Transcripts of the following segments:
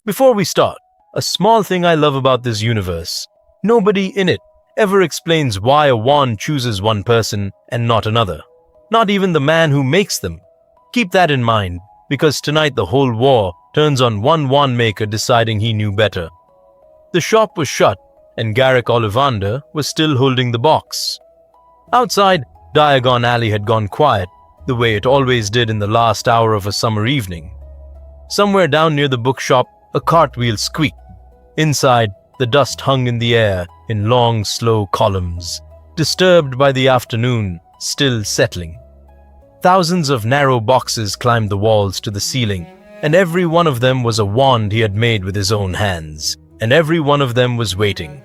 Before we start, a small thing I love about this universe. Nobody in it ever explains why a wand chooses one person and not another. Not even the man who makes them. Keep that in mind, because tonight the whole war turns on one wand maker deciding he knew better. The shop was shut, and Garrick Ollivander was still holding the box. Outside, Diagon Alley had gone quiet, the way it always did in the last hour of a summer evening. Somewhere down near the bookshop, a cartwheel squeaked. Inside, the dust hung in the air in long, slow columns, disturbed by the afternoon still settling. Thousands of narrow boxes climbed the walls to the ceiling, and every one of them was a wand he had made with his own hands, and every one of them was waiting.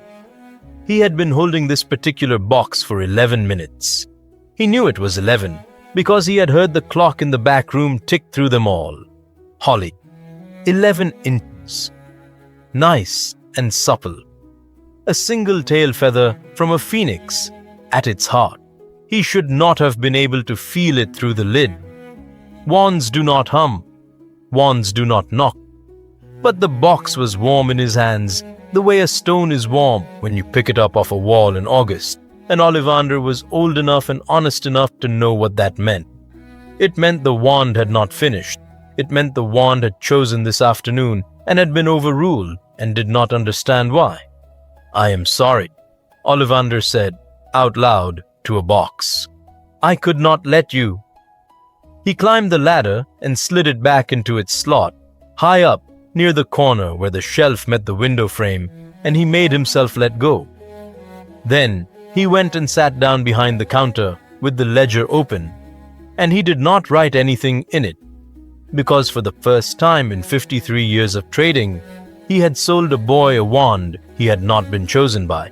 He had been holding this particular box for 11 minutes. He knew it was 11 because he had heard the clock in the back room tick through them all. Holly. 11 inches. Nice and supple. A single tail feather from a phoenix at its heart. He should not have been able to feel it through the lid. Wands do not hum. Wands do not knock. But the box was warm in his hands, the way a stone is warm when you pick it up off a wall in August, and Ollivander was old enough and honest enough to know what that meant. It meant the wand had not finished. It meant the wand had chosen this afternoon and had been overruled and did not understand why. "I am sorry," Ollivander said, out loud, to a box. "I could not let you." He climbed the ladder and slid it back into its slot, high up, near the corner where the shelf met the window frame, and he made himself let go. Then he went and sat down behind the counter with the ledger open, and he did not write anything in it, because for the first time in 53 years of trading, he had sold a boy a wand he had not been chosen by.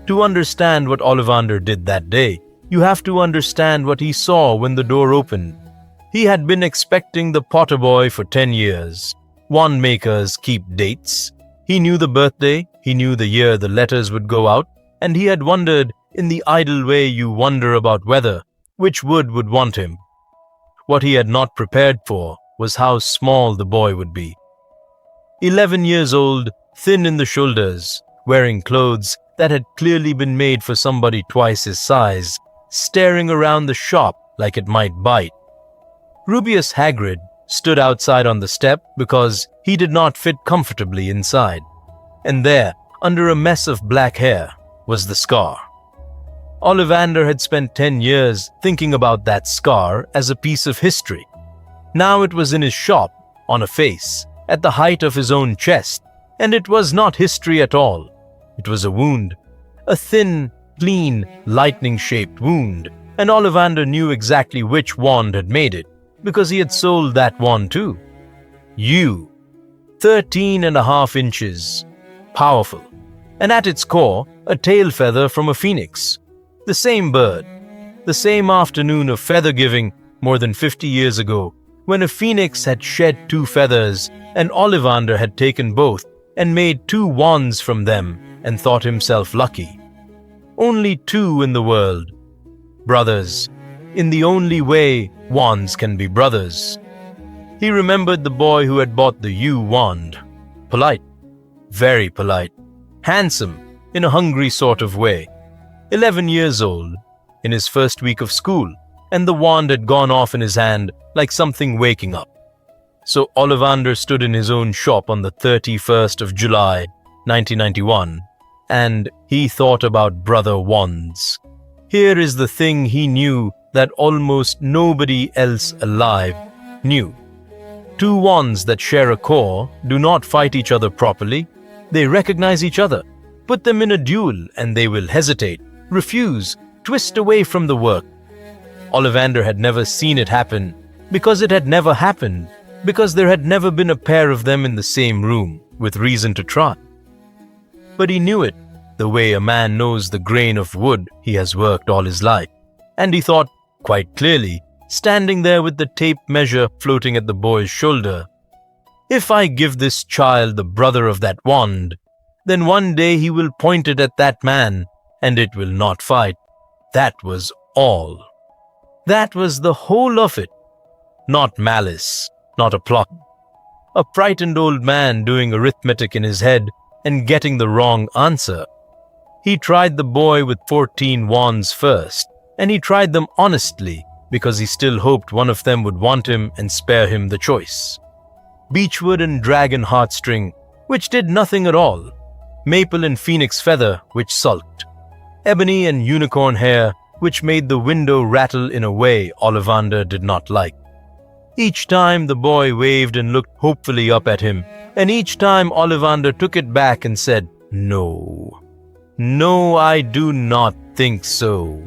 To understand what Ollivander did that day, you have to understand what he saw when the door opened. He had been expecting the Potter boy for 10 years. Wand makers keep dates. He knew the birthday, he knew the year the letters would go out, and he had wondered, in the idle way you wonder about weather, which wood would want him. What he had not prepared for was how small the boy would be. 11 years old, thin in the shoulders, wearing clothes that had clearly been made for somebody twice his size, staring around the shop like it might bite. Rubeus Hagrid stood outside on the step because he did not fit comfortably inside. And there, under a mess of black hair, was the scar. Ollivander had spent 10 years thinking about that scar as a piece of history. Now it was in his shop, on a face, at the height of his own chest, and it was not history at all. It was a wound, a thin, clean, lightning-shaped wound, and Ollivander knew exactly which wand had made it, because he had sold that wand too. 13.5 inches. Powerful. And at its core, a tail feather from a phoenix. The same bird. The same afternoon of feather giving more than 50 years ago, when a phoenix had shed 2 feathers, and Ollivander had taken both and made 2 wands from them and thought himself lucky. Only 2 in the world. Brothers. In the only way wands can be brothers. He remembered the boy who had bought the yew wand. Polite. Very polite. Handsome, in a hungry sort of way. 11 years old, in his first week of school, and the wand had gone off in his hand like something waking up. So Ollivander stood in his own shop on the 31st of July, 1991, and he thought about brother wands. Here is the thing he knew that almost nobody else alive knew. 2 wands that share a core do not fight each other properly. They recognize each other. Put them in a duel and they will hesitate, refuse, twist away from the work. Ollivander had never seen it happen because it had never happened, because there had never been a pair of them in the same room with reason to try. But he knew it the way a man knows the grain of wood he has worked all his life, and he thought, quite clearly, standing there with the tape measure floating at the boy's shoulder, if I give this child the brother of that wand, then one day he will point it at that man, and it will not fight. That was all. That was the whole of it. Not malice, not a plot. a frightened old man doing arithmetic in his head and getting the wrong answer. He tried the boy with 14 wands first, and he tried them honestly because he still hoped one of them would want him and spare him the choice. Beechwood and dragon heartstring, which did nothing at all. Maple and phoenix feather, which sulked. Ebony and unicorn hair, which made the window rattle in a way Ollivander did not like. Each time the boy waved and looked hopefully up at him, and each time Ollivander took it back and said, "No. No, I do not think so,"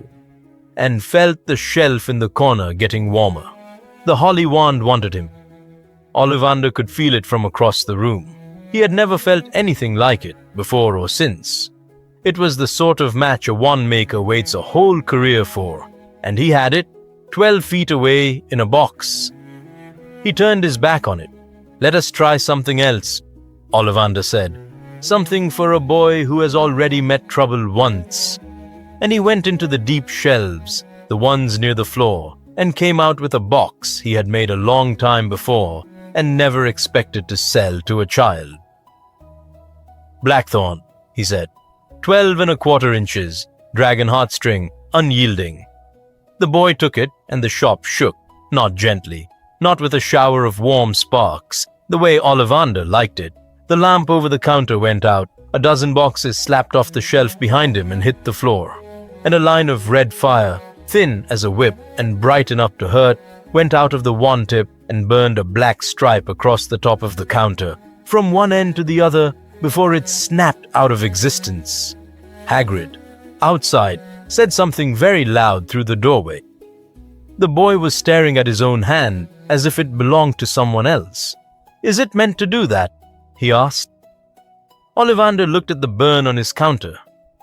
and felt the shelf in the corner getting warmer. The holly wand wanted him. Ollivander could feel it from across the room. He had never felt anything like it, before or since. It was the sort of match a wand maker waits a whole career for, and he had it, 12 feet away in a box. He turned his back on it. "Let us try something else," Ollivander said. "Something for a boy who has already met trouble once." And he went into the deep shelves, the ones near the floor, and came out with a box he had made a long time before and never expected to sell to a child. "Blackthorn," he said. 12¼ inches, dragon heartstring, unyielding. The boy took it and the shop shook, not gently, not with a shower of warm sparks, the way Ollivander liked it. The lamp over the counter went out, a dozen boxes slapped off the shelf behind him and hit the floor, and a line of red fire, thin as a whip and bright enough to hurt, went out of the wand tip and burned a black stripe across the top of the counter, from one end to the other, before it snapped out of existence. Hagrid, outside, said something very loud through the doorway. The boy was staring at his own hand as if it belonged to someone else. "Is it meant to do that?" he asked. Ollivander looked at the burn on his counter.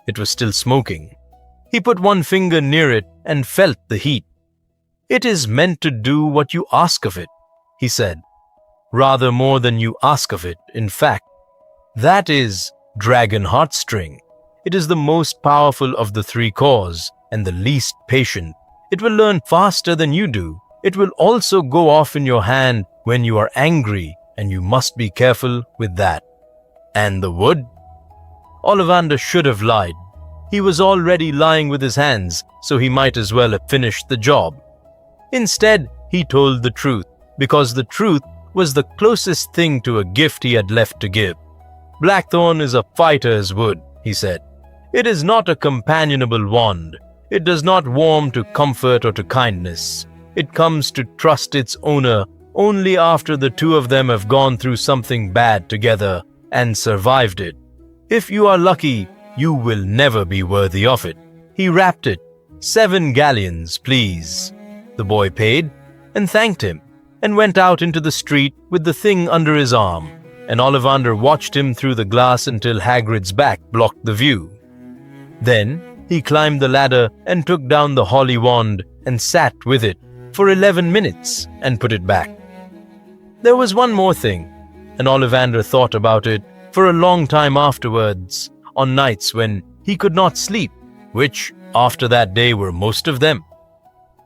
It was still smoking. He put one finger near it and felt the heat. "It is meant to do what you ask of it," he said. "Rather more than you ask of it, in fact. That is dragon heartstring. It is the most powerful of the 3 cores and the least patient. It will learn faster than you do. It will also go off in your hand when you are angry, and you must be careful with that." "And the wood?" Ollivander should have lied. He was already lying with his hands, so he might as well have finished the job. Instead, he told the truth, because the truth was the closest thing to a gift he had left to give. "Blackthorn is a fighter's wood," he said. "It is not a companionable wand. It does not warm to comfort or to kindness. It comes to trust its owner only after the 2 of them have gone through something bad together and survived it. If you are lucky, you will never be worthy of it." He wrapped it. 7 galleons, please." The boy paid and thanked him and went out into the street with the thing under his arm, and Ollivander watched him through the glass until Hagrid's back blocked the view. Then he climbed the ladder and took down the holly wand and sat with it for 11 minutes and put it back. There was one more thing, and Ollivander thought about it for a long time afterwards, on nights when he could not sleep, which, after that day, were most of them.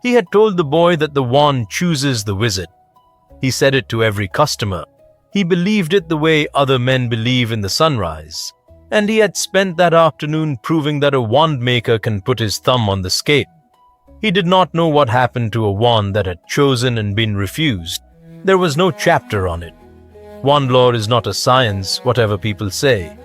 He had told the boy that the wand chooses the wizard. He said it to every customer. He believed it the way other men believe in the sunrise, and he had spent that afternoon proving that a wand maker can put his thumb on the scale. He did not know what happened to a wand that had chosen and been refused. There was no chapter on it. Wand lore is not a science, whatever people say.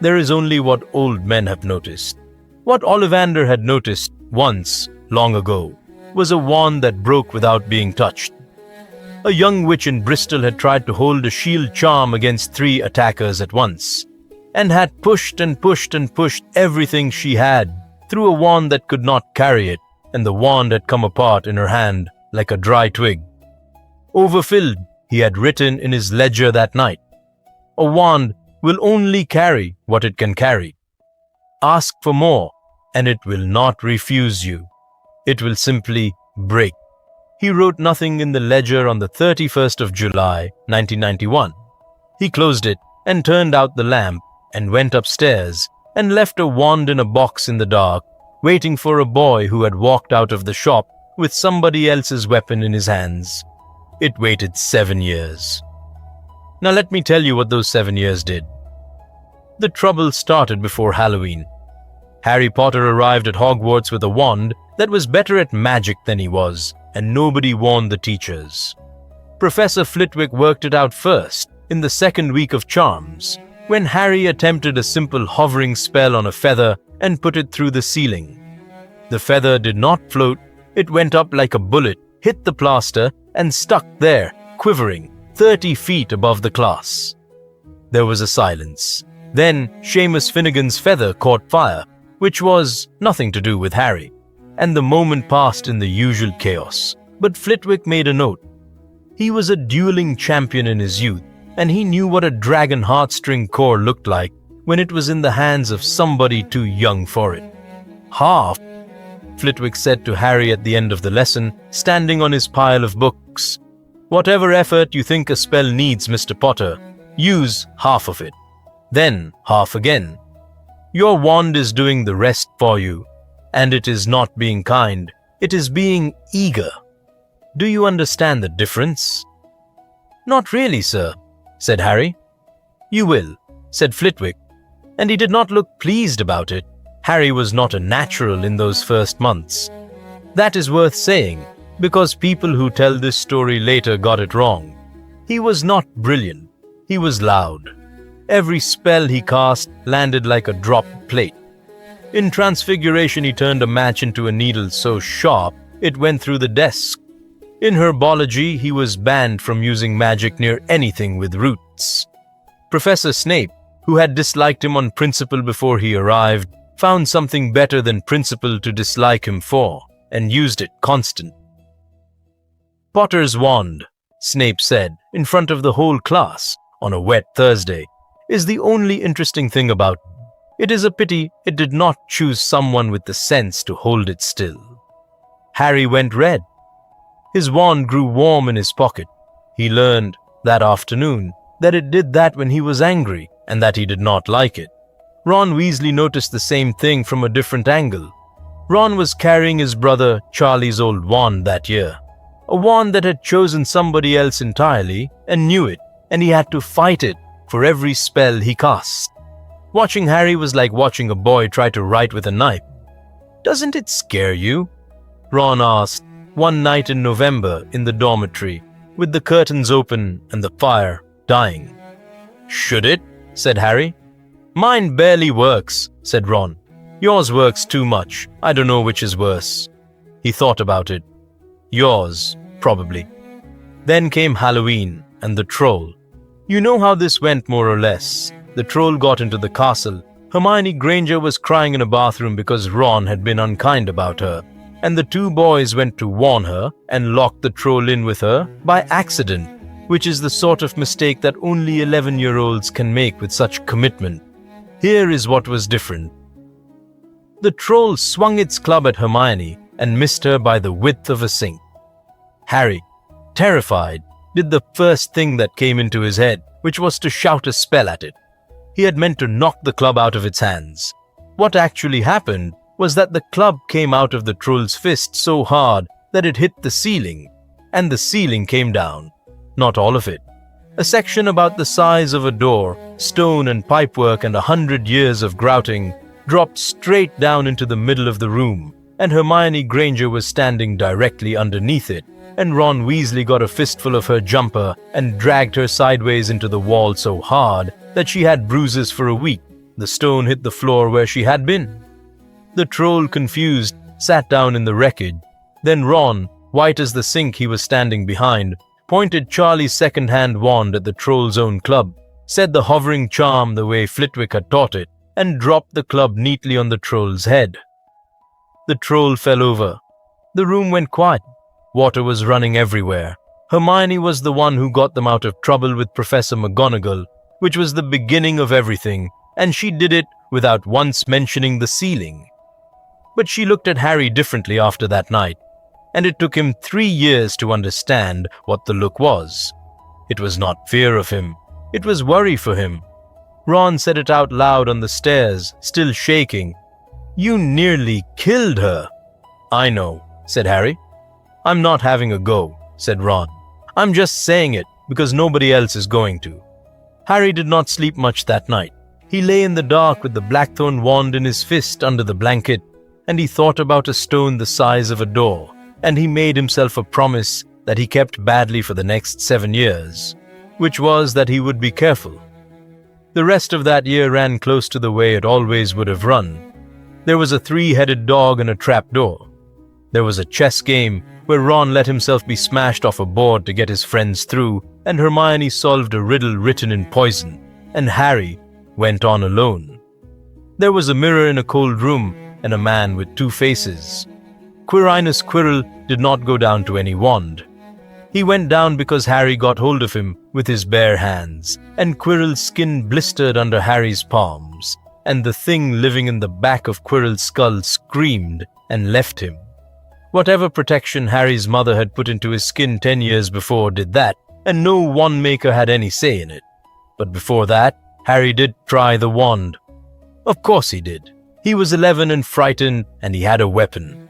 There is only what old men have noticed. What Ollivander had noticed once, long ago, was a wand that broke without being touched. A young witch in Bristol had tried to hold a shield charm against 3 attackers at once, and had pushed and pushed and pushed everything she had through a wand that could not carry it, and the wand had come apart in her hand like a dry twig. Overfilled, he had written in his ledger that night. A wand will only carry what it can carry. Ask for more, and it will not refuse you. It will simply break. He wrote nothing in the ledger on the 31st of July, 1991. He closed it and turned out the lamp and went upstairs and left a wand in a box in the dark, waiting for a boy who had walked out of the shop with somebody else's weapon in his hands. It waited 7 years. Now let me tell you what those 7 years did. The trouble started before Halloween. Harry Potter arrived at Hogwarts with a wand that was better at magic than he was, and nobody warned the teachers. Professor Flitwick worked it out first, in the second week of charms, when Harry attempted a simple hovering spell on a feather and put it through the ceiling. The feather did not float, it went up like a bullet, hit the plaster, and stuck there, quivering, 30 feet above the class. There was a silence. Then Seamus Finnegan's feather caught fire, which was nothing to do with Harry, and the moment passed in the usual chaos. But Flitwick made a note. He was a dueling champion in his youth, and he knew what a dragon heartstring core looked like when it was in the hands of somebody too young for it. Half, Flitwick said to Harry at the end of the lesson, standing on his pile of books. Whatever effort you think a spell needs, Mr. Potter, use half of it. Then half again. Your wand is doing the rest for you, and it is not being kind, it is being eager. Do you understand the difference? Not really, sir, said Harry. You will, said Flitwick, and he did not look pleased about it. Harry was not a natural in those first months. That is worth saying, because people who tell this story later got it wrong. He was not brilliant, he was loud. Every spell he cast landed like a dropped plate. In Transfiguration he turned a match into a needle so sharp it went through the desk. In Herbology he was banned from using magic near anything with roots. Professor Snape, who had disliked him on principle before he arrived, found something better than principle to dislike him for, and used it constant. Potter's wand, Snape said, in front of the whole class, on a wet Thursday, is the only interesting thing about it. It is a pity it did not choose someone with the sense to hold it still. Harry went red. His wand grew warm in his pocket. He learned, that afternoon, that it did that when he was angry, and that he did not like it. Ron Weasley noticed the same thing from a different angle. Ron was carrying his brother Charlie's old wand that year. A wand that had chosen somebody else entirely and knew it, and he had to fight it for every spell he cast. Watching Harry was like watching a boy try to write with a knife. Doesn't it scare you? Ron asked, one night in November in the dormitory, with the curtains open and the fire dying. Should it? Said Harry. Mine barely works, said Ron. Yours works too much. I don't know which is worse. He thought about it. Yours, probably. Then came Halloween and the troll. You know how this went more or less. The troll got into the castle. Hermione Granger was crying in a bathroom because Ron had been unkind about her, and the two boys went to warn her and locked the troll in with her by accident, which is the sort of mistake that only 11-year-olds can make with such commitment. Here is what was different. The troll swung its club at Hermione and missed her by the width of a sink. Harry, terrified, did the first thing that came into his head, which was to shout a spell at it. He had meant to knock the club out of its hands. What actually happened was that the club came out of the troll's fist so hard that it hit the ceiling, and the ceiling came down. Not all of it. A section about the size of a door, stone and pipework and 100 years of grouting, dropped straight down into the middle of the room, and Hermione Granger was standing directly underneath it, and Ron Weasley got a fistful of her jumper and dragged her sideways into the wall so hard that she had bruises for a week. The stone hit the floor where she had been. The troll, confused, sat down in the wreckage. Then Ron, white as the sink he was standing behind, pointed Charlie's second-hand wand at the troll's own club, said the hovering charm the way Flitwick had taught it, and dropped the club neatly on the troll's head. The troll fell over. The room went quiet. Water was running everywhere. Hermione was the one who got them out of trouble with Professor McGonagall, which was the beginning of everything, and she did it without once mentioning the ceiling. But she looked at Harry differently after that night, and it took him 3 years to understand what the look was. It was not fear of him, it was worry for him. Ron said it out loud on the stairs, still shaking. You nearly killed her. I know, said Harry. I'm not having a go, said Ron. I'm just saying it because nobody else is going to. Harry did not sleep much that night. He lay in the dark with the blackthorn wand in his fist under the blanket, and he thought about a stone the size of a door, and he made himself a promise that he kept badly for the next 7 years, which was that he would be careful. The rest of that year ran close to the way it always would have run. There was a 3-headed dog and a trapdoor. There was a chess game where Ron let himself be smashed off a board to get his friends through, and Hermione solved a riddle written in poison, and Harry went on alone. There was a mirror in a cold room and a man with 2 faces. Quirinus Quirrell did not go down to any wand. He went down because Harry got hold of him with his bare hands, and Quirrell's skin blistered under Harry's palms, and the thing living in the back of Quirrell's skull screamed and left him. Whatever protection Harry's mother had put into his skin 10 years before did that, and no wand maker had any say in it. But before that, Harry did try the wand. Of course he did. He was 11 and frightened, and he had a weapon.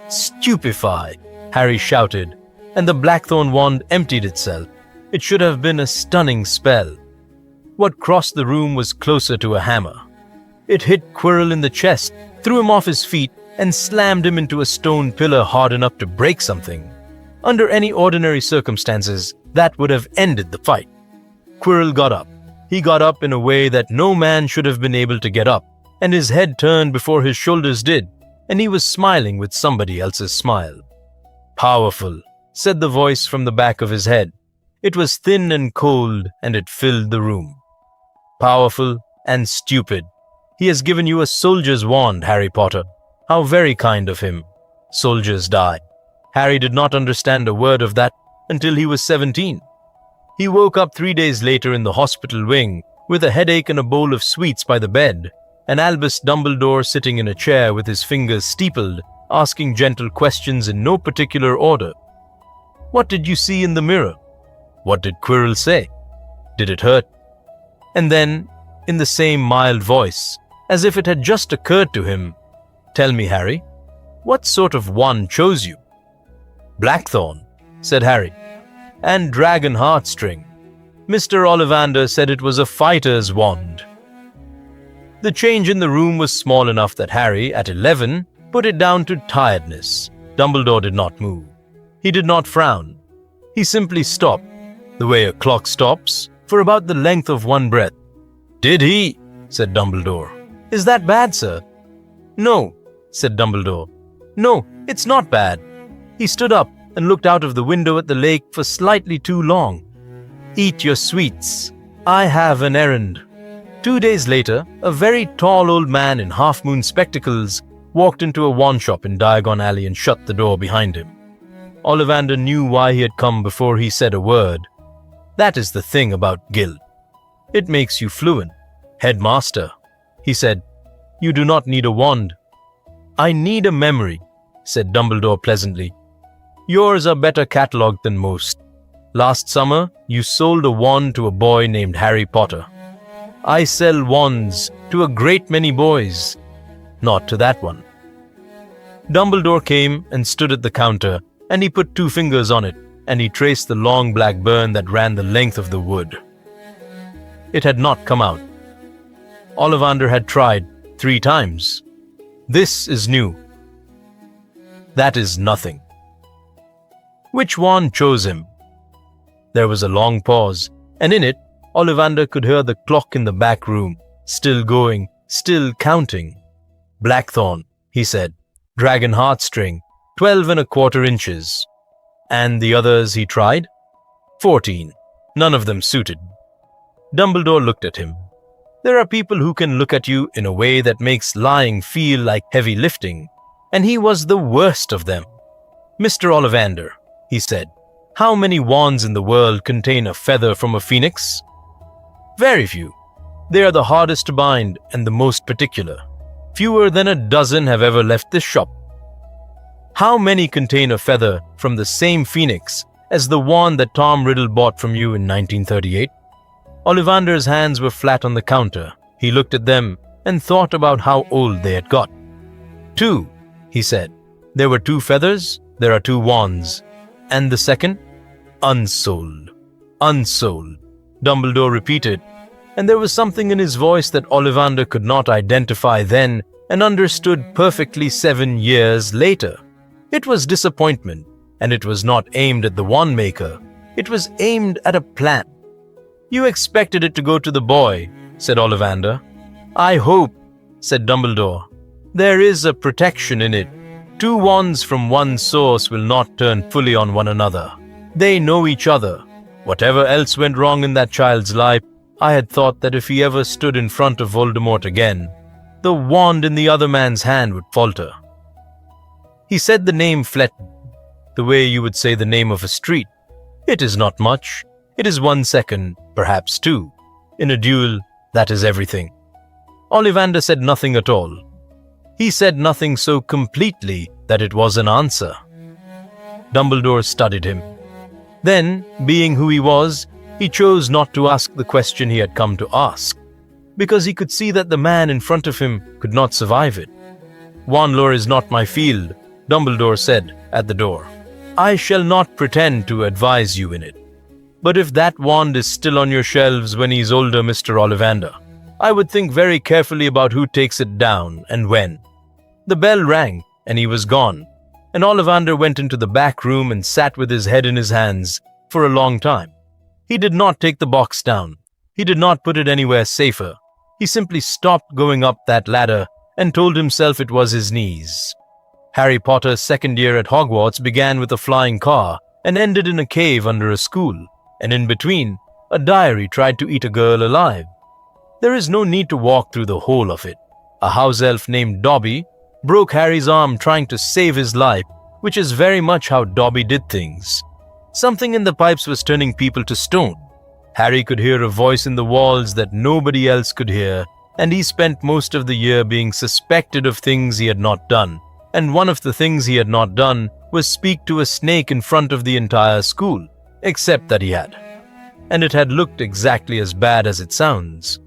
"Stupefy!" Harry shouted, and the blackthorn wand emptied itself. It should have been a stunning spell. What crossed the room was closer to a hammer. It hit Quirrell in the chest, threw him off his feet, and slammed him into a stone pillar hard enough to break something. Under any ordinary circumstances, that would have ended the fight. Quirrell got up. He got up in a way that no man should have been able to get up, and his head turned before his shoulders did, and he was smiling with somebody else's smile. "Powerful," said the voice from the back of his head. It was thin and cold, and it filled the room. "Powerful and stupid. He has given you a soldier's wand, Harry Potter. How very kind of him. Soldiers die." Harry did not understand a word of that until he was 17. He woke up 3 days later in the hospital wing with a headache and a bowl of sweets by the bed, and Albus Dumbledore sitting in a chair with his fingers steepled, asking gentle questions in no particular order. "What did you see in the mirror? What did Quirrell say? Did it hurt?" And then, in the same mild voice, as if it had just occurred to him, "Tell me, Harry, what sort of wand chose you?" "Blackthorn," said Harry, "and dragon heartstring. Mr. Ollivander said it was a fighter's wand." The change in the room was small enough that Harry, at 11, put it down to tiredness. Dumbledore did not move. He did not frown. He simply stopped, the way a clock stops, for about the length of one breath. "Did he?" said Dumbledore. "Is that bad, sir?" "No," said Dumbledore. "No, it's not bad." He stood up and looked out of the window at the lake for slightly too long. "Eat your sweets. I have an errand." 2 days later, a very tall old man in half-moon spectacles walked into a wand shop in Diagon Alley and shut the door behind him. Ollivander knew why he had come before he said a word. That is the thing about guild. It makes you fluent. "Headmaster," he said, "you do not need a wand." "I need a memory," said Dumbledore pleasantly. "Yours are better catalogued than most. Last summer, you sold a wand to a boy named Harry Potter. I sell wands to a great many boys, not to that one." Dumbledore came and stood at the counter, and he put 2 fingers on it, and he traced the long black burn that ran the length of the wood. It had not come out. Ollivander had tried 3 times. "This is new." "That is nothing." "Which wand chose him?" There was a long pause, and in it, Ollivander could hear the clock in the back room, still going, still counting. "Blackthorn," he said. "Dragon heartstring, 12¼ inches. And the others he tried? 14. None of them suited." Dumbledore looked at him. There are people who can look at you in a way that makes lying feel like heavy lifting, and he was the worst of them. "Mr. Ollivander," he said, "how many wands in the world contain a feather from a phoenix?" "Very few. They are the hardest to bind and the most particular. Fewer than a dozen have ever left this shop." "How many contain a feather from the same phoenix as the wand that Tom Riddle bought from you in 1938? Ollivander's hands were flat on the counter. He looked at them and thought about how old they had got. 2, he said. "There were 2 feathers, there are 2 wands. And the second? Unsold. Unsold." Dumbledore repeated, and there was something in his voice that Ollivander could not identify then and understood perfectly 7 years later. It was disappointment, and it was not aimed at the wand maker. It was aimed at a plan. "You expected it to go to the boy," said Ollivander. "I hope," said Dumbledore. "There is a protection in it. 2 wands from one source will not turn fully on one another. They know each other. Whatever else went wrong in that child's life, I had thought that if he ever stood in front of Voldemort again, the wand in the other man's hand would falter." He said the name Fletton, the way you would say the name of a street. It is not much. It is 1 second, perhaps 2. In a duel, that is everything. Ollivander said nothing at all. He said nothing so completely that it was an answer. Dumbledore studied him. Then, being who he was, he chose not to ask the question he had come to ask, because he could see that the man in front of him could not survive it. "Wand lore is not my field," Dumbledore said at the door. "I shall not pretend to advise you in it. But if that wand is still on your shelves when he's older, Mr. Ollivander, I would think very carefully about who takes it down and when." The bell rang, and he was gone, and Ollivander went into the back room and sat with his head in his hands for a long time. He did not take the box down. He did not put it anywhere safer. He simply stopped going up that ladder and told himself it was his knees. Harry Potter's second year at Hogwarts began with a flying car and ended in a cave under a school, and in between, a diary tried to eat a girl alive. There is no need to walk through the whole of it. A house elf named Dobby broke Harry's arm trying to save his life, which is very much how Dobby did things. Something in the pipes was turning people to stone. Harry could hear a voice in the walls that nobody else could hear, and he spent most of the year being suspected of things he had not done. And one of the things he had not done was speak to a snake in front of the entire school, except that he had. And it had looked exactly as bad as it sounds.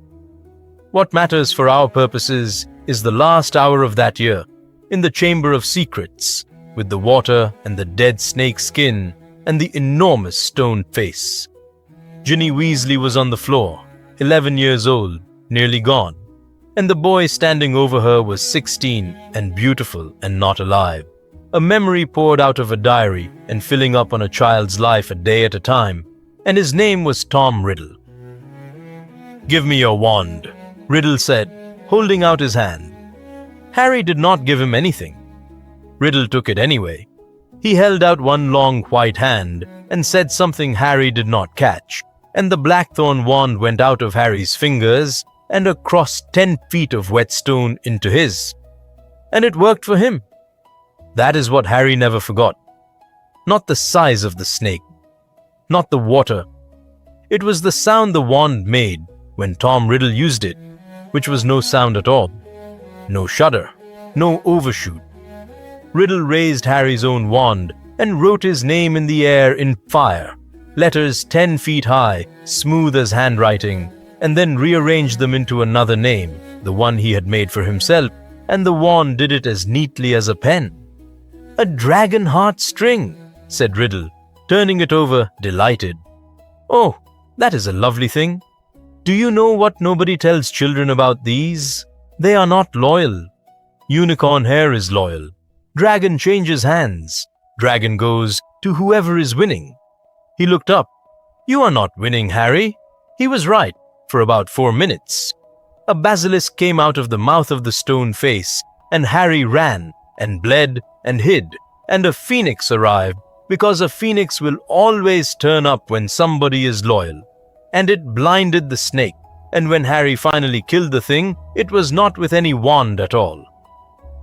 What matters for our purposes is the last hour of that year, in the Chamber of Secrets, with the water and the dead snake skin and the enormous stone face. Ginny Weasley was on the floor, 11 years old, nearly gone, and the boy standing over her was 16 and beautiful and not alive. A memory poured out of a diary and filling up on a child's life a day at a time, and his name was Tom Riddle. "Give me your wand," Riddle said, holding out his hand. Harry did not give him anything. Riddle took it anyway. He held out one long white hand and said something Harry did not catch, and the blackthorn wand went out of Harry's fingers and across 10 feet of whetstone into his. And it worked for him. That is what Harry never forgot. Not the size of the snake, not the water. It was the sound the wand made when Tom Riddle used it, which was no sound at all. No shudder, no overshoot. Riddle raised Harry's own wand and wrote his name in the air in fire, letters 10 feet high, smooth as handwriting, and then rearranged them into another name, the one he had made for himself, and the wand did it as neatly as a pen. "A dragon heartstring," said Riddle, turning it over, delighted. "Oh, that is a lovely thing. Do you know what nobody tells children about these? They are not loyal. Unicorn hair is loyal. Dragon changes hands. Dragon goes to whoever is winning." He looked up. "You are not winning, Harry." He was right, for about 4 minutes. A basilisk came out of the mouth of the stone face, and Harry ran, and bled, and hid, and a phoenix arrived, because a phoenix will always turn up when somebody is loyal. And it blinded the snake, and when Harry finally killed the thing, it was not with any wand at all.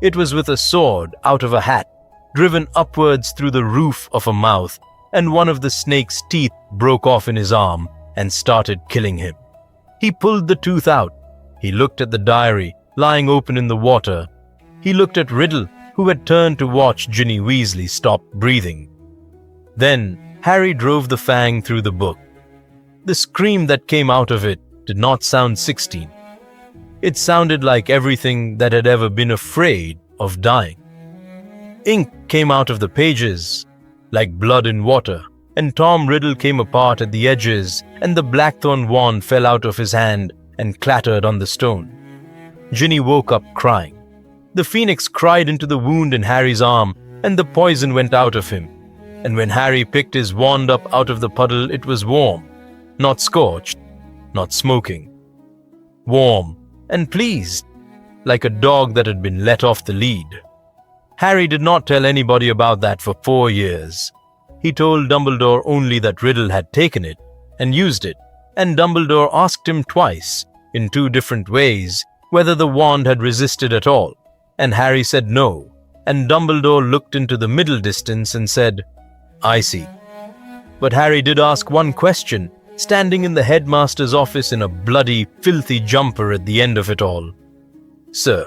It was with a sword out of a hat, driven upwards through the roof of a mouth, and one of the snake's teeth broke off in his arm and started killing him. He pulled the tooth out. He looked at the diary, lying open in the water. He looked at Riddle, who had turned to watch Ginny Weasley stop breathing. Then Harry drove the fang through the book. The scream that came out of it did not sound 16. It sounded like everything that had ever been afraid of dying. Ink came out of the pages, like blood in water, and Tom Riddle came apart at the edges, and the blackthorn wand fell out of his hand and clattered on the stone. Ginny woke up crying. The phoenix cried into the wound in Harry's arm, and the poison went out of him. And when Harry picked his wand up out of the puddle, it was warm, not scorched, not smoking. Warm and pleased, like a dog that had been let off the lead. Harry did not tell anybody about that for 4 years. He told Dumbledore only that Riddle had taken it and used it, and Dumbledore asked him twice, in 2 different ways, whether the wand had resisted at all, and Harry said no, and Dumbledore looked into the middle distance and said, "I see." But Harry did ask one question, standing in the headmaster's office in a bloody, filthy jumper at the end of it all. "Sir,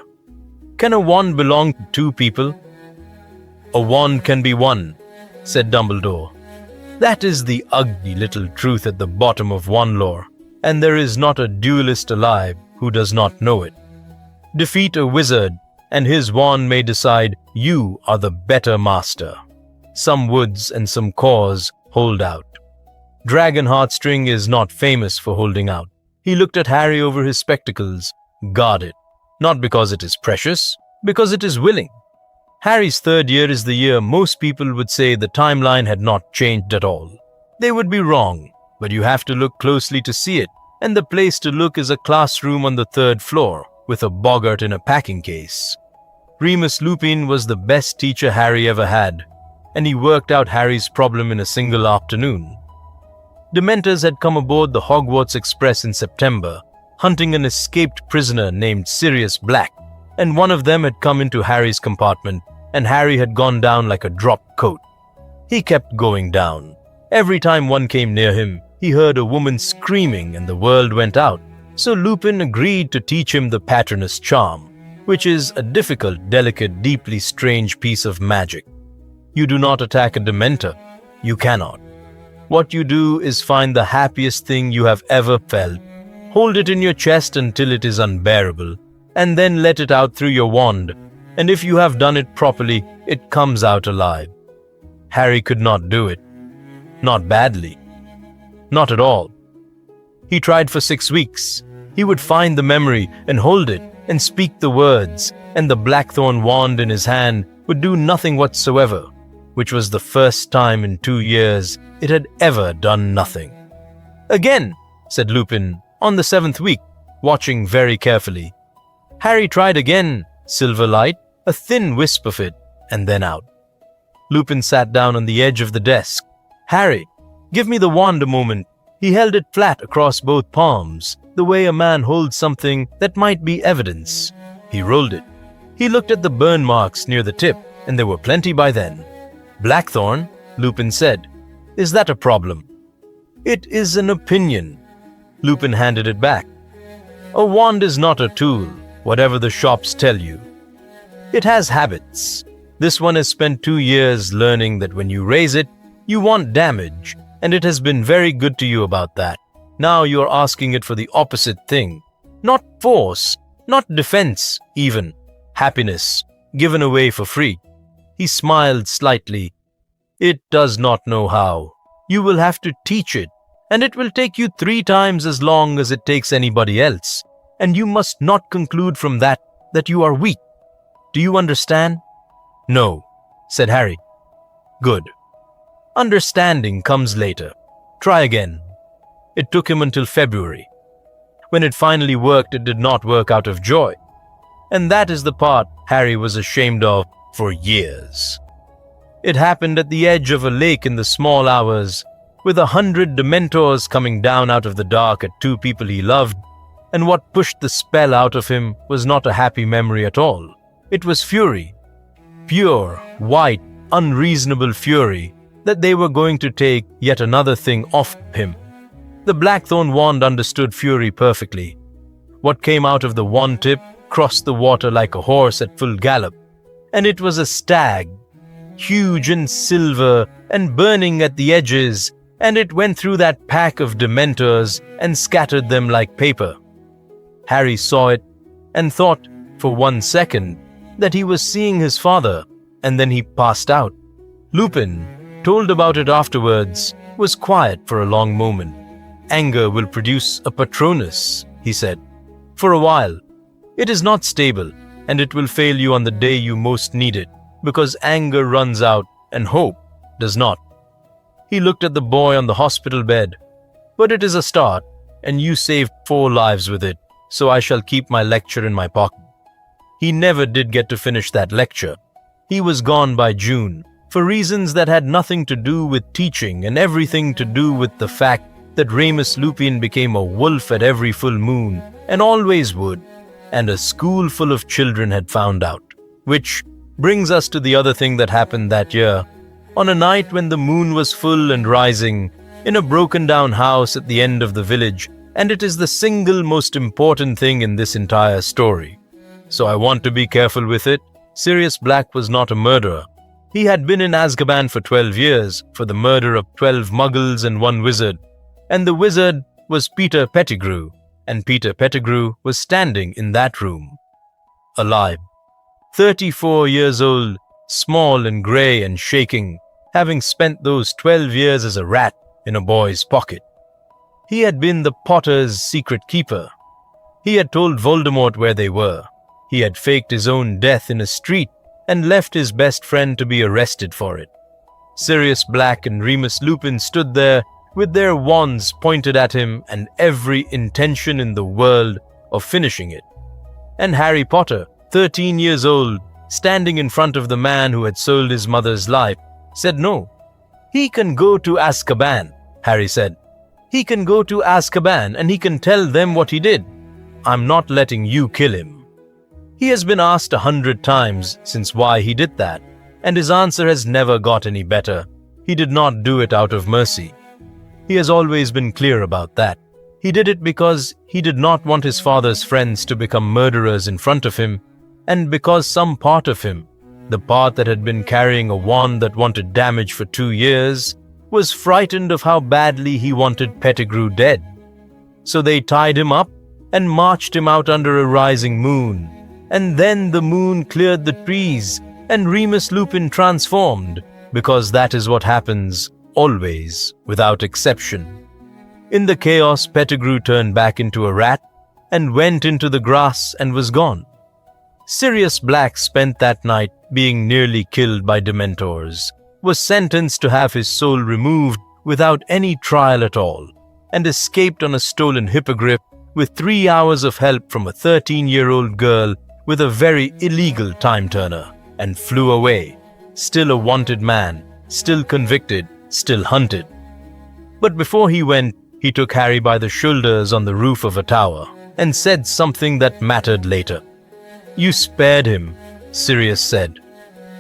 can a wand belong to 2 people?" "A wand can be one," said Dumbledore. "That is the ugly little truth at the bottom of wand lore, and there is not a duelist alive who does not know it. Defeat a wizard, and his wand may decide you are the better master. Some woods and some cause hold out. Dragon Heartstring is not famous for holding out." He looked at Harry over his spectacles. "Guard it. Not because it is precious, because it is willing." Harry's 3rd year is the year most people would say the timeline had not changed at all. They would be wrong, but you have to look closely to see it, and the place to look is a classroom on the 3rd floor, with a boggart in a packing case. Remus Lupin was the best teacher Harry ever had, and he worked out Harry's problem in a single afternoon. Dementors had come aboard the Hogwarts Express in September, hunting an escaped prisoner named Sirius Black, and one of them had come into Harry's compartment, and Harry had gone down like a dropped coat. He kept going down. Every time one came near him, he heard a woman screaming and the world went out, so Lupin agreed to teach him the Patronus charm, which is a difficult, delicate, deeply strange piece of magic. You do not attack a Dementor. You cannot. What you do is find the happiest thing you have ever felt, hold it in your chest until it is unbearable, and then let it out through your wand, and if you have done it properly, it comes out alive. Harry could not do it. Not badly. Not at all. He tried for 6 weeks. He would find the memory and hold it and speak the words, and the blackthorn wand in his hand would do nothing whatsoever, which was the first time in 2 years it had ever done nothing. "Again," said Lupin, on the 7th week, watching very carefully. Harry tried again, silver light, a thin wisp of it, and then out. Lupin sat down on the edge of the desk. "Harry, give me the wand a moment." He held it flat across both palms, the way a man holds something that might be evidence. He rolled it. He looked at the burn marks near the tip, and there were plenty by then. "Blackthorn," Lupin said. "Is that a problem?" "It is an opinion." Lupin handed it back. "A wand is not a tool, whatever the shops tell you. It has habits. This one has spent 2 years learning that when you raise it, you want damage, and it has been very good to you about that. Now you are asking it for the opposite thing. Not force, not defense even. Happiness, given away for free." He smiled slightly. "It does not know how. You will have to teach it, and it will take you 3 times as long as it takes anybody else. And you must not conclude from that you are weak. Do you understand?" "No," said Harry. "Good. Understanding comes later. Try again." It took him until February. When it finally worked, it did not work out of joy. And that is the part Harry was ashamed of for years. It happened at the edge of a lake in the small hours, with 100 Dementors coming down out of the dark at 2 people he loved, and what pushed the spell out of him was not a happy memory at all. It was fury. Pure, white, unreasonable fury that they were going to take yet another thing off him. The blackthorn wand understood fury perfectly. What came out of the wand tip crossed the water like a horse at full gallop, and it was a stag, huge and silver and burning at the edges, and it went through that pack of Dementors and scattered them like paper. Harry saw it and thought for 1 second that he was seeing his father, and then he passed out. Lupin told about it afterwards, was quiet for a long moment. Anger will produce a Patronus, he said. For a while. It is not stable, and it will fail you on the day you most need it, because anger runs out and hope does not. He looked at the boy on the hospital bed. But it is a start, and you saved 4 lives with it, so I shall keep my lecture in my pocket. He never did get to finish that lecture. He was gone by June, for reasons that had nothing to do with teaching and everything to do with the fact that Remus Lupin became a wolf at every full moon, and always would, and a school full of children had found out. Which brings us to the other thing that happened that year. On a night when the moon was full and rising, in a broken-down house at the end of the village, and it is the single most important thing in this entire story. So I want to be careful with it. Sirius Black was not a murderer. He had been in Azkaban for 12 years for the murder of 12 muggles and 1 wizard. And the wizard was Peter Pettigrew, and Peter Pettigrew was standing in that room. Alive. 34 years old, small and grey and shaking, having spent those 12 years as a rat in a boy's pocket. He had been the Potter's secret keeper. He had told Voldemort where they were. He had faked his own death in a street and left his best friend to be arrested for it. Sirius Black and Remus Lupin stood there with their wands pointed at him and every intention in the world of finishing it. And Harry Potter, 13 years old, standing in front of the man who had sold his mother's life, said no. He can go to Azkaban, Harry said. He can go to Azkaban and he can tell them what he did. I'm not letting you kill him. He has been asked 100 times since why he did that, and his answer has never got any better. He did not do it out of mercy. He has always been clear about that. He did it because he did not want his father's friends to become murderers in front of him, and because some part of him, the part that had been carrying a wand that wanted damage for 2 years, was frightened of how badly he wanted Pettigrew dead. So they tied him up and marched him out under a rising moon. And then the moon cleared the trees and Remus Lupin transformed, because that is what happens always, without exception. In the chaos, Pettigrew turned back into a rat and went into the grass and was gone. Sirius Black spent that night being nearly killed by Dementors, was sentenced to have his soul removed without any trial at all, and escaped on a stolen hippogriff with 3 hours of help from a 13-year-old girl with a very illegal time-turner, and flew away, still a wanted man, still convicted, still hunted. But before he went, he took Harry by the shoulders on the roof of a tower, and said something that mattered later. "You spared him," Sirius said.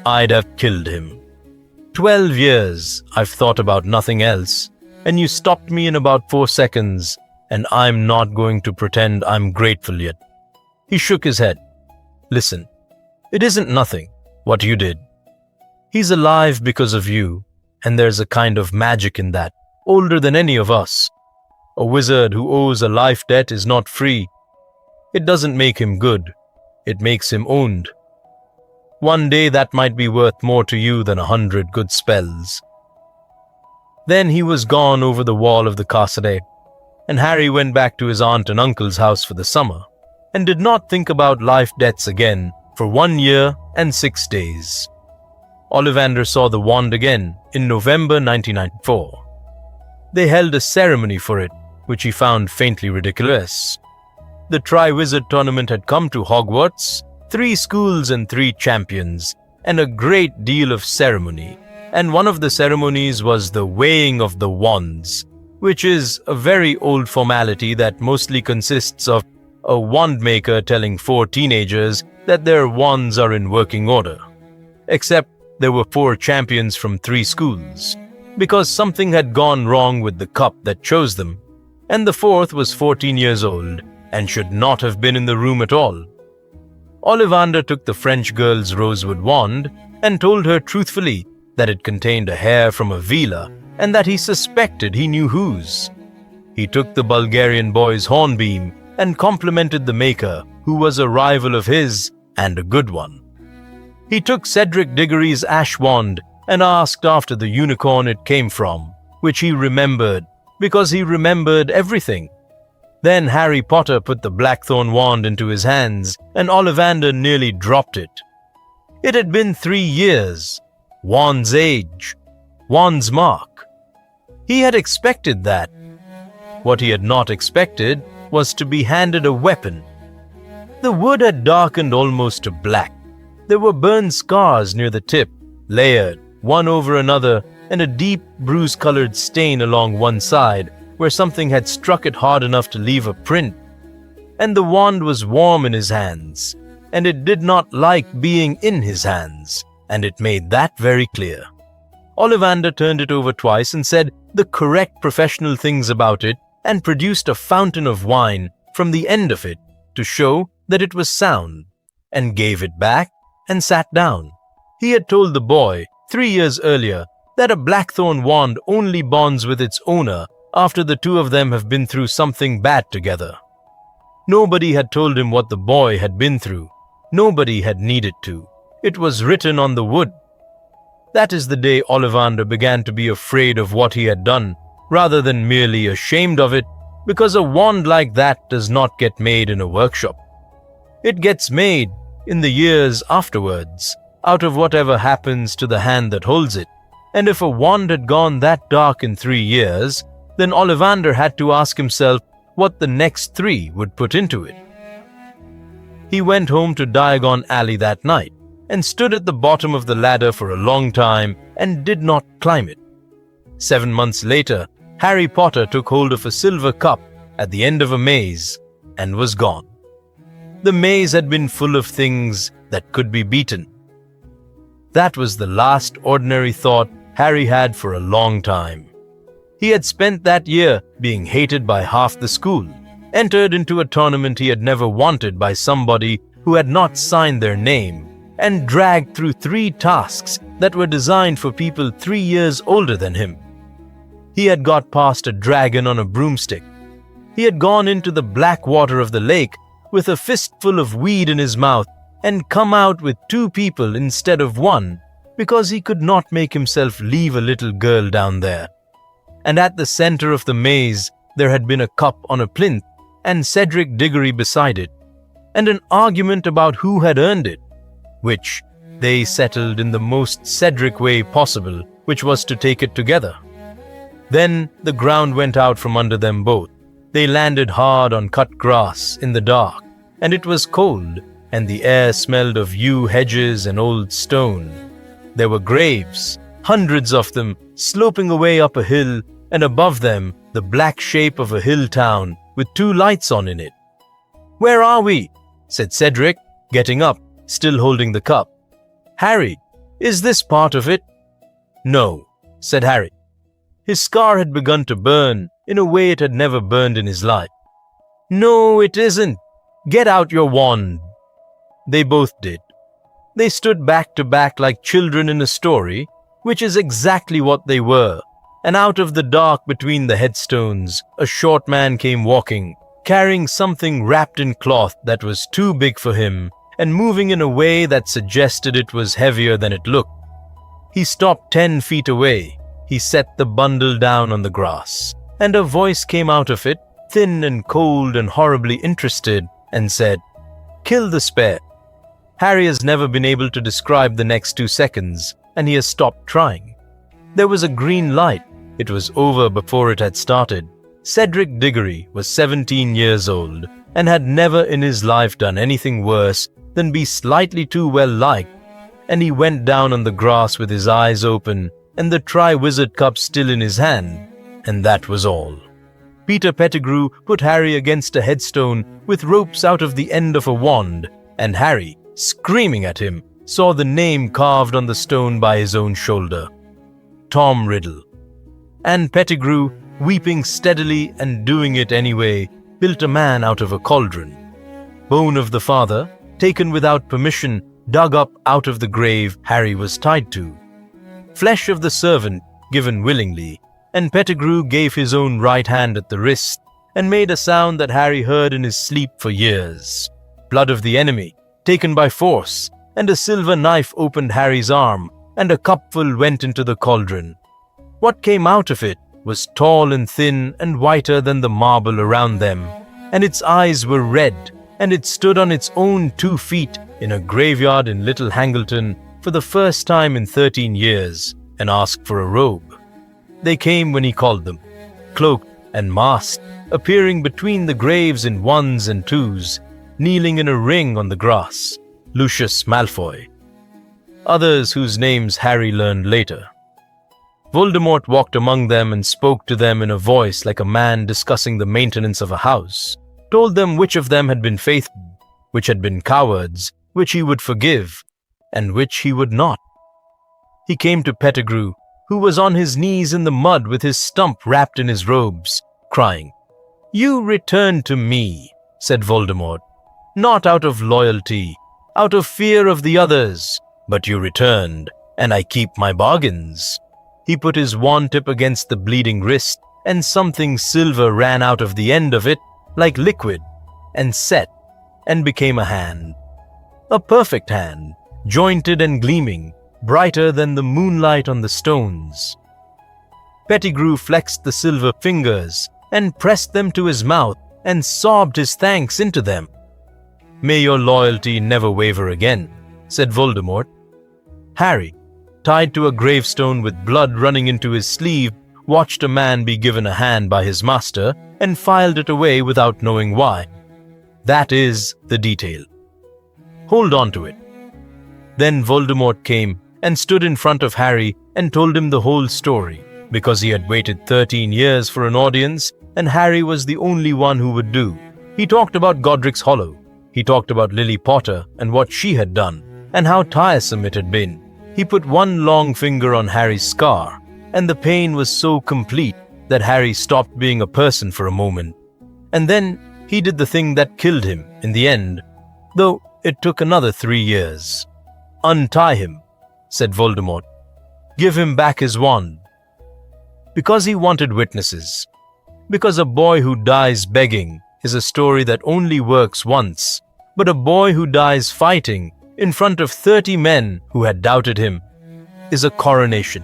"I'd have killed him. 12 years, I've thought about nothing else, and you stopped me in about 4 seconds, and I'm not going to pretend I'm grateful yet." He shook his head. "Listen, it isn't nothing, what you did. He's alive because of you, and there's a kind of magic in that, older than any of us. A wizard who owes a life debt is not free. It doesn't make him good, it makes him owned. One day that might be worth more to you than 100 good spells." Then he was gone over the wall of the castle, and Harry went back to his aunt and uncle's house for the summer, and did not think about life debts again for 1 year and 6 days. Ollivander saw the wand again in November 1994. They held a ceremony for it, which he found faintly ridiculous. The Triwizard Tournament had come to Hogwarts, 3 schools and 3 champions, and a great deal of ceremony, and one of the ceremonies was the weighing of the wands, which is a very old formality that mostly consists of a wand maker telling 4 teenagers that their wands are in working order. Except there were 4 champions from 3 schools, because something had gone wrong with the cup that chose them, and the 4th was 14 years old and should not have been in the room at all. Ollivander took the French girl's rosewood wand and told her truthfully that it contained a hair from a vela and that he suspected he knew whose. He took the Bulgarian boy's hornbeam and complimented the maker, who was a rival of his and a good one. He took Cedric Diggory's ash wand and asked after the unicorn it came from, which he remembered, because he remembered everything. Then Harry Potter put the blackthorn wand into his hands, and Ollivander nearly dropped it. It had been 3 years. Wand's age. Wand's mark. He had expected that. What he had not expected was to be handed a weapon. The wood had darkened almost to black. There were burned scars near the tip, layered, one over another, and a deep, bruise-colored stain along one side, where something had struck it hard enough to leave a print. And the wand was warm in his hands, and it did not like being in his hands, and it made that very clear. Ollivander turned it over twice and said the correct professional things about it and produced a fountain of wine from the end of it to show that it was sound, and gave it back and sat down. He had told the boy 3 years earlier that a blackthorn wand only bonds with its owner after the two of them have been through something bad together. Nobody had told him what the boy had been through. Nobody had needed to. It was written on the wood. That is the day Ollivander began to be afraid of what he had done, rather than merely ashamed of it, because a wand like that does not get made in a workshop. It gets made in the years afterwards, out of whatever happens to the hand that holds it. And if a wand had gone that dark in 3 years, then Ollivander had to ask himself what the next 3 would put into it. He went home to Diagon Alley that night, and stood at the bottom of the ladder for a long time and did not climb it. 7 months later, Harry Potter took hold of a silver cup at the end of a maze and was gone. The maze had been full of things that could be beaten. That was the last ordinary thought Harry had for a long time. He had spent that year being hated by half the school, entered into a tournament he had never wanted by somebody who had not signed their name, and dragged through 3 tasks that were designed for people 3 years older than him. He had got past a dragon on a broomstick. He had gone into the black water of the lake with a fistful of weed in his mouth and come out with 2 people instead of 1 because he could not make himself leave a little girl down there. And at the center of the maze there had been a cup on a plinth and Cedric Diggory beside it, and an argument about who had earned it, which they settled in the most Cedric way possible, which was to take it together. Then the ground went out from under them both. They landed hard on cut grass in the dark, and it was cold, and the air smelled of yew hedges and old stone. There were graves, hundreds of them, sloping away up a hill, and above them the black shape of a hill town with 2 lights on in it. "Where are we?" said Cedric, getting up, still holding the cup. "Harry, is this part of it?" "No," said Harry. His scar had begun to burn in a way it had never burned in his life. "No, it isn't. Get out your wand." They both did. They stood back to back like children in a story, which is exactly what they were, and out of the dark between the headstones, a short man came walking, carrying something wrapped in cloth that was too big for him, and moving in a way that suggested it was heavier than it looked. He stopped 10 feet away. He set the bundle down on the grass, and a voice came out of it, thin and cold and horribly interested, and said, "Kill the spare." Harry has never been able to describe the next 2 seconds, and he has stopped trying. There was a green light. It was over before it had started. Cedric Diggory was 17 years old, and had never in his life done anything worse than be slightly too well liked, and he went down on the grass with his eyes open and the Triwizard Cup still in his hand, and that was all. Peter Pettigrew put Harry against a headstone with ropes out of the end of a wand, and Harry, screaming at him, saw the name carved on the stone by his own shoulder. Tom Riddle. And Pettigrew, weeping steadily and doing it anyway, built a man out of a cauldron. Bone of the father, taken without permission, dug up out of the grave Harry was tied to. Flesh of the servant, given willingly, and Pettigrew gave his own right hand at the wrist, and made a sound that Harry heard in his sleep for years. Blood of the enemy, taken by force, and a silver knife opened Harry's arm, and a cupful went into the cauldron. What came out of it was tall and thin and whiter than the marble around them, and its eyes were red, and it stood on its own 2 feet in a graveyard in Little Hangleton for the first time in 13 years and asked for a robe. They came when he called them, cloaked and masked, appearing between the graves in 1s and 2s, kneeling in a ring on the grass. Lucius Malfoy. Others whose names Harry learned later. Voldemort walked among them and spoke to them in a voice like a man discussing the maintenance of a house, told them which of them had been faithful, which had been cowards, which he would forgive, and which he would not. He came to Pettigrew, who was on his knees in the mud with his stump wrapped in his robes, crying, "You return to me," said Voldemort, "not out of loyalty, out of fear of the others, but you returned, and I keep my bargains." He put his wand tip against the bleeding wrist, and something silver ran out of the end of it like liquid, and set, and became a hand. A perfect hand, jointed and gleaming, brighter than the moonlight on the stones. Pettigrew flexed the silver fingers and pressed them to his mouth and sobbed his thanks into them. "May your loyalty never waver again," said Voldemort. Harry, tied to a gravestone with blood running into his sleeve, watched a man be given a hand by his master and filed it away without knowing why. That is the detail. Hold on to it. Then Voldemort came and stood in front of Harry and told him the whole story, because he had waited 13 years for an audience and Harry was the only one who would do. He talked about Godric's Hollow. He talked about Lily Potter and what she had done, and how tiresome it had been. He put one long finger on Harry's scar, and the pain was so complete that Harry stopped being a person for a moment. And then he did the thing that killed him in the end, though it took another 3 years. "Untie him," said Voldemort. "Give him back his wand." Because he wanted witnesses. Because a boy who dies begging is a story that only works once, but a boy who dies fighting in front of 30 men who had doubted him is a coronation.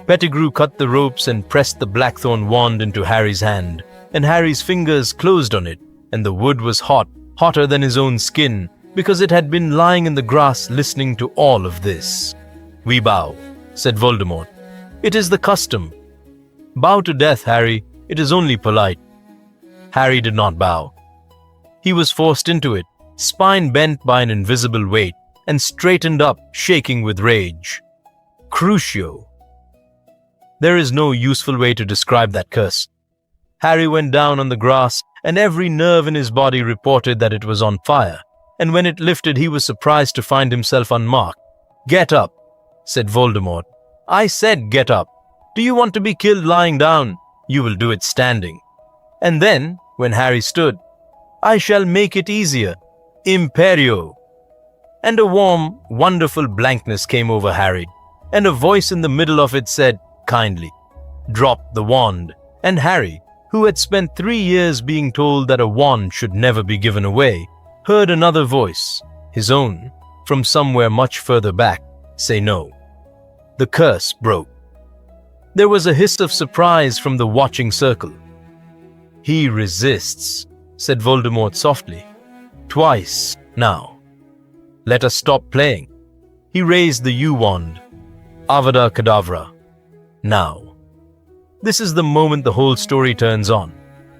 Pettigrew cut the ropes and pressed the blackthorn wand into Harry's hand, and Harry's fingers closed on it, and the wood was hot, hotter than his own skin, because it had been lying in the grass listening to all of this. "We bow," said Voldemort. "It is the custom." "Bow to death, Harry. It is only polite." Harry did not bow. He was forced into it, spine bent by an invisible weight, and straightened up, shaking with rage. Crucio. There is no useful way to describe that curse. Harry went down on the grass, and every nerve in his body reported that it was on fire, and when it lifted he was surprised to find himself unmarked. "Get up," said Voldemort. "I said get up. Do you want to be killed lying down? You will do it standing." And then, when Harry stood, "I shall make it easier. Imperio." And a warm, wonderful blankness came over Harry, and a voice in the middle of it said, kindly, "Drop the wand." And Harry, who had spent 3 years being told that a wand should never be given away, heard another voice, his own, from somewhere much further back, say no. The curse broke. There was a hiss of surprise from the watching circle. "He resists," said Voldemort softly. "Twice now. Let us stop playing." He raised the U-wand. Avada Kedavra. Now. This is the moment the whole story turns on,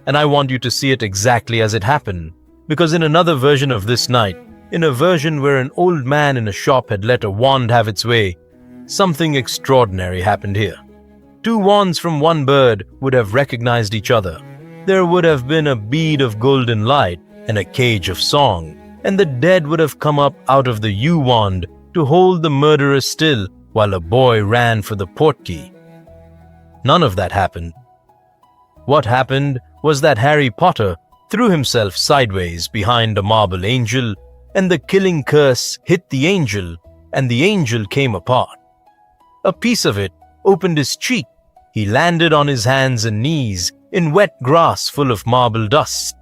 and I want you to see it exactly as it happened, because in another version of this night, in a version where an old man in a shop had let a wand have its way, something extraordinary happened here. 2 wands from one bird would have recognized each other. There would have been a bead of golden light and a cage of song, and the dead would have come up out of the U-wand to hold the murderer still while a boy ran for the portkey. None of that happened. What happened was that Harry Potter threw himself sideways behind a marble angel, and the killing curse hit the angel, and the angel came apart. A piece of it opened his cheek. He landed on his hands and knees in wet grass full of marble dust,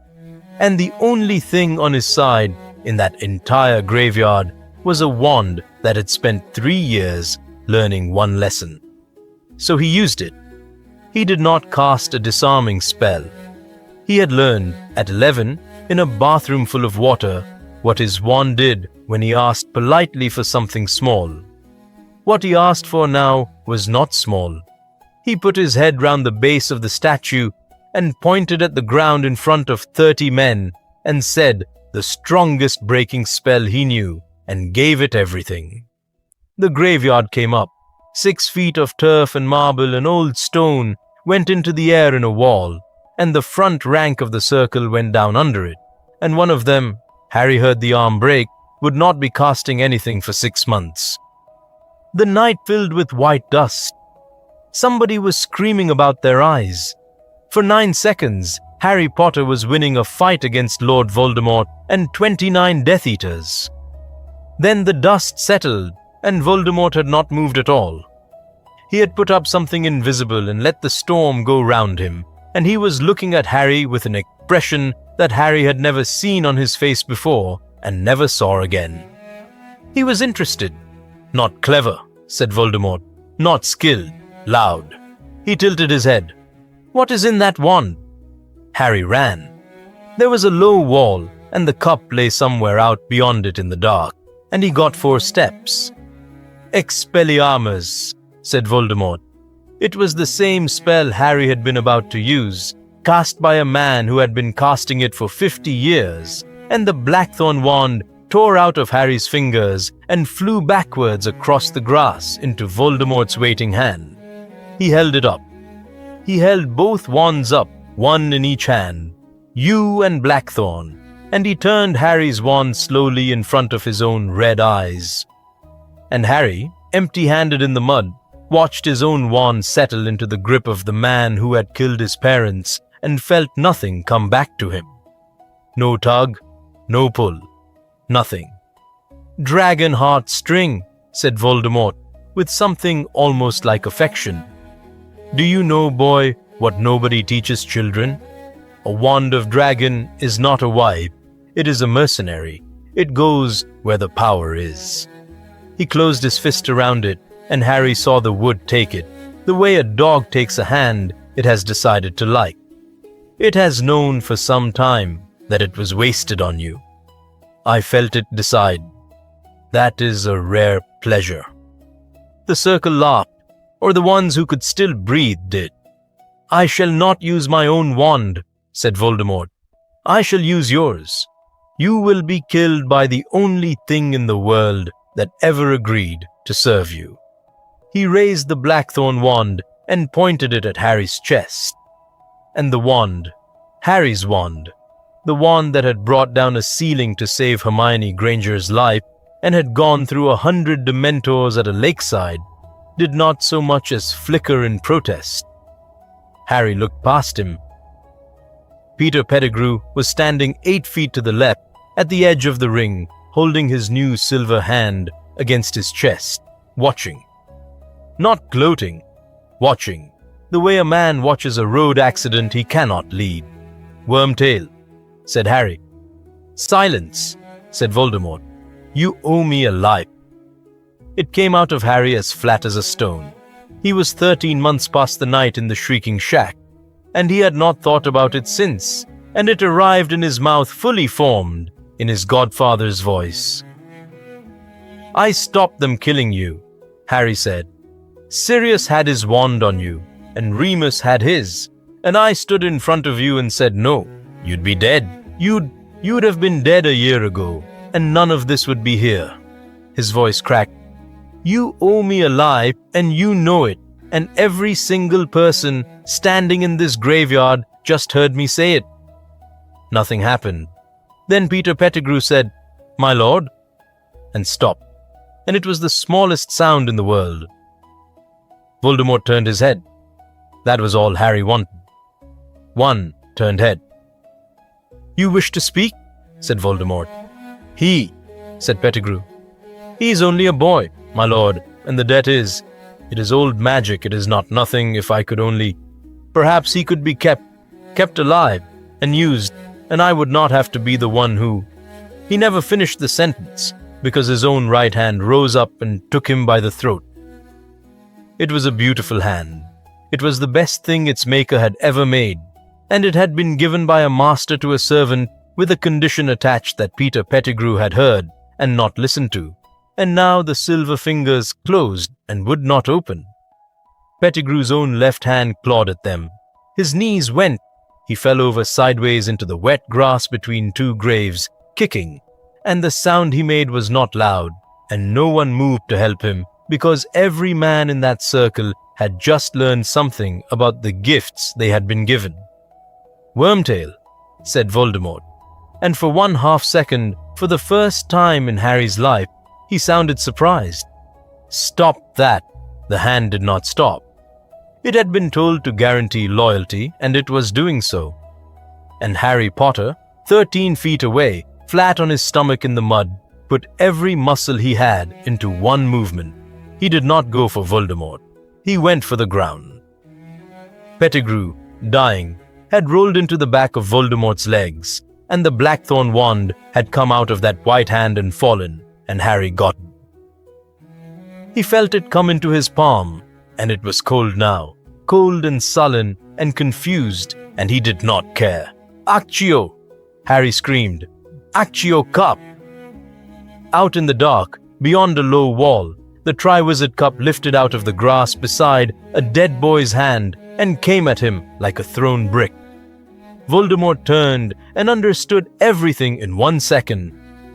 and the only thing on his side in that entire graveyard was a wand that had spent 3 years learning one lesson. So he used it. He did not cast a disarming spell. He had learned at 11, in a bathroom full of water, what his wand did when he asked politely for something small. What he asked for now was not small. He put his head round the base of the statue and pointed at the ground in front of 30 men and said the strongest breaking spell he knew and gave it everything. The graveyard came up. 6 feet of turf and marble and old stone went into the air in a wall, and the front rank of the circle went down under it, and one of them, Harry heard the arm break, would not be casting anything for 6 months. The night filled with white dust. Somebody was screaming about their eyes. For 9 seconds, Harry Potter was winning a fight against Lord Voldemort and 29 Death Eaters. Then the dust settled, and Voldemort had not moved at all. He had put up something invisible and let the storm go round him, and he was looking at Harry with an expression that Harry had never seen on his face before and never saw again. He was interested. "Not clever," said Voldemort. "Not skilled. Loud." He tilted his head. "What is in that wand?" Harry ran. There was a low wall, and the cup lay somewhere out beyond it in the dark, and he got 4 steps. "Expelliarmus," said Voldemort. It was the same spell Harry had been about to use, cast by a man who had been casting it for 50 years, and the blackthorn wand tore out of Harry's fingers and flew backwards across the grass into Voldemort's waiting hand. He held it up. He held both wands up, one in each hand, yew and blackthorn, and he turned Harry's wand slowly in front of his own red eyes. And Harry, empty-handed in the mud, watched his own wand settle into the grip of the man who had killed his parents and felt nothing come back to him. No tug, no pull, nothing. "Dragon heartstring," said Voldemort, with something almost like affection. "Do you know, boy, what nobody teaches children? A wand of dragon is not a wife, it is a mercenary. It goes where the power is." He closed his fist around it, and Harry saw the wood take it, the way a dog takes a hand it has decided to like. It has known for some time that it was wasted on you. I felt it decide. That is a rare pleasure. The circle laughed, or the ones who could still breathe did. "I shall not use my own wand," said Voldemort. "I shall use yours. You will be killed by the only thing in the world that ever agreed to serve you." He raised the blackthorn wand and pointed it at Harry's chest. And the wand, Harry's wand, the wand that had brought down a ceiling to save Hermione Granger's life and had gone through 100 Dementors at a lakeside, did not so much as flicker in protest. Harry looked past him. Peter Pettigrew was standing 8 feet to the left at the edge of the ring, holding his new silver hand against his chest, watching. Not gloating, watching, the way a man watches a road accident he cannot lead. "Wormtail," said Harry. "Silence," said Voldemort. "You owe me a life." It came out of Harry as flat as a stone. He was 13 months past the night in the Shrieking Shack, and he had not thought about it since, and it arrived in his mouth fully formed, in his godfather's voice. "I stopped them killing you," Harry said. "Sirius had his wand on you, and Remus had his, and I stood in front of you and said no, you'd be dead. You'd have been dead a year ago, and none of this would be here." His voice cracked. "You owe me a life, and you know it, and every single person standing in this graveyard just heard me say it." Nothing happened. Then Peter Pettigrew said, "My lord," and stopped, and it was the smallest sound in the world. Voldemort turned his head. That was all Harry wanted. One turned head. "You wish to speak?" said Voldemort. "He," said Pettigrew. "He is only a boy, my lord, and the debt is, it is old magic, it is not nothing. If I could only, perhaps he could be kept alive and used, and I would not have to be the one who—" He never finished the sentence. because his own right hand rose up and took him by the throat. It was a beautiful hand. It was the best thing its maker had ever made, and it had been given by a master to a servant with a condition attached that Peter Pettigrew had heard and not listened to, and now the silver fingers closed and would not open. Pettigrew's own left hand clawed at them. His knees went. He fell over sideways into the wet grass between two graves, kicking, and the sound he made was not loud, and no one moved to help him, because every man in that circle had just learned something about the gifts they had been given. "Wormtail," said Voldemort, and for 1/2 second, for the first time in Harry's life, he sounded surprised. "Stop that." The hand did not stop. It had been told to guarantee loyalty, and it was doing so. And Harry Potter, 13 feet away, flat on his stomach in the mud, put every muscle he had into one movement. He did not go for Voldemort. He went for the ground. Pettigrew, dying, had rolled into the back of Voldemort's legs, and the blackthorn wand had come out of that white hand and fallen, and Harry got it. He felt it come into his palm, and it was cold now, cold and sullen and confused, and he did not care. "Accio!" Harry screamed. "Accio Cup!" Out in the dark, beyond a low wall, the Triwizard Cup lifted out of the grass beside a dead boy's hand and came at him like a thrown brick. Voldemort turned and understood everything in 1 second,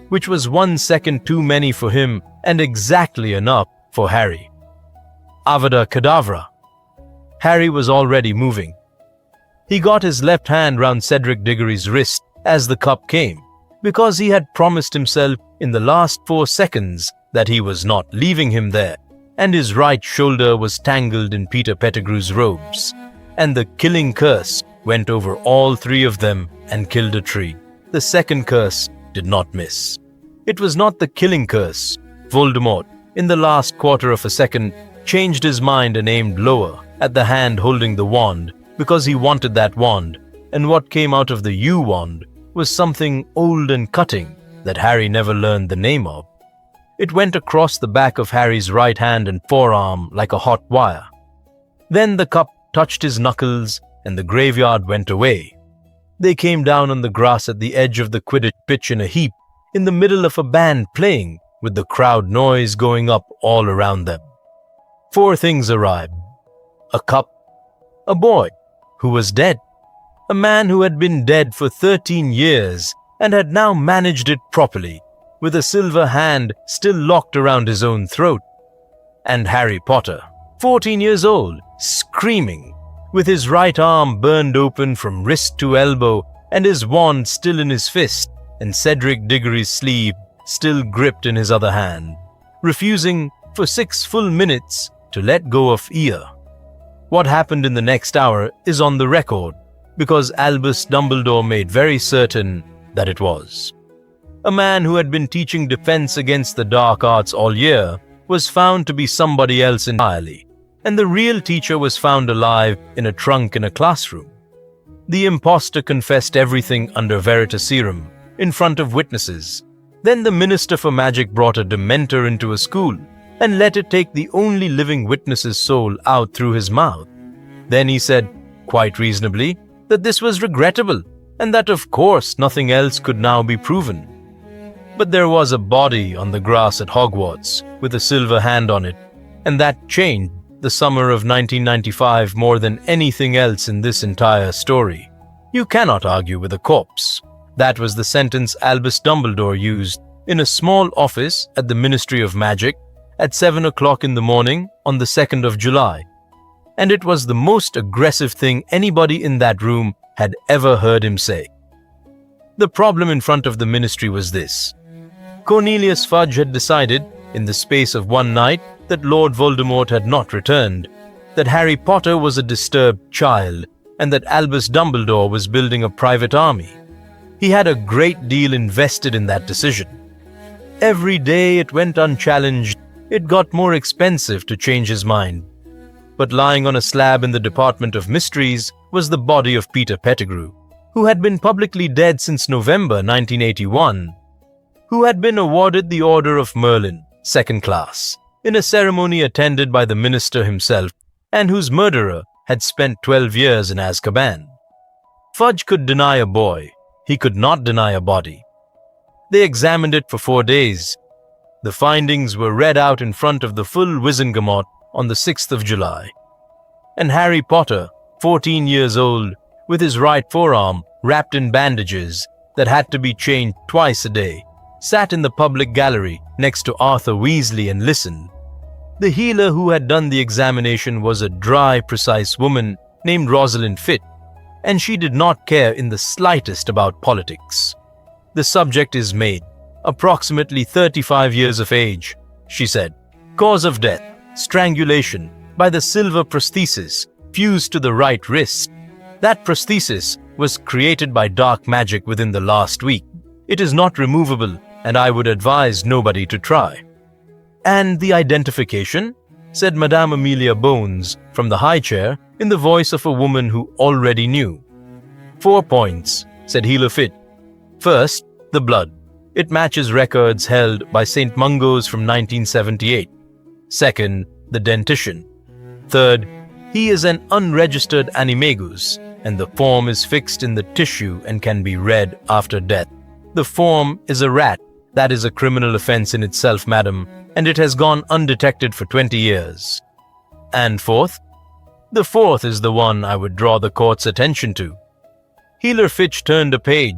which was 1 second too many for him and exactly enough for Harry. Avada Kedavra! Harry was already moving. He got his left hand round Cedric Diggory's wrist as the cup came, because he had promised himself in the last 4 seconds that he was not leaving him there, and his right shoulder was tangled in Peter Pettigrew's robes, and the killing curse went over all 3 of them and killed a tree. The second curse did not miss. It was not the killing curse. Voldemort, in the last quarter of a second, changed his mind and aimed lower at the hand holding the wand because he wanted that wand, and what came out of the U wand was something old and cutting that Harry never learned the name of. It went across the back of Harry's right hand and forearm like a hot wire. Then the cup touched his knuckles and the graveyard went away. They came down on the grass at the edge of the Quidditch pitch in a heap, in the middle of a band playing, with the crowd noise going up all around them. 4 things arrived. A cup, a boy who was dead, a man who had been dead for 13 years and had now managed it properly, with a silver hand still locked around his own throat, and Harry Potter, 14 years old, screaming, with his right arm burned open from wrist to elbow and his wand still in his fist and Cedric Diggory's sleeve still gripped in his other hand, refusing for 6 full minutes to let go of ear. What happened in the next hour is on the record, because Albus Dumbledore made very certain that it was. A man who had been teaching defense against the dark arts all year was found to be somebody else entirely, and the real teacher was found alive in a trunk in a classroom. The impostor confessed everything under veritaserum, in front of witnesses. Then the Minister for Magic brought a Dementor into a school and let it take the only living witness's soul out through his mouth. Then he said, quite reasonably, that this was regrettable and that of course nothing else could now be proven. But there was a body on the grass at Hogwarts with a silver hand on it, and that changed the summer of 1995 more than anything else in this entire story. You cannot argue with a corpse. That was the sentence Albus Dumbledore used in a small office at the Ministry of Magic at 7 o'clock in the morning on the 2nd of July. And it was the most aggressive thing anybody in that room had ever heard him say. The problem in front of the ministry was this. Cornelius Fudge had decided, in the space of one night, that Lord Voldemort had not returned, that Harry Potter was a disturbed child, and that Albus Dumbledore was building a private army. He had a great deal invested in that decision. Every day it went unchallenged, it got more expensive to change his mind. But lying on a slab in the Department of Mysteries was the body of Peter Pettigrew, who had been publicly dead since November 1981. who had been awarded the Order of Merlin, second class, in a ceremony attended by the minister himself, and whose murderer had spent 12 years in Azkaban. Fudge could deny a boy, he could not deny a body. They examined it for 4 days. The findings were read out in front of the full Wizengamot on the 6th of July. And Harry Potter, 14 years old, with his right forearm wrapped in bandages that had to be changed twice a day, sat in the public gallery next to Arthur Weasley and listened. The healer who had done the examination was a dry, precise woman named Rosalind Fitt, and she did not care in the slightest about politics. The subject is made, approximately 35 years of age, she said. Cause of death, strangulation, by the silver prosthesis fused to the right wrist. That prosthesis was created by dark magic within the last week. It is not removable, and I would advise nobody to try. And the identification? Said Madame Amelia Bones from the high chair in the voice of a woman who already knew. 4 points, said Healer Fitt. First, the blood. It matches records held by St. Mungo's from 1978. Second, the dentition. Third, he is an unregistered animagus, and the form is fixed in the tissue and can be read after death. The form is a rat. That is a criminal offense in itself, madam, and it has gone undetected for 20 years. And fourth? The fourth is the one I would draw the court's attention to. Healer Fitch turned a page.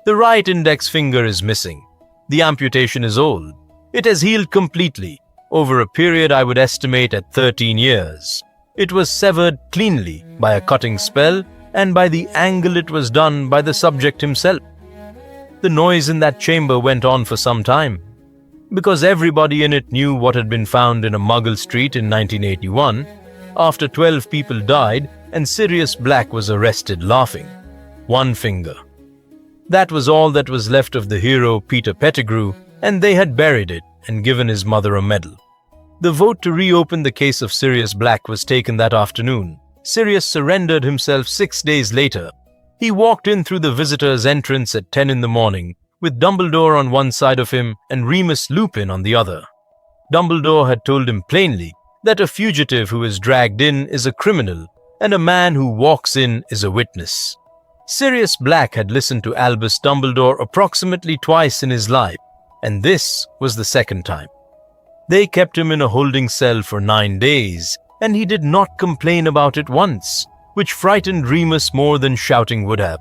The right index finger is missing. The amputation is old. It has healed completely, over a period I would estimate at 13 years. It was severed cleanly by a cutting spell and by the angle it was done by the subject himself. The noise in that chamber went on for some time, because everybody in it knew what had been found in a Muggle street in 1981, after 12 people died and Sirius Black was arrested laughing. 1 finger. That was all that was left of the hero Peter Pettigrew, and they had buried it and given his mother a medal. The vote to reopen the case of Sirius Black was taken that afternoon. Sirius surrendered himself 6 days later. He walked in through the visitor's entrance at 10 in the morning, with Dumbledore on one side of him and Remus Lupin on the other. Dumbledore had told him plainly that a fugitive who is dragged in is a criminal, and a man who walks in is a witness. Sirius Black had listened to Albus Dumbledore approximately twice in his life, and this was the second time. They kept him in a holding cell for 9 days, and he did not complain about it once, which frightened Remus more than shouting would have.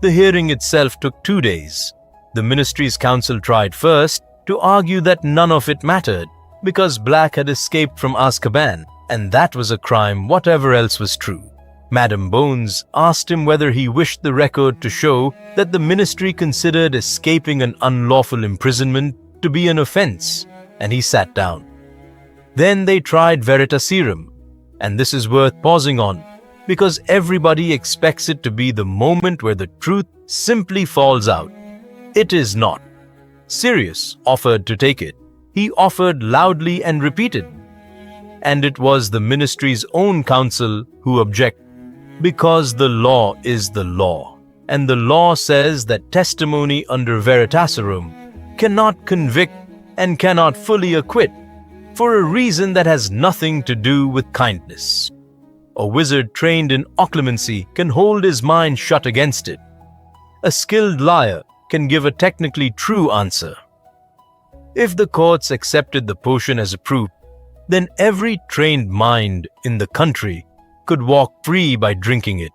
The hearing itself took 2 days. The Ministry's counsel tried first to argue that none of it mattered, because Black had escaped from Azkaban, and that was a crime whatever else was true. Madame Bones asked him whether he wished the record to show that the Ministry considered escaping an unlawful imprisonment to be an offense, and he sat down. Then they tried Veritaserum, and this is worth pausing on, because everybody expects it to be the moment where the truth simply falls out. It is not. Sirius offered to take it. He offered loudly and repeated. And it was the Ministry's own counsel who objected, because the law is the law, and the law says that testimony under Veritaserum cannot convict and cannot fully acquit, for a reason that has nothing to do with kindness. A wizard trained in occlumency can hold his mind shut against it. A skilled liar can give a technically true answer. If the courts accepted the potion as a proof, then every trained mind in the country could walk free by drinking it,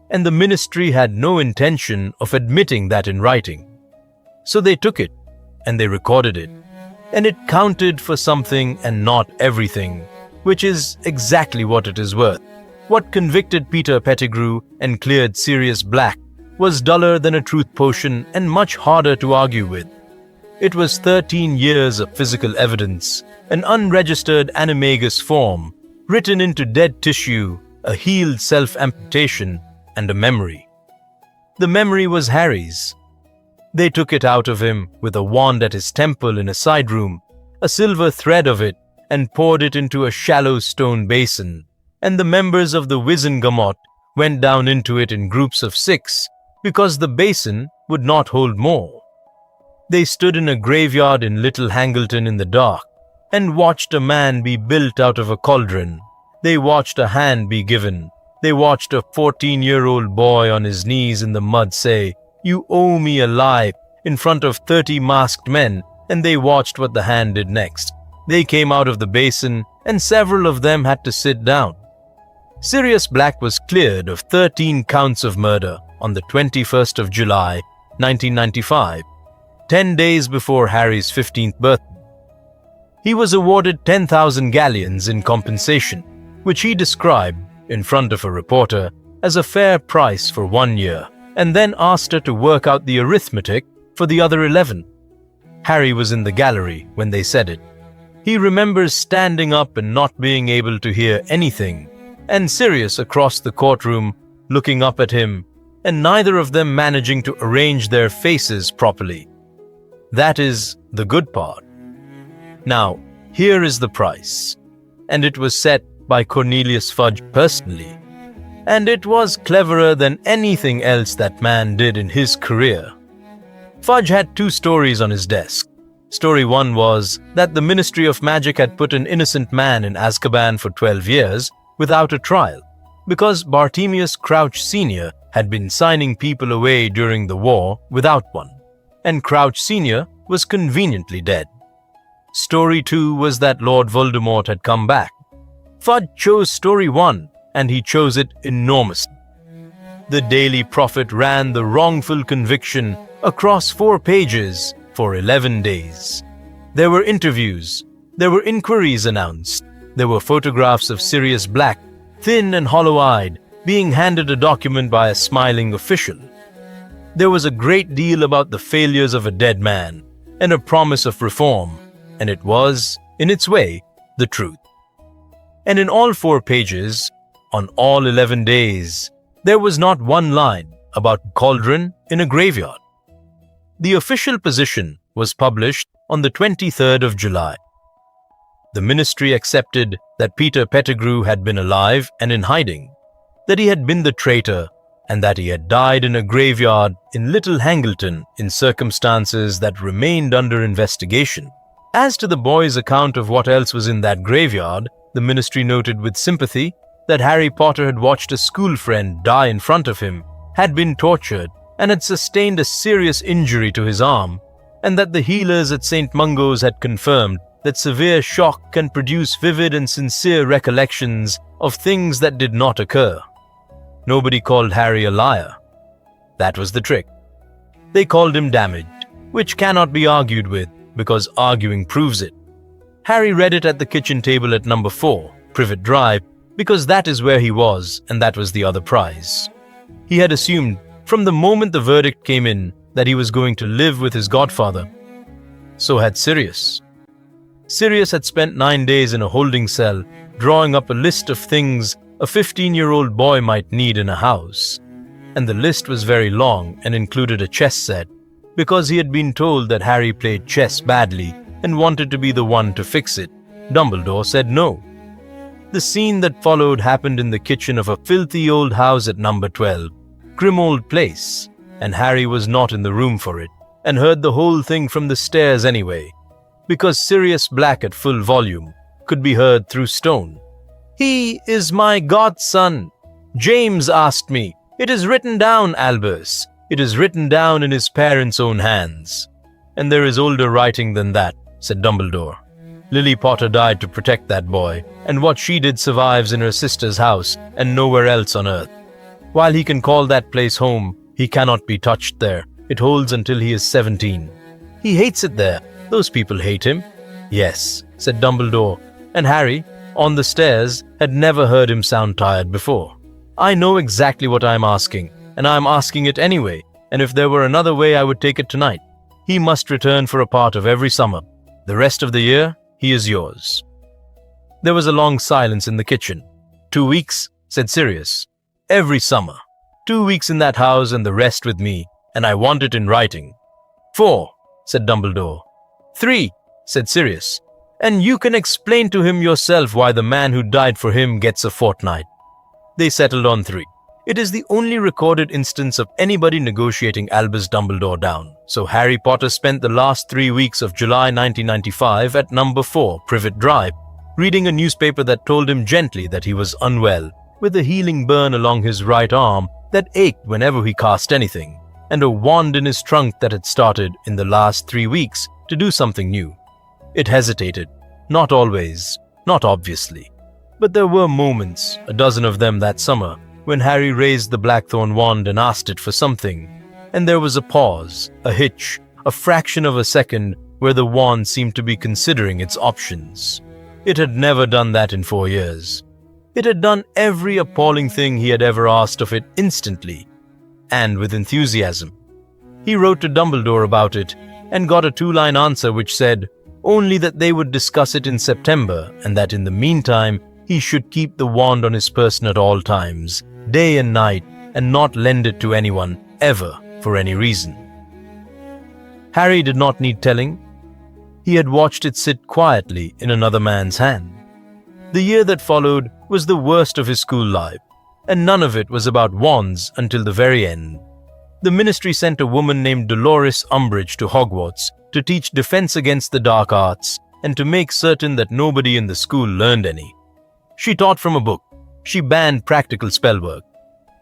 and the Ministry had no intention of admitting that in writing. So they took it, and they recorded it, and it counted for something and not everything, which is exactly what it is worth. What convicted Peter Pettigrew and cleared Sirius Black was duller than a truth potion and much harder to argue with. It was 13 years of physical evidence, an unregistered animagus form, written into dead tissue, a healed self-amputation, and a memory. The memory was Harry's. They took it out of him with a wand at his temple in a side room, a silver thread of it, and poured it into a shallow stone basin, and the members of the Wizengamot went down into it in groups of 6, because the basin would not hold more. They stood in a graveyard in Little Hangleton in the dark and watched a man be built out of a cauldron. They watched a hand be given. They watched a 14-year-old boy on his knees in the mud say, "You owe me a life," in front of 30 masked men, and they watched what the hand did next. They came out of the basin, and several of them had to sit down. Sirius Black was cleared of 13 counts of murder on the 21st of July, 1995, 10 days before Harry's 15th birthday. He was awarded 10,000 galleons in compensation, which he described in front of a reporter as a fair price for 1 year, and then asked her to work out the arithmetic for the other 11. Harry was in the gallery when they said it. He remembers standing up and not being able to hear anything, and Sirius across the courtroom looking up at him, and neither of them managing to arrange their faces properly. That is the good part. Now, here is the price, and it was set by Cornelius Fudge personally, and it was cleverer than anything else that man did in his career. Fudge had 2 stories on his desk. Story 1 was that the Ministry of Magic had put an innocent man in Azkaban for 12 years without a trial, because Bartemius Crouch Sr. had been signing people away during the war without one, and Crouch Sr. was conveniently dead. Story 2 was that Lord Voldemort had come back. Fudge chose story 1, and he chose it enormously. The Daily Prophet ran the wrongful conviction across 4 pages for 11 days. There were interviews, there were inquiries announced, there were photographs of Sirius Black, thin and hollow-eyed, being handed a document by a smiling official. There was a great deal about the failures of a dead man, and a promise of reform, and it was, in its way, the truth. And in all 4 pages, on all 11 days, there was not one line about cauldron in a graveyard. The official position was published on the 23rd of July. The ministry accepted that Peter Pettigrew had been alive and in hiding, that he had been the traitor, and that he had died in a graveyard in Little Hangleton in circumstances that remained under investigation. As to the boy's account of what else was in that graveyard, the ministry noted with sympathy that Harry Potter had watched a school friend die in front of him, had been tortured, and had sustained a serious injury to his arm, and that the healers at St. Mungo's had confirmed that severe shock can produce vivid and sincere recollections of things that did not occur. Nobody called Harry a liar. That was the trick. They called him damaged, which cannot be argued with, because arguing proves it. Harry read it at the kitchen table at number 4, Privet Drive, because that is where he was, and that was the other prize. He had assumed, from the moment the verdict came in, that he was going to live with his godfather. So had Sirius. Sirius had spent 9 days in a holding cell, drawing up a list of things a 15-year-old boy might need in a house. And the list was very long and included a chess set, because he had been told that Harry played chess badly and wanted to be the one to fix it. Dumbledore said no. The scene that followed happened in the kitchen of a filthy old house at number 12, Grimmauld Place, and Harry was not in the room for it, and heard the whole thing from the stairs anyway, because Sirius Black at full volume could be heard through stone. "He is my godson. James asked me. It is written down, Albus. It is written down in his parents' own hands. And there is older writing than that," said Dumbledore. "Lily Potter died to protect that boy, and what she did survives in her sister's house and nowhere else on earth. While he can call that place home, he cannot be touched there. It holds until he is 17. He hates it there. Those people hate him." "Yes," said Dumbledore, and Harry, on the stairs, had never heard him sound tired before. "I know exactly what I am asking, and I am asking it anyway, and if there were another way I would take it tonight. He must return for a part of every summer. The rest of the year, he is yours." There was a long silence in the kitchen. 2 weeks, said Sirius. "Every summer. 2 weeks in that house and the rest with me, and I want it in writing." 4, said Dumbledore. 3, said Sirius. "And you can explain to him yourself why the man who died for him gets a fortnight." They settled on 3. It is the only recorded instance of anybody negotiating Albus Dumbledore down. So Harry Potter spent the last 3 weeks of July 1995 at number 4, Privet Drive, reading a newspaper that told him gently that he was unwell, with a healing burn along his right arm that ached whenever he cast anything, and a wand in his trunk that had started in the last 3 weeks to do something new. It hesitated, not always, not obviously, but there were moments, a dozen of them that summer, when Harry raised the blackthorn wand and asked it for something, and there was a pause, a hitch, a fraction of a second where the wand seemed to be considering its options. It had never done that in 4 years. It had done every appalling thing he had ever asked of it instantly, and with enthusiasm. He wrote to Dumbledore about it and got a 2-line answer which said only that they would discuss it in September and that in the meantime he should keep the wand on his person at all times, day and night, and not lend it to anyone, ever, for any reason. Harry did not need telling. He had watched it sit quietly in another man's hand. The year that followed was the worst of his school life, and none of it was about wands until the very end. The ministry sent a woman named Dolores Umbridge to Hogwarts to teach defense against the dark arts and to make certain that nobody in the school learned any. She taught from a book. She banned practical spellwork.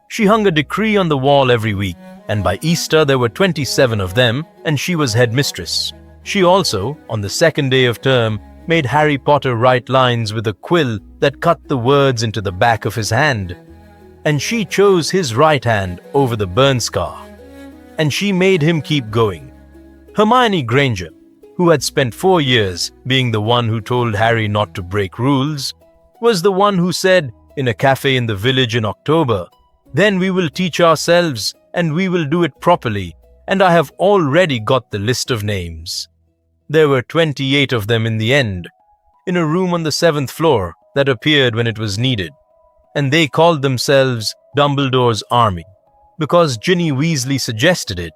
She hung a decree on the wall every week, and by Easter there were 27 of them, and she was headmistress. She also, on the second day of term, made Harry Potter write lines with a quill that cut the words into the back of his hand. And she chose his right hand over the burn scar. And she made him keep going. Hermione Granger, who had spent 4 years being the one who told Harry not to break rules, was the one who said, in a cafe in the village in October, "Then we will teach ourselves, and we will do it properly, and I have already got the list of names." There were 28 of them in the end, in a room on the 7th floor that appeared when it was needed, and they called themselves Dumbledore's Army, because Ginny Weasley suggested it,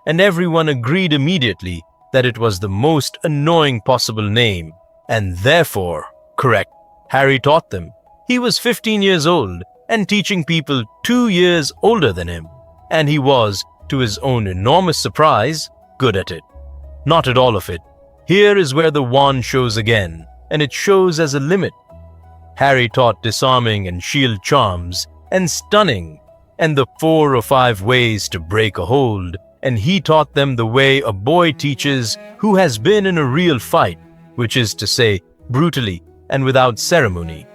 and everyone agreed immediately that it was the most annoying possible name, and therefore correct. Harry taught them. He was 15 years old and teaching people 2 years older than him, and he was, to his own enormous surprise, good at it. Not at all of it. Here is where the wand shows again, and it shows as a limit. Harry taught disarming and shield charms, and stunning, and the 4 or 5 ways to break a hold, and he taught them the way a boy teaches who has been in a real fight, which is to say, brutally and without ceremony.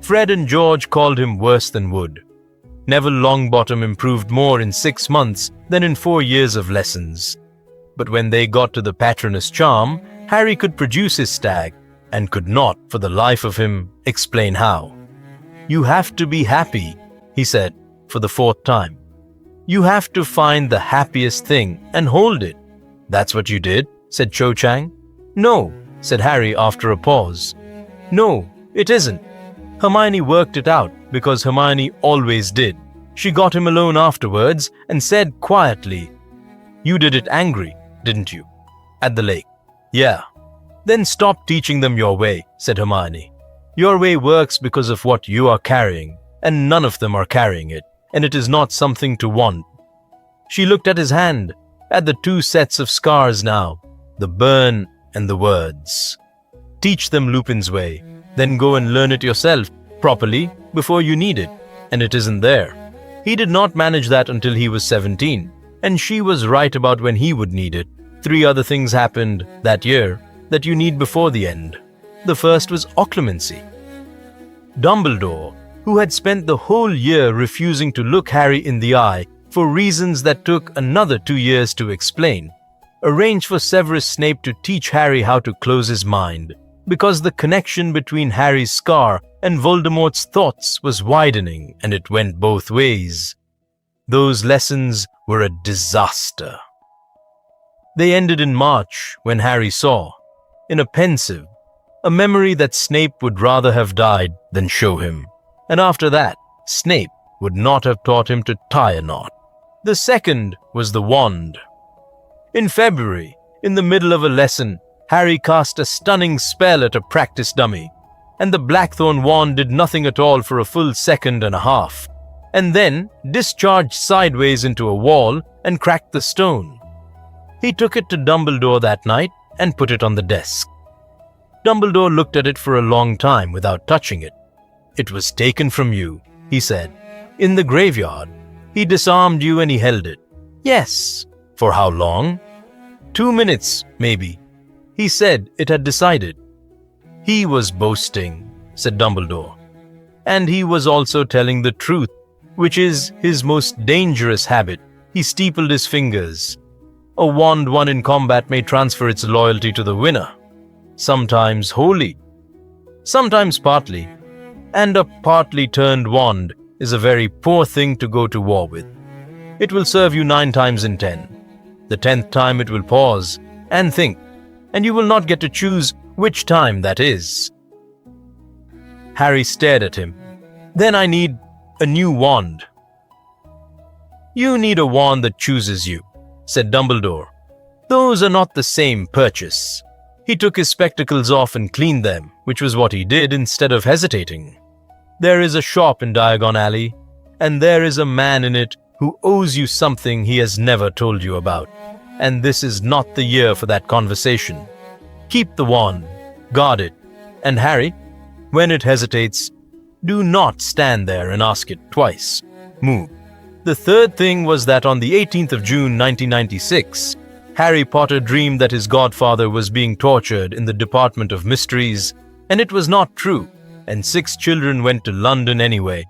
Fred and George called him worse than wood. Neville Longbottom improved more in 6 months than in 4 years of lessons. But when they got to the Patronus charm, Harry could produce his stag, and could not, for the life of him, explain how. "You have to be happy," he said, for the 4th time. "You have to find the happiest thing and hold it." "That's what you did," said Cho Chang. "No," said Harry after a pause. "No, it isn't." Hermione worked it out, because Hermione always did. She got him alone afterwards and said quietly, "You did it angry, didn't you? At the lake." "Yeah." "Then stop teaching them your way," said Hermione. "Your way works because of what you are carrying, and none of them are carrying it, and it is not something to want." She looked at his hand, at the 2 sets of scars now, the burn and the words. "Teach them Lupin's way, then go and learn it yourself, properly, before you need it, and it isn't there." He did not manage that until he was 17, and she was right about when he would need it. 3 other things happened that year that you need before the end. The first was occlumency. Dumbledore, who had spent the whole year refusing to look Harry in the eye for reasons that took another 2 years to explain, arranged for Severus Snape to teach Harry how to close his mind, because the connection between Harry's scar and Voldemort's thoughts was widening, and it went both ways. Those lessons were a disaster. They ended in March, when Harry saw, in a pensive, a memory that Snape would rather have died than show him. And after that, Snape would not have taught him to tie a knot. The second was the wand. In February, in the middle of a lesson, Harry cast a stunning spell at a practice dummy, and the blackthorn wand did nothing at all for a full second and a half. and then discharged sideways into a wall and cracked the stone. He took it to Dumbledore that night and put it on the desk. Dumbledore looked at it for a long time without touching it. "It was taken from you," he said, "in the graveyard. He disarmed you and he held it." "Yes." "For how long?" 2 minutes, maybe. He said it had decided. "He was boasting," said Dumbledore. "And he was also telling the truth, which is his most dangerous habit." He steepled his fingers. "A wand won in combat may transfer its loyalty to the winner. Sometimes wholly, sometimes partly. And a partly turned wand is a very poor thing to go to war with. It will serve you 9 times in 10. The 10th time it will pause and think, and you will not get to choose which time that is." Harry stared at him. "Then I need a new wand." "You need a wand that chooses you," said Dumbledore. "Those are not the same purchase." He took his spectacles off and cleaned them, which was what he did instead of hesitating. "There is a shop in Diagon Alley, and there is a man in it who owes you something he has never told you about, and this is not the year for that conversation. Keep the wand, guard it, and Harry, when it hesitates, do not stand there and ask it twice. Move." The third thing was that on the 18th of June 1996, Harry Potter dreamed that his godfather was being tortured in the Department of Mysteries, and it was not true, and 6 children went to London anyway.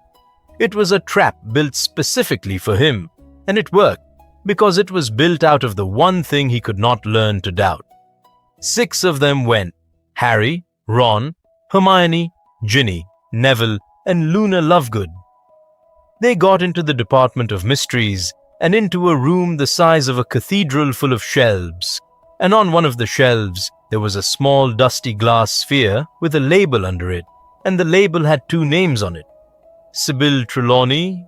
It was a trap built specifically for him, and it worked because it was built out of the one thing he could not learn to doubt. 6 of them went: Harry, Ron, Hermione, Ginny, Neville, and Luna Lovegood. They got into the Department of Mysteries and into a room the size of a cathedral full of shelves, and on one of the shelves there was a small dusty glass sphere with a label under it, and the label had 2 names on it: Sybil Trelawney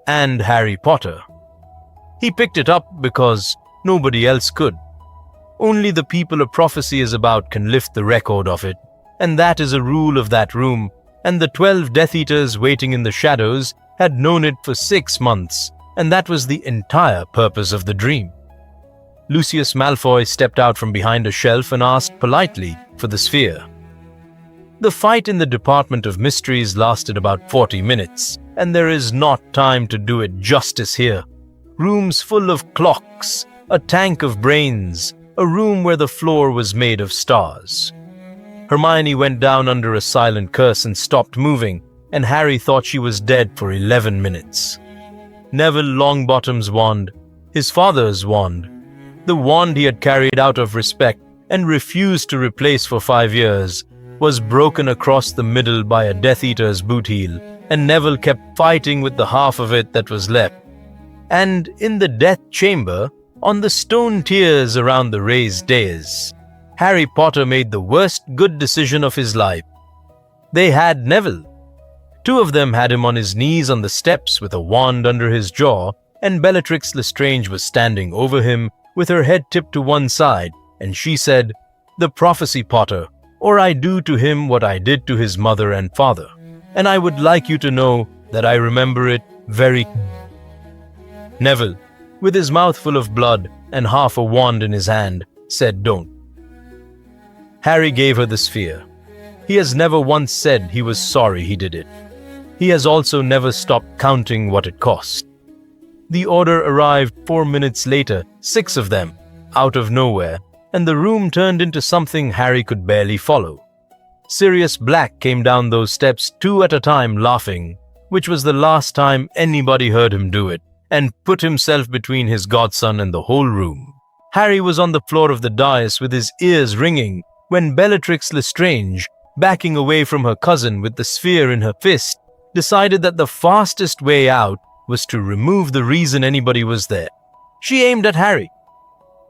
and Harry Potter. He picked it up because nobody else could. Only the people a prophecy is about can lift the record of it, and that is a rule of that room, and the 12 Death Eaters waiting in the shadows had known it for 6 months, and that was the entire purpose of the dream. Lucius Malfoy stepped out from behind a shelf and asked politely for the sphere. The fight in the Department of Mysteries lasted about 40 minutes, and there is not time to do it justice here. Rooms full of clocks, a tank of brains, a room where the floor was made of stars. Hermione went down under a silent curse and stopped moving, and Harry thought she was dead for 11 minutes. Neville Longbottom's wand, his father's wand, the wand he had carried out of respect and refused to replace for 5 years, was broken across the middle by a Death Eater's boot heel, and Neville kept fighting with the half of it that was left. And in the Death Chamber, on the stone tiers around the raised dais, Harry Potter made the worst good decision of his life. They had Neville. 2 of them had him on his knees on the steps with a wand under his jaw, and Bellatrix Lestrange was standing over him with her head tipped to one side, and she said, "The prophecy, Potter, or I do to him what I did to his mother and father, and I would like you to know that I remember it very." Neville, with his mouth full of blood and half a wand in his hand, said, "Don't." Harry gave her the sphere. He has never once said he was sorry he did it. He has also never stopped counting what it cost. The order arrived 4 minutes later, 6 of them, out of nowhere, and the room turned into something Harry could barely follow. Sirius Black came down those steps 2 at a time laughing, which was the last time anybody heard him do it, and put himself between his godson and the whole room. Harry was on the floor of the dais with his ears ringing when Bellatrix Lestrange, backing away from her cousin with the sphere in her fist, decided that the fastest way out was to remove the reason anybody was there. She aimed at Harry.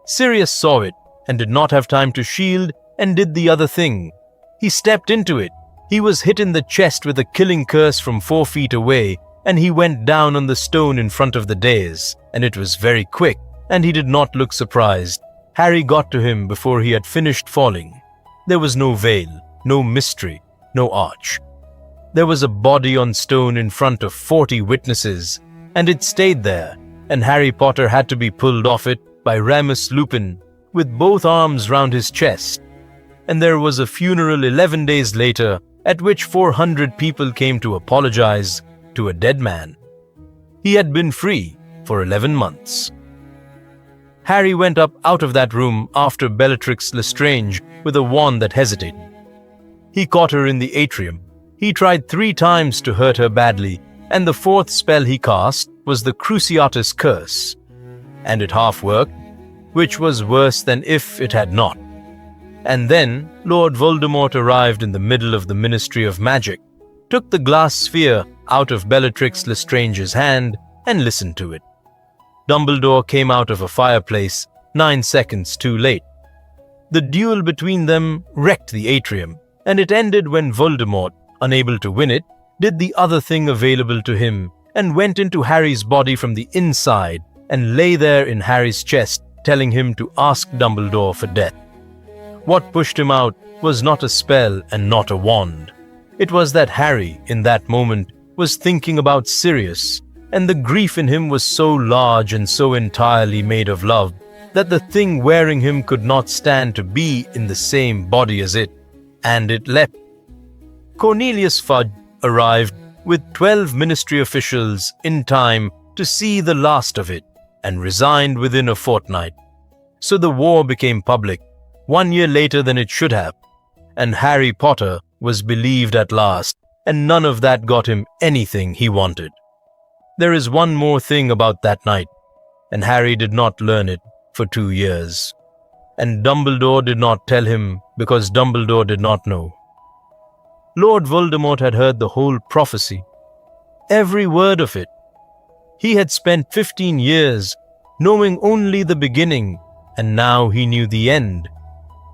Sirius saw it and did not have time to shield and did the other thing. He stepped into it. He was hit in the chest with a killing curse from 4 feet away, and he went down on the stone in front of the dais, and it was very quick, and he did not look surprised. Harry got to him before he had finished falling. There was no veil, no mystery, no arch. there was a body on stone in front of 40 witnesses, and it stayed there, and Harry Potter had to be pulled off it by Remus Lupin with both arms round his chest. And there was a funeral 11 days later at which 400 people came to apologize to a dead man. He had been free for 11 months. Harry went up out of that room after Bellatrix Lestrange with a wand that hesitated. He caught her in the atrium. He tried 3 times to hurt her badly, and the 4th spell he cast was the Cruciatus Curse. And it half worked, which was worse than if it had not. And then Lord Voldemort arrived in the middle of the Ministry of Magic, took the glass sphere out of Bellatrix Lestrange's hand, and listened to it. Dumbledore came out of a fireplace 9 seconds too late. The duel between them wrecked the atrium, and it ended when Voldemort, unable to win it, did the other thing available to him and went into Harry's body from the inside and lay there in Harry's chest, telling him to ask Dumbledore for death. What pushed him out was not a spell and not a wand. It was that Harry, in that moment, was thinking about Sirius, and the grief in him was so large and so entirely made of love that the thing wearing him could not stand to be in the same body as it, and it leapt. Cornelius Fudge arrived with 12 ministry officials in time to see the last of it, and resigned within a fortnight. So the war became public 1 year later than it should have, and Harry Potter was believed at last, and none of that got him anything he wanted. There is one more thing about that night, and Harry did not learn it for 2 years. And Dumbledore did not tell him because Dumbledore did not know. Lord Voldemort had heard the whole prophecy, every word of it. He had spent 15 years knowing only the beginning, and now he knew the end.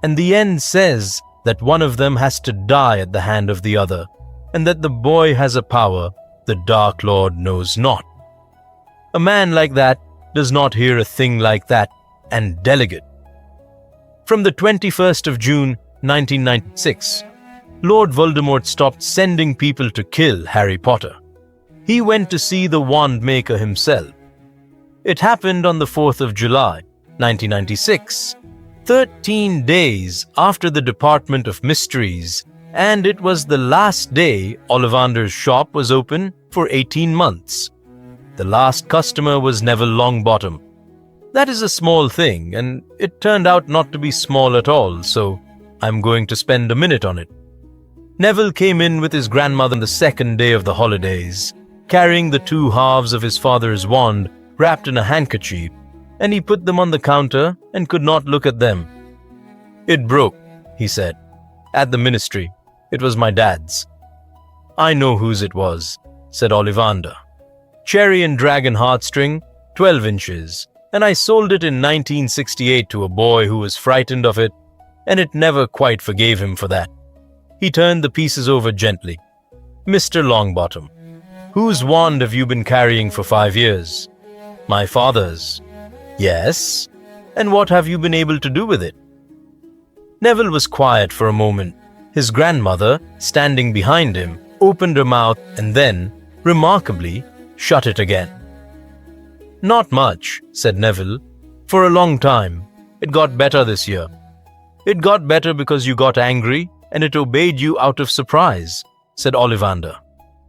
And the end says that one of them has to die at the hand of the other, and that the boy has a power the Dark Lord knows not. A man like that does not hear a thing like that and delegate. From the 21st of June, 1996, Lord Voldemort stopped sending people to kill Harry Potter. He went to see the wand maker himself. It happened on the 4th of July, 1996, 13 days after the Department of Mysteries, and it was the last day Ollivander's shop was open for 18 months. The last customer was Neville Longbottom. That is a small thing, and it turned out not to be small at all, so I'm going to spend a minute on it. Neville came in with his grandmother on the 2nd day of the holidays, carrying the 2 halves of his father's wand wrapped in a handkerchief, and he put them on the counter and could not look at them. "It broke," he said. "At the ministry. It was my dad's." "I know whose it was," said Ollivander. "Cherry and Dragon heartstring, 12 inches, and I sold it in 1968 to a boy who was frightened of it, and it never quite forgave him for that." He turned the pieces over gently. "Mr. Longbottom, whose wand have you been carrying for 5 years?" "My father's." "Yes? And what have you been able to do with it?" Neville was quiet for a moment. His grandmother, standing behind him, opened her mouth and then, remarkably, shut it again. "Not much," said Neville. "For a long time. It got better this year." "It got better because you got angry and it obeyed you out of surprise," said Ollivander.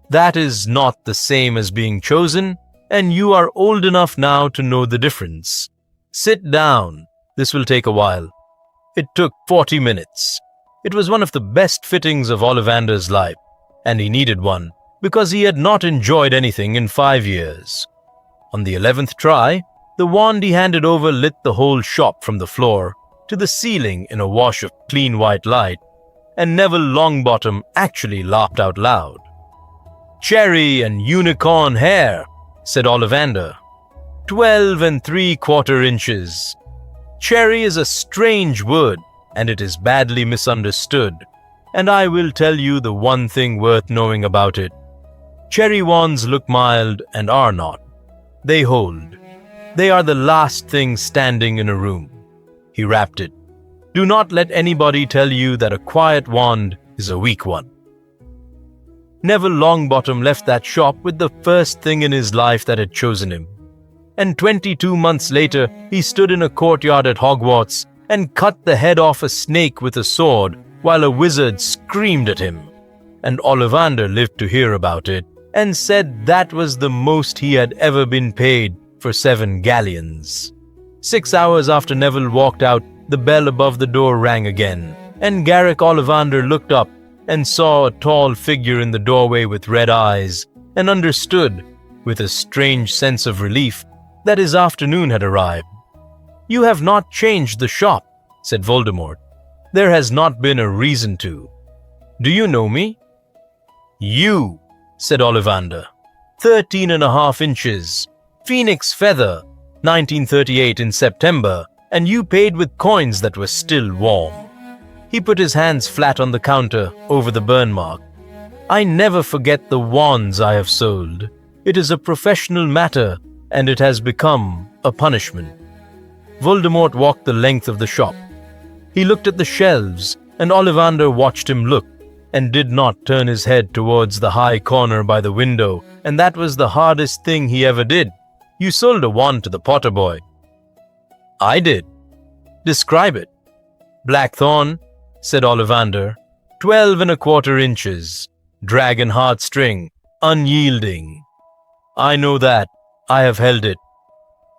"That is not the same as being chosen, and you are old enough now to know the difference. Sit down. This will take a while." It took 40 minutes. It was one of the best fittings of Ollivander's life, and he needed one because he had not enjoyed anything in 5 years. On the 11th try, the wand he handed over lit the whole shop from the floor to the ceiling in a wash of clean white light, and Neville Longbottom actually laughed out loud. "Cherry and unicorn hair," said Ollivander. 12 3/4 inches. Cherry is a strange wood, and it is badly misunderstood, and I will tell you the one thing worth knowing about it. Cherry wands look mild and are not. They hold. They are the last thing standing in a room. He rapped it. Do not let anybody tell you that a quiet wand is a weak one. Neville Longbottom left that shop with the first thing in his life that had chosen him. And 22 months later, he stood in a courtyard at Hogwarts and cut the head off a snake with a sword while a wizard screamed at him. And Ollivander lived to hear about it and said that was the most he had ever been paid for 7 galleons. 6 hours after Neville walked out, the bell above the door rang again, and Garrick Ollivander looked up and saw a tall figure in the doorway with red eyes, and understood, with a strange sense of relief, that his afternoon had arrived. "You have not changed the shop," said Voldemort. "There has not been a reason to. Do you know me?" "You," said Ollivander. 13.5 inches. Phoenix feather. 1938 in September, and you paid with coins that were still warm. He put his hands flat on the counter over the burn mark. "I never forget the wands I have sold. It is a professional matter, and it has become a punishment." Voldemort walked the length of the shop. He looked at the shelves, and Ollivander watched him look, and did not turn his head towards the high corner by the window, and that was the hardest thing he ever did. "You sold a wand to the Potter boy." "I did." "Describe it." "Blackthorn," said Ollivander. 12.25 inches. Dragon heartstring. Unyielding. "I know that. I have held it."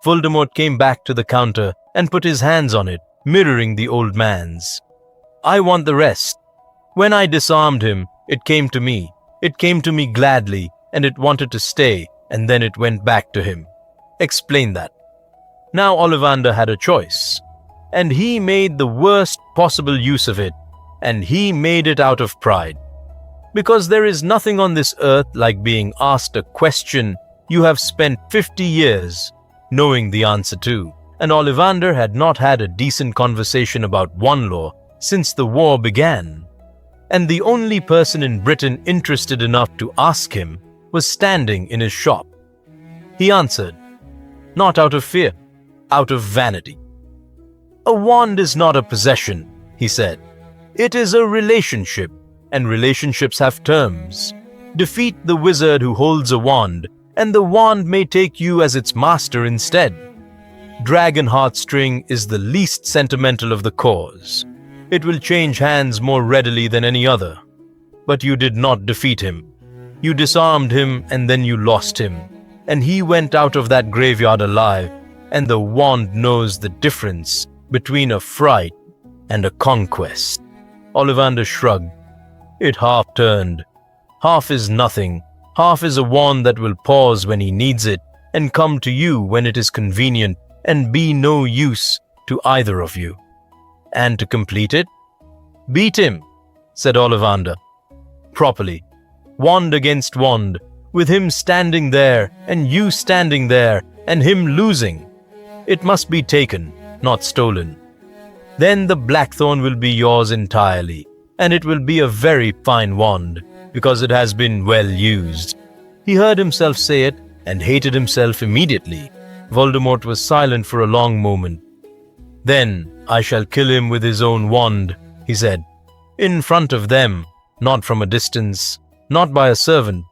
Voldemort came back to the counter and put his hands on it, mirroring the old man's. "I want the rest. When I disarmed him, it came to me. It came to me gladly, and it wanted to stay, and then it went back to him. Explain that." Now Ollivander had a choice, and he made the worst possible use of it, and he made it out of pride. Because there is nothing on this earth like being asked a question you have spent 50 years knowing the answer to, and Ollivander had not had a decent conversation about wand lore since the war began. And the only person in Britain interested enough to ask him was standing in his shop. He answered, not out of fear, out of vanity. "A wand is not a possession," he said. "It is a relationship, and relationships have terms. Defeat the wizard who holds a wand, and the wand may take you as its master instead. Dragon heartstring is the least sentimental of the cause. It will change hands more readily than any other. But you did not defeat him. You disarmed him, and then you lost him, and he went out of that graveyard alive, and the wand knows the difference between a fright and a conquest." Ollivander shrugged. "It half turned. Half is nothing. Half is a wand that will pause when he needs it and come to you when it is convenient and be no use to either of you. And to complete it, beat him," said Ollivander. "Properly. Wand against wand, with him standing there and you standing there and him losing. It must be taken, not stolen. Then the blackthorn will be yours entirely, and it will be a very fine wand, because it has been well used." He heard himself say it and hated himself immediately. Voldemort was silent for a long moment. "Then I shall kill him with his own wand," he said. "In front of them, not from a distance, not by a servant."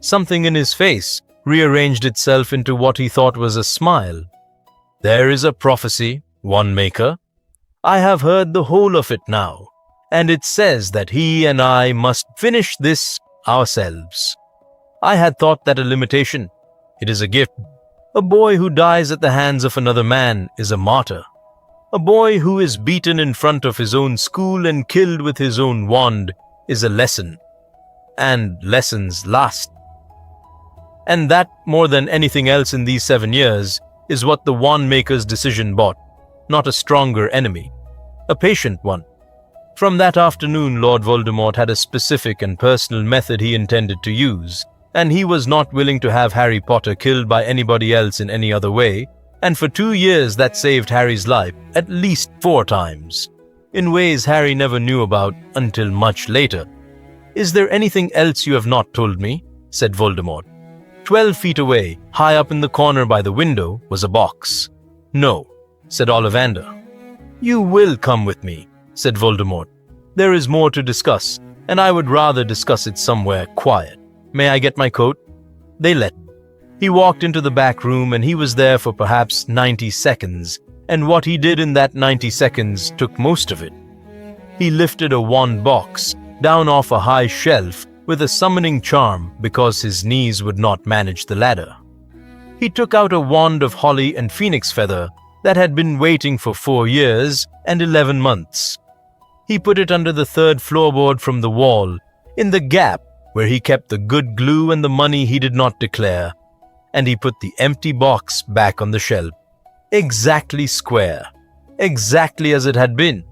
Something in his face rearranged itself into what he thought was a smile. "There is a prophecy, Wandmaker. I have heard the whole of it now, and it says that he and I must finish this ourselves. I had thought that a limitation. It is a gift. A boy who dies at the hands of another man is a martyr. A boy who is beaten in front of his own school and killed with his own wand is a lesson. And lessons last. And that, more than anything else in these 7 years, is what the Wandmaker's decision bought. Not a stronger enemy. A patient one. From that afternoon, Lord Voldemort had a specific and personal method he intended to use, and he was not willing to have Harry Potter killed by anybody else in any other way, and for 2 years that saved Harry's life at least 4 times, in ways Harry never knew about until much later. "Is there anything else you have not told me?" said Voldemort. 12 feet away, high up in the corner by the window, was a box. "No," said Ollivander. "You will come with me," said Voldemort. "There is more to discuss. and I would rather discuss it somewhere quiet. May I get my coat?" They let him. He walked into the back room and he was there for perhaps 90 seconds, and what he did in that 90 seconds took most of it. He lifted a wand box down off a high shelf with a summoning charm because his knees would not manage the ladder. He took out a wand of holly and phoenix feather that had been waiting for 4 years and 11 months. He put it under the third floorboard from the wall, in the gap where he kept the good glue and the money he did not declare, and he put the empty box back on the shelf, exactly square, exactly as it had been.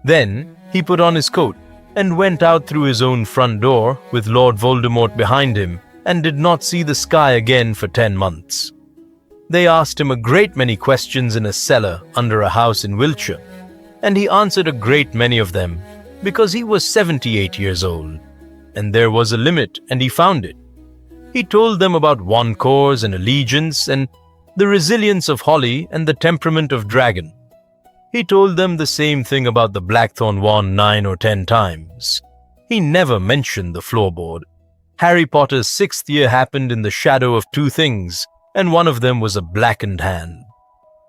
Then he put on his coat and went out through his own front door with Lord Voldemort behind him and did not see the sky again for 10 months. They asked him a great many questions in a cellar under a house in Wiltshire, and he answered a great many of them because he was 78 years old, and there was a limit and he found it. He told them about wand cores and allegiance and the resilience of holly and the temperament of dragon. He told them the same thing about the blackthorn wand 9 or 10 times. He never mentioned the floorboard. Harry Potter's 6th year happened in the shadow of 2 things, and one of them was a blackened hand.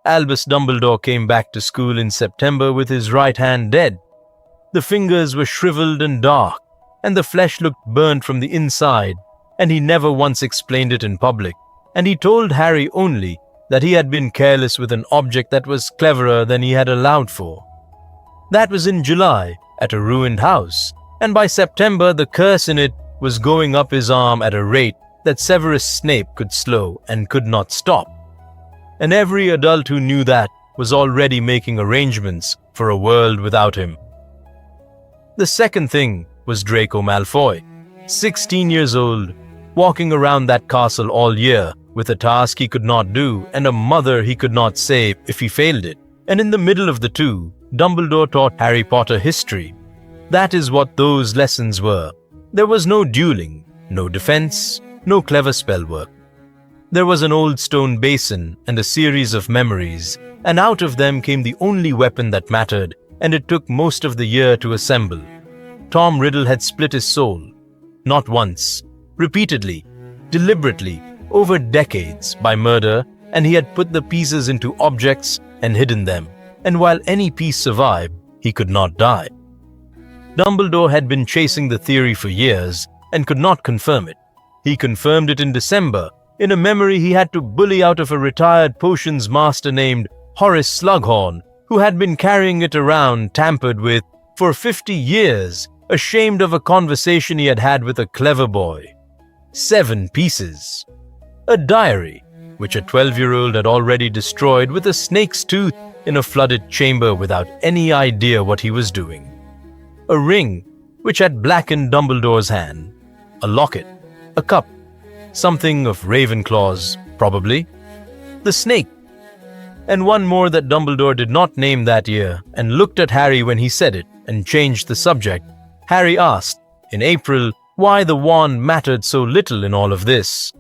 Albus Dumbledore came back to school in September with his right hand dead. The fingers were shriveled and dark, and the flesh looked burnt from the inside, and he never once explained it in public, and he told Harry only that he had been careless with an object that was cleverer than he had allowed for. That was in July, at a ruined house, and by September the curse in it was going up his arm at a rate that Severus Snape could slow and could not stop. And every adult who knew that was already making arrangements for a world without him. The second thing was Draco Malfoy, 16 years old, walking around that castle all year with a task he could not do and a mother he could not save if he failed it. And in the middle of the two, Dumbledore taught Harry Potter history. That is what those lessons were. There was no dueling, no defense, no clever spell work. There was an old stone basin and a series of memories, and out of them came the only weapon that mattered, and it took most of the year to assemble. Tom Riddle had split his soul. Not once, repeatedly, deliberately, over decades, by murder, and he had put the pieces into objects and hidden them, and while any piece survived, he could not die. Dumbledore had been chasing the theory for years and could not confirm it. He confirmed it in December, in a memory he had to bully out of a retired potions master named Horace Slughorn, who had been carrying it around tampered with for 50 years, ashamed of a conversation he had had with a clever boy. 7 pieces. A diary, which a 12-year-old had already destroyed with a snake's tooth in a flooded chamber without any idea what he was doing. A ring, which had blackened Dumbledore's hand. A locket. A cup. Something of Ravenclaw's, probably. The snake. And one more that Dumbledore did not name that year, and looked at Harry when he said it, and changed the subject. Harry asked, in April, why the wand mattered so little in all of this.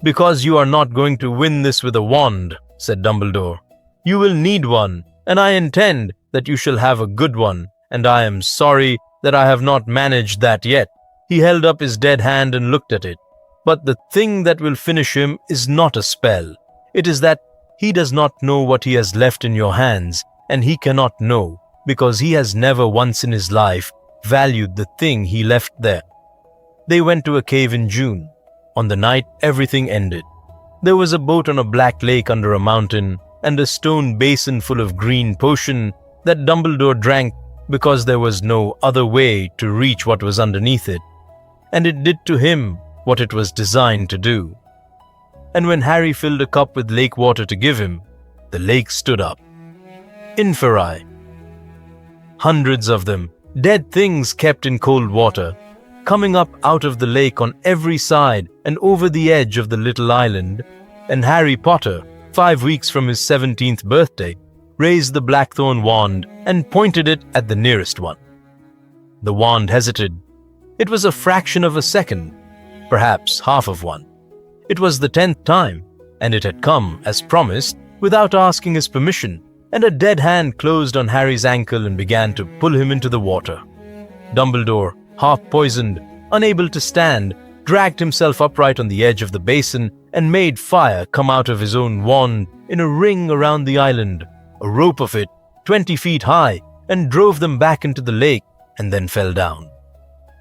"Because you are not going to win this with a wand," said Dumbledore. "You will need one, and I intend that you shall have a good one, and I am sorry that I have not managed that yet." He held up his dead hand and looked at it. "But the thing that will finish him is not a spell. It is that he does not know what he has left in your hands, and he cannot know, because he has never once in his life valued the thing he left there." They went to a cave in June. On the night everything ended. There was a boat on a black lake under a mountain, and a stone basin full of green potion that Dumbledore drank because there was no other way to reach what was underneath it. And it did to him what it was designed to do. And when Harry filled a cup with lake water to give him, the lake stood up. Inferi. Hundreds of them, dead things kept in cold water, coming up out of the lake on every side and over the edge of the little island, and Harry Potter, 5 weeks from his 17th birthday, raised the blackthorn wand and pointed it at the nearest one. The wand hesitated. It was a fraction of a second, perhaps half of one. It was the 10th time, and it had come, as promised, without asking his permission, and a dead hand closed on Harry's ankle and began to pull him into the water. Dumbledore, half poisoned, unable to stand, dragged himself upright on the edge of the basin and made fire come out of his own wand in a ring around the island, a rope of it 20 feet high, and drove them back into the lake and then fell down.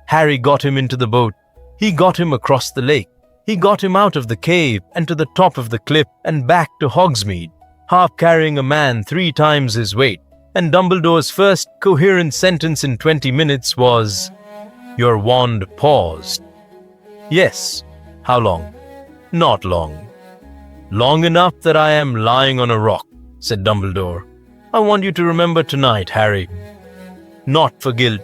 Harry got him into the boat. He got him across the lake. He got him out of the cave and to the top of the cliff and back to Hogsmeade, half carrying a man 3 times his weight, and Dumbledore's first coherent sentence in 20 minutes was, "Your wand paused." Yes. How long? Not long. "Long enough that I am lying on a rock," said Dumbledore. "I want you to remember tonight, Harry. Not for guilt,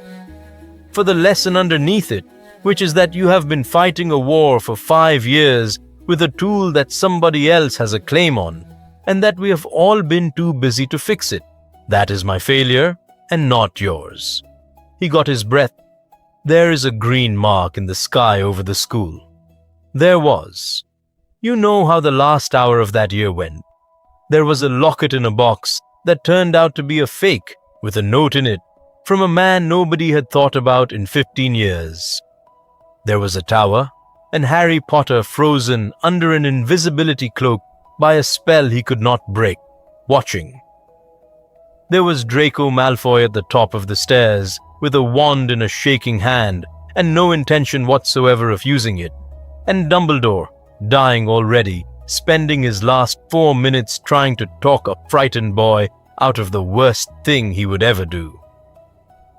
for the lesson underneath it, which is that you have been fighting a war for 5 years with a tool that somebody else has a claim on, and that we have all been too busy to fix it. That is my failure, and not yours." He got his breath. There is a green mark in the sky over the school. There was. You know how the last hour of that year went. There was a locket in a box that turned out to be a fake with a note in it from a man nobody had thought about in 15 years. There was a tower, and Harry Potter frozen under an invisibility cloak by a spell he could not break, watching. There was Draco Malfoy at the top of the stairs, with a wand in a shaking hand and no intention whatsoever of using it, and Dumbledore, dying already, spending his last 4 minutes trying to talk a frightened boy out of the worst thing he would ever do.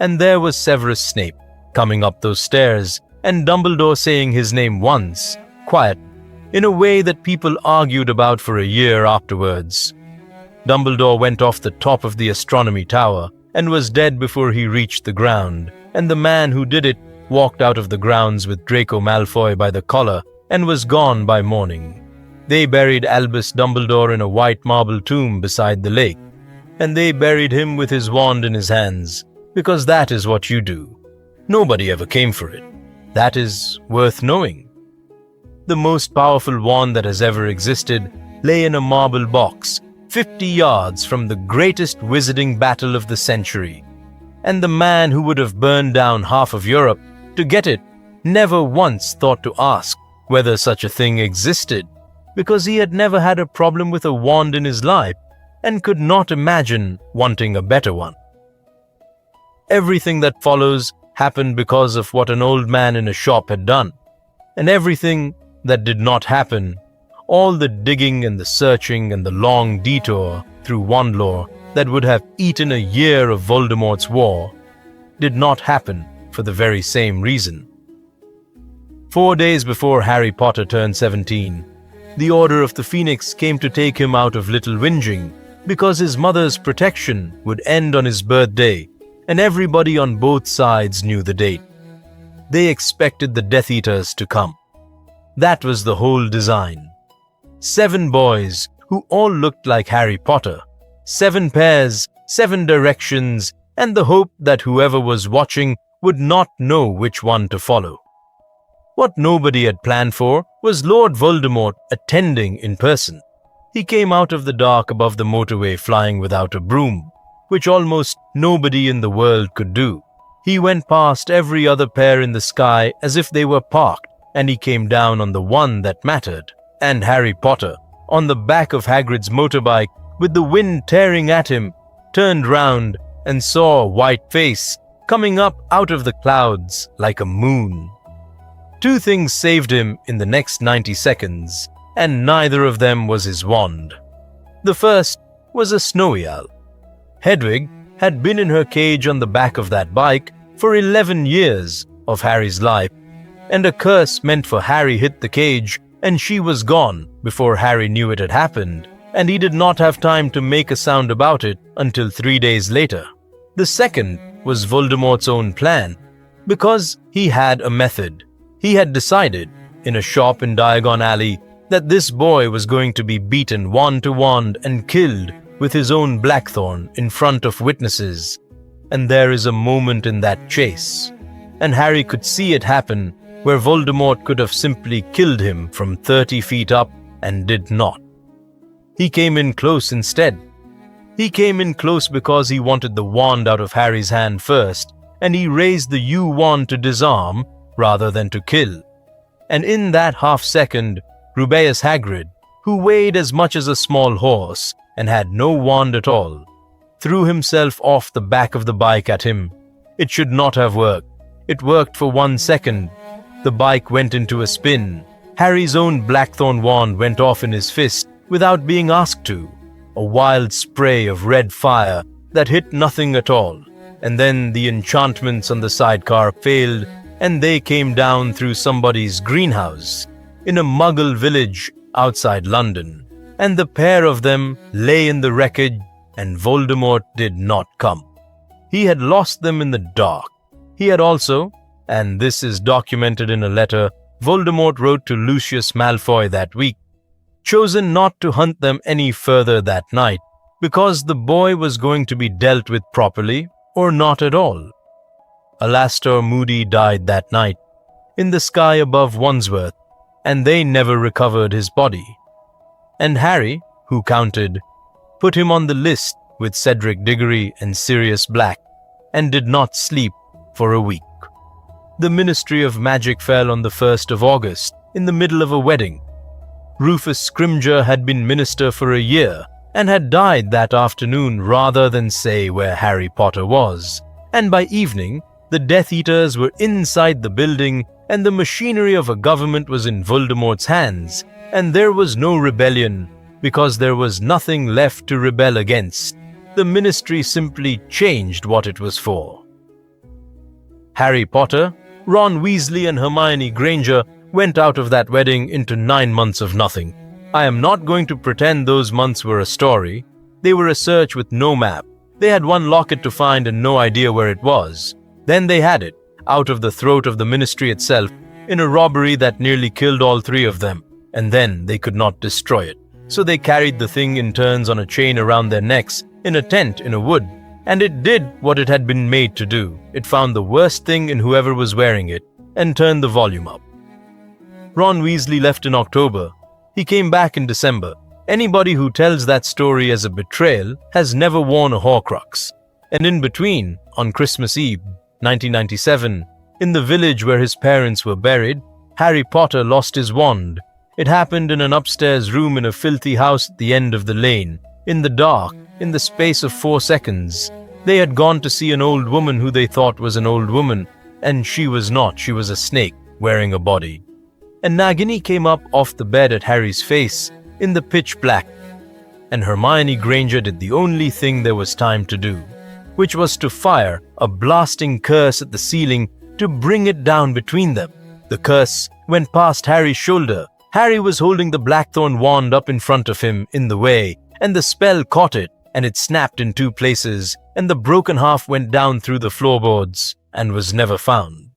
And there was Severus Snape, coming up those stairs, and Dumbledore saying his name once, quiet, in a way that people argued about for a year afterwards. Dumbledore went off the top of the astronomy tower and was dead before he reached the ground, and the man who did it walked out of the grounds with Draco Malfoy by the collar and was gone by morning. They buried Albus Dumbledore in a white marble tomb beside the lake, and they buried him with his wand in his hands, because that is what you do. Nobody ever came for it. That is worth knowing. The most powerful wand that has ever existed lay in a marble box, 50 yards from the greatest wizarding battle of the century, and the man who would have burned down half of Europe to get it never once thought to ask whether such a thing existed, because he had never had a problem with a wand in his life and could not imagine wanting a better one. Everything that follows happened because of what an old man in a shop had done, and everything that did not happen, all the digging and the searching and the long detour through wand lore that would have eaten a year of Voldemort's war, did not happen for the very same reason. 4 days before Harry Potter turned 17, the Order of the Phoenix came to take him out of Little Whinging because his mother's protection would end on his birthday, and everybody on both sides knew the date. They expected the Death Eaters to come. That was the whole design. 7 boys who all looked like Harry Potter, 7 pairs, 7 directions, and the hope that whoever was watching would not know which one to follow. What nobody had planned for was Lord Voldemort attending in person. He came out of the dark above the motorway flying without a broom, which almost nobody in the world could do. He went past every other pair in the sky as if they were parked, and he came down on the one that mattered. And Harry Potter, on the back of Hagrid's motorbike, with the wind tearing at him, turned round and saw a white face coming up out of the clouds like a moon. 2 things saved him in the next 90 seconds, and neither of them was his wand. The first was a snowy owl. Hedwig had been in her cage on the back of that bike for 11 years of Harry's life, and a curse meant for Harry hit the cage and she was gone before Harry knew it had happened, and he did not have time to make a sound about it until 3 days later. The second was Voldemort's own plan, because he had a method. He had decided, in a shop in Diagon Alley, that this boy was going to be beaten wand to wand and killed with his own blackthorn in front of witnesses. And there is a moment in that chase, and Harry could see it happen, where Voldemort could have simply killed him from 30 feet up and did not. He came in close instead. He came in close because he wanted the wand out of Harry's hand first, and he raised the U wand to disarm rather than to kill. And in that half-second, Rubeus Hagrid, who weighed as much as a small horse and had no wand at all, threw himself off the back of the bike at him. It should not have worked. It worked for 1 second. The bike went into a spin. Harry's own blackthorn wand went off in his fist without being asked to. A wild spray of red fire that hit nothing at all. And then the enchantments on the sidecar failed, and they came down through somebody's greenhouse in a Muggle village outside London. And the pair of them lay in the wreckage, and Voldemort did not come. He had lost them in the dark. He had also, and this is documented in a letter Voldemort wrote to Lucius Malfoy that week, chosen not to hunt them any further that night because the boy was going to be dealt with properly or not at all. Alastor Moody died that night in the sky above Wandsworth, and they never recovered his body. And Harry, who counted, put him on the list with Cedric Diggory and Sirius Black, and did not sleep for a week. The Ministry of Magic fell on the 1st of August, in the middle of a wedding. Rufus Scrimgeour had been minister for a year, and had died that afternoon rather than say where Harry Potter was. And by evening, the Death Eaters were inside the building, and the machinery of a government was in Voldemort's hands, and there was no rebellion, because there was nothing left to rebel against. The ministry simply changed what it was for. Harry Potter, Ron Weasley and Hermione Granger went out of that wedding into 9 months of nothing. I am not going to pretend those months were a story. They were a search with no map. They had one locket to find and no idea where it was. Then they had it, out of the throat of the ministry itself, in a robbery that nearly killed all 3 of them, and then they could not destroy it. So they carried the thing in turns on a chain around their necks, in a tent in a wood, and it did what it had been made to do. It found the worst thing in whoever was wearing it, and turned the volume up. Ron Weasley left in October. He came back in December. Anybody who tells that story as a betrayal has never worn a Horcrux. And in between, on Christmas Eve, 1997, in the village where his parents were buried, Harry Potter lost his wand. It happened in an upstairs room in a filthy house at the end of the lane, in the dark, in the space of 4 seconds. They had gone to see an old woman who they thought was an old woman, and she was not. She was a snake wearing a body. And Nagini came up off the bed at Harry's face in the pitch black, and Hermione Granger did the only thing there was time to do, which was to fire a blasting curse at the ceiling to bring it down between them. The curse went past Harry's shoulder. Harry was holding the blackthorn wand up in front of him in the way, and the spell caught it, and it snapped in 2 places, and the broken half went down through the floorboards and was never found.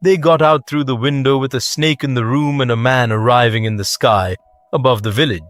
They got out through the window with a snake in the room and a man arriving in the sky above the village.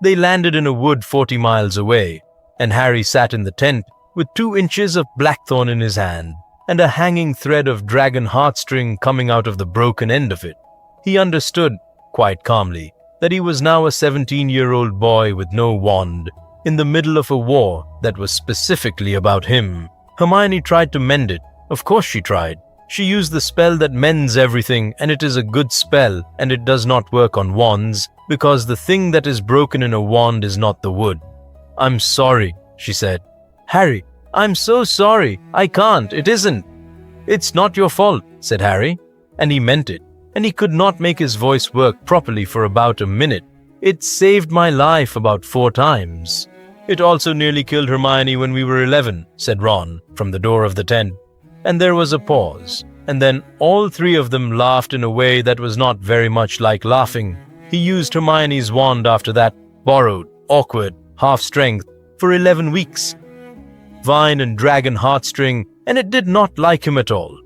They landed in a wood 40 miles away, and Harry sat in the tent with 2 inches of blackthorn in his hand and a hanging thread of dragon heartstring coming out of the broken end of it. He understood, quite calmly, that he was now a 17-year-old boy with no wand, in the middle of a war that was specifically about him. Hermione tried to mend it. Of course she tried. She used the spell that mends everything, and it is a good spell, and it does not work on wands, because the thing that is broken in a wand is not the wood. "I'm sorry," she said. "Harry, I'm so sorry. I can't. It isn't." "It's not your fault," said Harry, and he meant it, and he could not make his voice work properly for about a minute. "It saved my life about 4 times. It also nearly killed Hermione when we were 11, said Ron from the door of the tent. And there was a pause, and then all 3 of them laughed in a way that was not very much like laughing. He used Hermione's wand after that, borrowed, awkward, half-strength, for 11 weeks. Vine and dragon heartstring, and it did not like him at all.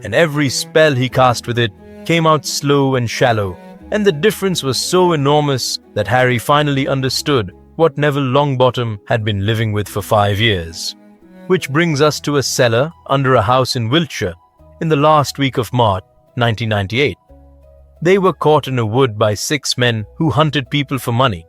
And every spell he cast with it came out slow and shallow, and the difference was so enormous that Harry finally understood what Neville Longbottom had been living with for 5 years. Which brings us to a cellar under a house in Wiltshire in the last week of March 1998. They were caught in a wood by 6 men who hunted people for money.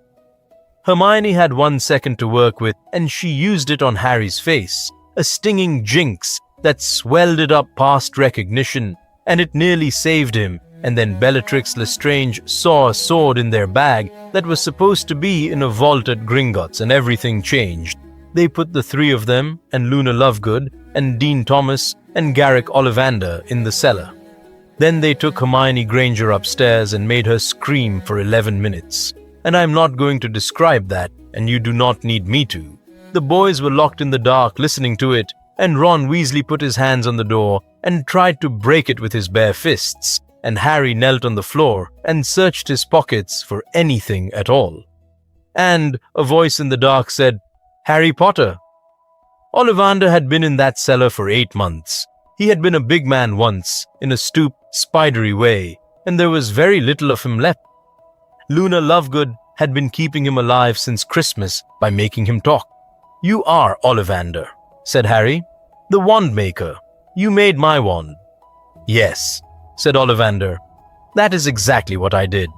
Hermione had 1 second to work with, and she used it on Harry's face, a stinging jinx that swelled it up past recognition, and it nearly saved him. And then Bellatrix Lestrange saw a sword in their bag that was supposed to be in a vault at Gringotts, and everything changed. They put the three of them, and Luna Lovegood, and Dean Thomas, and Garrick Ollivander in the cellar. Then they took Hermione Granger upstairs and made her scream for 11 minutes. And I'm not going to describe that, and you do not need me to. The boys were locked in the dark listening to it, and Ron Weasley put his hands on the door and tried to break it with his bare fists, and Harry knelt on the floor and searched his pockets for anything at all. And a voice in the dark said, "Harry Potter." Ollivander had been in that cellar for 8 months. He had been a big man once, in a stooped, spidery way, and there was very little of him left. Luna Lovegood had been keeping him alive since Christmas by making him talk. "You are Ollivander," said Harry, "the wand maker. You made my wand." "Yes," said Ollivander. "That is exactly what I did.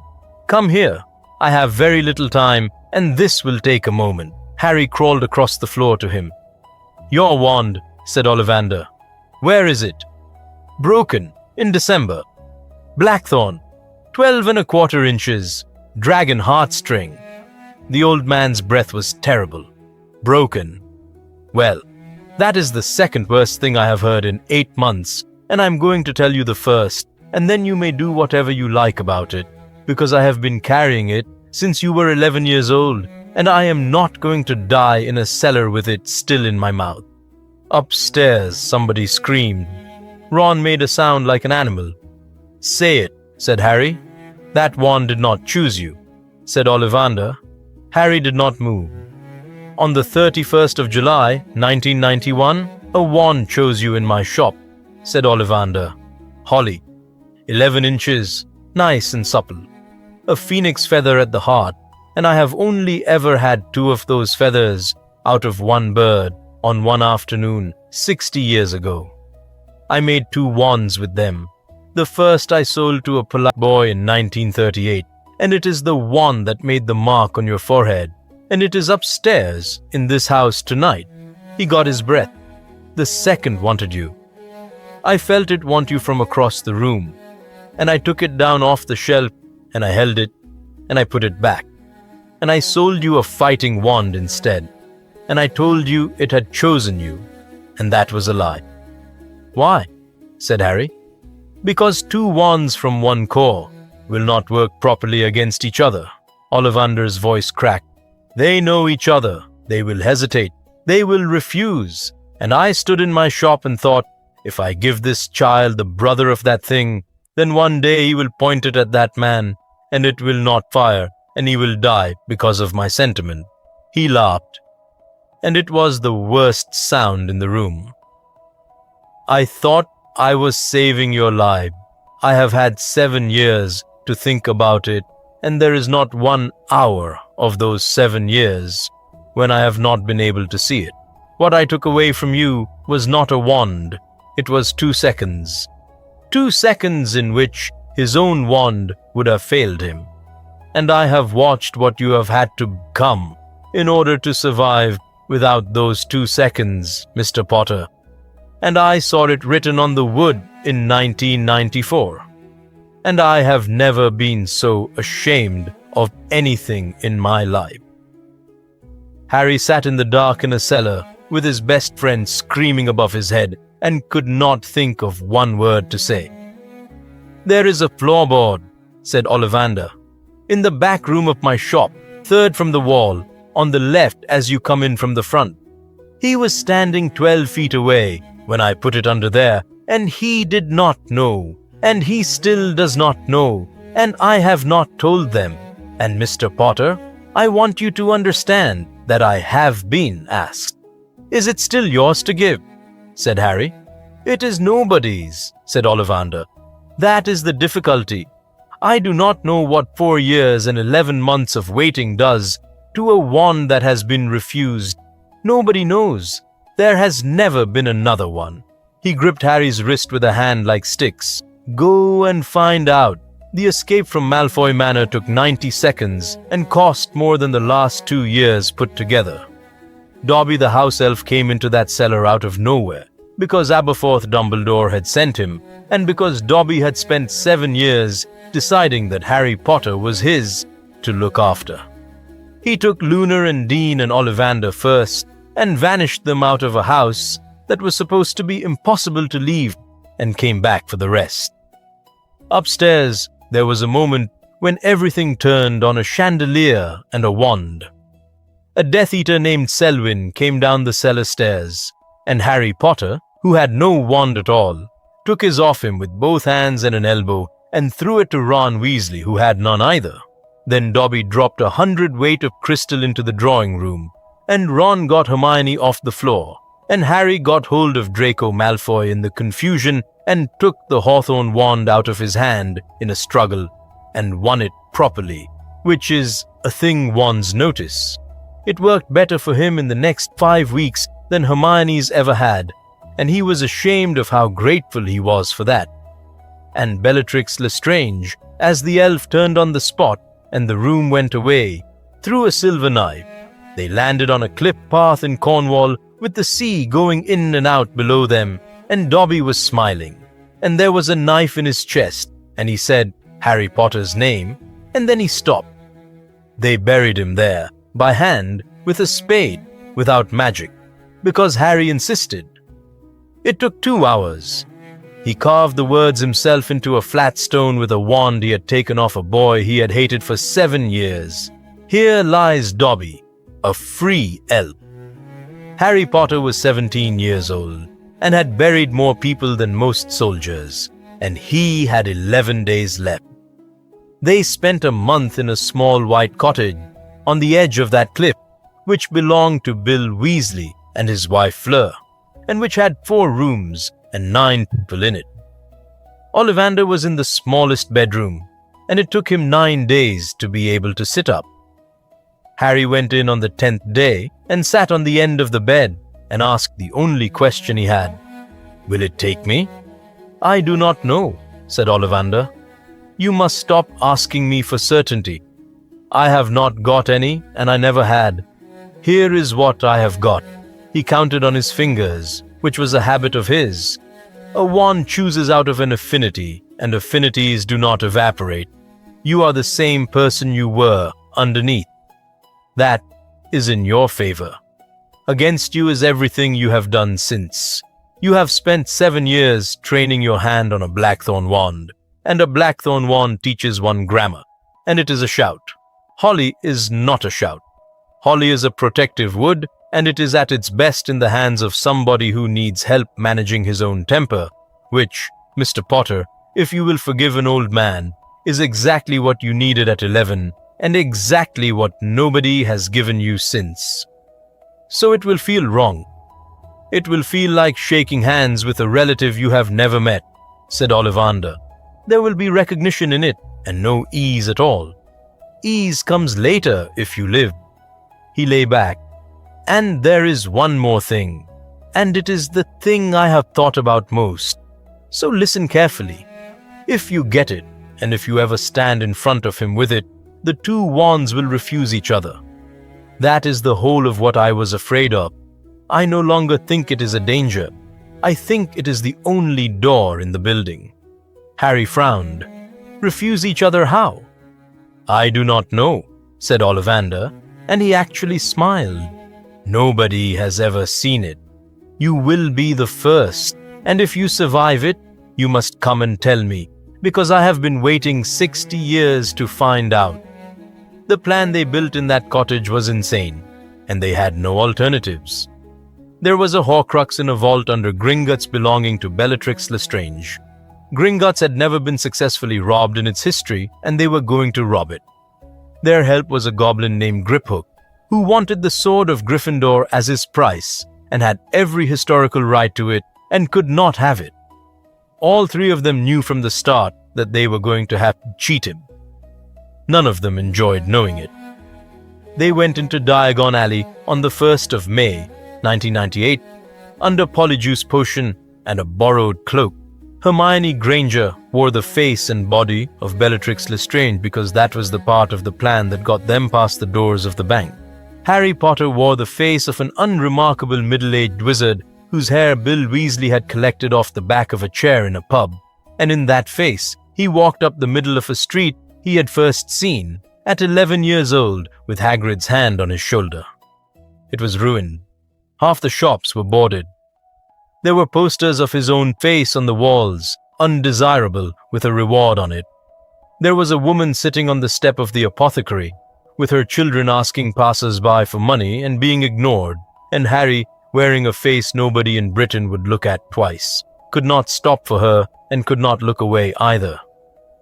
Come here. I have very little time, and this will take a moment." Harry crawled across the floor to him. "Your wand," said Ollivander. "Where is it?" "Broken, in December. Blackthorn, 12¼ inches, dragon heartstring." The old man's breath was terrible. "Broken. Well, that is the second worst thing I have heard in 8 months, and I'm going to tell you the first, and then you may do whatever you like about it, because I have been carrying it since you were 11 years old, and I am not going to die in a cellar with it still in my mouth." Upstairs, somebody screamed. Ron made a sound like an animal. "Say it," said Harry. "That wand did not choose you," said Ollivander. Harry did not move. "On the 31st of July, 1991, a wand chose you in my shop," said Ollivander. "Holly, 11 inches, nice and supple. A phoenix feather at the heart, and I have only ever had 2 of those feathers out of one bird on one afternoon 60 years ago. I made 2 wands with them. The first I sold to a polite boy in 1938, and it is the wand that made the mark on your forehead, and it is upstairs in this house tonight." He got his breath. "The second wanted you. I felt it want you from across the room, and I took it down off the shelf, and I held it, and I put it back, and I sold you a fighting wand instead, and I told you it had chosen you, and that was a lie." "Why?" said Harry. "Because 2 wands from one core will not work properly against each other." Ollivander's voice cracked. "They know each other. They will hesitate. They will refuse. And I stood in my shop and thought, if I give this child the brother of that thing, then one day he will point it at that man, and it will not fire, and he will die because of my sentiment." He laughed, and it was the worst sound in the room. "I thought I was saving your life. I have had 7 years to think about it, and there is not 1 hour of those 7 years when I have not been able to see it. What I took away from you was not a wand, it was 2 seconds. 2 seconds in which his own wand would have failed him. And I have watched what you have had to become in order to survive without those 2 seconds, Mr. Potter. And I saw it written on the wood in 1994. And I have never been so ashamed of anything in my life." Harry sat in the dark in a cellar with his best friend screaming above his head and could not think of one word to say. "There is a floorboard," said Ollivander, "in the back room of my shop, 3rd from the wall, on the left as you come in from the front. He was standing 12 feet away when I put it under there, and he did not know, and he still does not know, and I have not told them. And Mr. Potter, I want you to understand that I have been asked." "Is it still yours to give?" said Harry. "It is nobody's," said Ollivander. "That is the difficulty. I do not know what 4 years and 11 months of waiting does to a wand that has been refused. Nobody knows. There has never been another one." He gripped Harry's wrist with a hand like sticks. "Go and find out. The escape from Malfoy Manor took 90 seconds and cost more than the last 2 years put together. Dobby the house elf came into that cellar out of nowhere. because Aberforth Dumbledore had sent him, and because Dobby had spent 7 years deciding that Harry Potter was his to look after. He took Luna and Dean and Ollivander first and vanished them out of a house that was supposed to be impossible to leave, and came back for the rest. Upstairs, there was a moment when everything turned on a chandelier and a wand. A Death Eater named Selwyn came down the cellar stairs, and Harry Potter, who had no wand at all, took his off him with both hands and an elbow and threw it to Ron Weasley, who had none either. Then Dobby dropped 100 weight of crystal into the drawing room, and Ron got Hermione off the floor, and Harry got hold of Draco Malfoy in the confusion and took the Hawthorn wand out of his hand in a struggle and won it properly, which is a thing wands notice. It worked better for him in the next 5 weeks than Hermione's ever had, and he was ashamed of how grateful he was for that. And Bellatrix Lestrange, as the elf turned on the spot and the room went away, threw a silver knife. They landed on a cliff path in Cornwall with the sea going in and out below them, and Dobby was smiling. And there was a knife in his chest, and he said Harry Potter's name, and then he stopped. They buried him there, by hand, with a spade, without magic, because Harry insisted. It took 2 hours. He carved the words himself into a flat stone with a wand he had taken off a boy he had hated for 7 years. Here lies Dobby, a free elf. Harry Potter was 17 years old and had buried more people than most soldiers, and he had 11 days left. They spent a month in a small white cottage on the edge of that cliff, which belonged to Bill Weasley and his wife Fleur, and which had 4 rooms and 9 people in it. Ollivander was in the smallest bedroom, and it took him 9 days to be able to sit up. Harry went in on the 10th day and sat on the end of the bed and asked the only question he had. "Will it take me?" "I do not know," said Ollivander. "You must stop asking me for certainty. I have not got any, and I never had. Here is what I have got." He counted on his fingers, which was a habit of his. A wand chooses out of an affinity, and affinities do not evaporate. You are the same person you were underneath. That is in your favor. Against you is everything you have done since. You have spent 7 years training your hand on a blackthorn wand, and a blackthorn wand teaches one grammar, and it is a shout. Holly is not a shout. Holly is a protective wood, and it is at its best in the hands of somebody who needs help managing his own temper, which, Mr. Potter, if you will forgive an old man, is exactly what you needed at 11, and exactly what nobody has given you since. So it will feel wrong. It will feel like shaking hands with a relative you have never met, said Ollivander. There will be recognition in it, and no ease at all. Ease comes later if you live. He lay back. And there is one more thing, and it is the thing I have thought about most. So listen carefully. If you get it, and if you ever stand in front of him with it, the 2 wands will refuse each other. That is the whole of what I was afraid of. I no longer think it is a danger. I think it is the only door in the building. Harry frowned. Refuse each other how? I do not know, said Ollivander, and he actually smiled. Nobody has ever seen it. You will be the first, and if you survive it, you must come and tell me, because I have been waiting 60 years to find out. The plan they built in that cottage was insane, and they had no alternatives. There was a Horcrux in a vault under Gringotts belonging to Bellatrix Lestrange. Gringotts had never been successfully robbed in its history, and they were going to rob it. Their help was a goblin named Griphook, who wanted the sword of Gryffindor as his price, and had every historical right to it, and could not have it. All 3 of them knew from the start that they were going to have to cheat him. None of them enjoyed knowing it. They went into Diagon Alley on the 1st of May, 1998, under Polyjuice Potion and a borrowed cloak. Hermione Granger wore the face and body of Bellatrix Lestrange because that was the part of the plan that got them past the doors of the bank. Harry Potter wore the face of an unremarkable middle-aged wizard whose hair Bill Weasley had collected off the back of a chair in a pub, and in that face he walked up the middle of a street he had first seen at 11 years old with Hagrid's hand on his shoulder. It was ruined. Half the shops were boarded. There were posters of his own face on the walls, undesirable, with a reward on it. There was a woman sitting on the step of the apothecary, with her children asking passers-by for money and being ignored, and Harry, wearing a face nobody in Britain would look at twice, could not stop for her and could not look away either.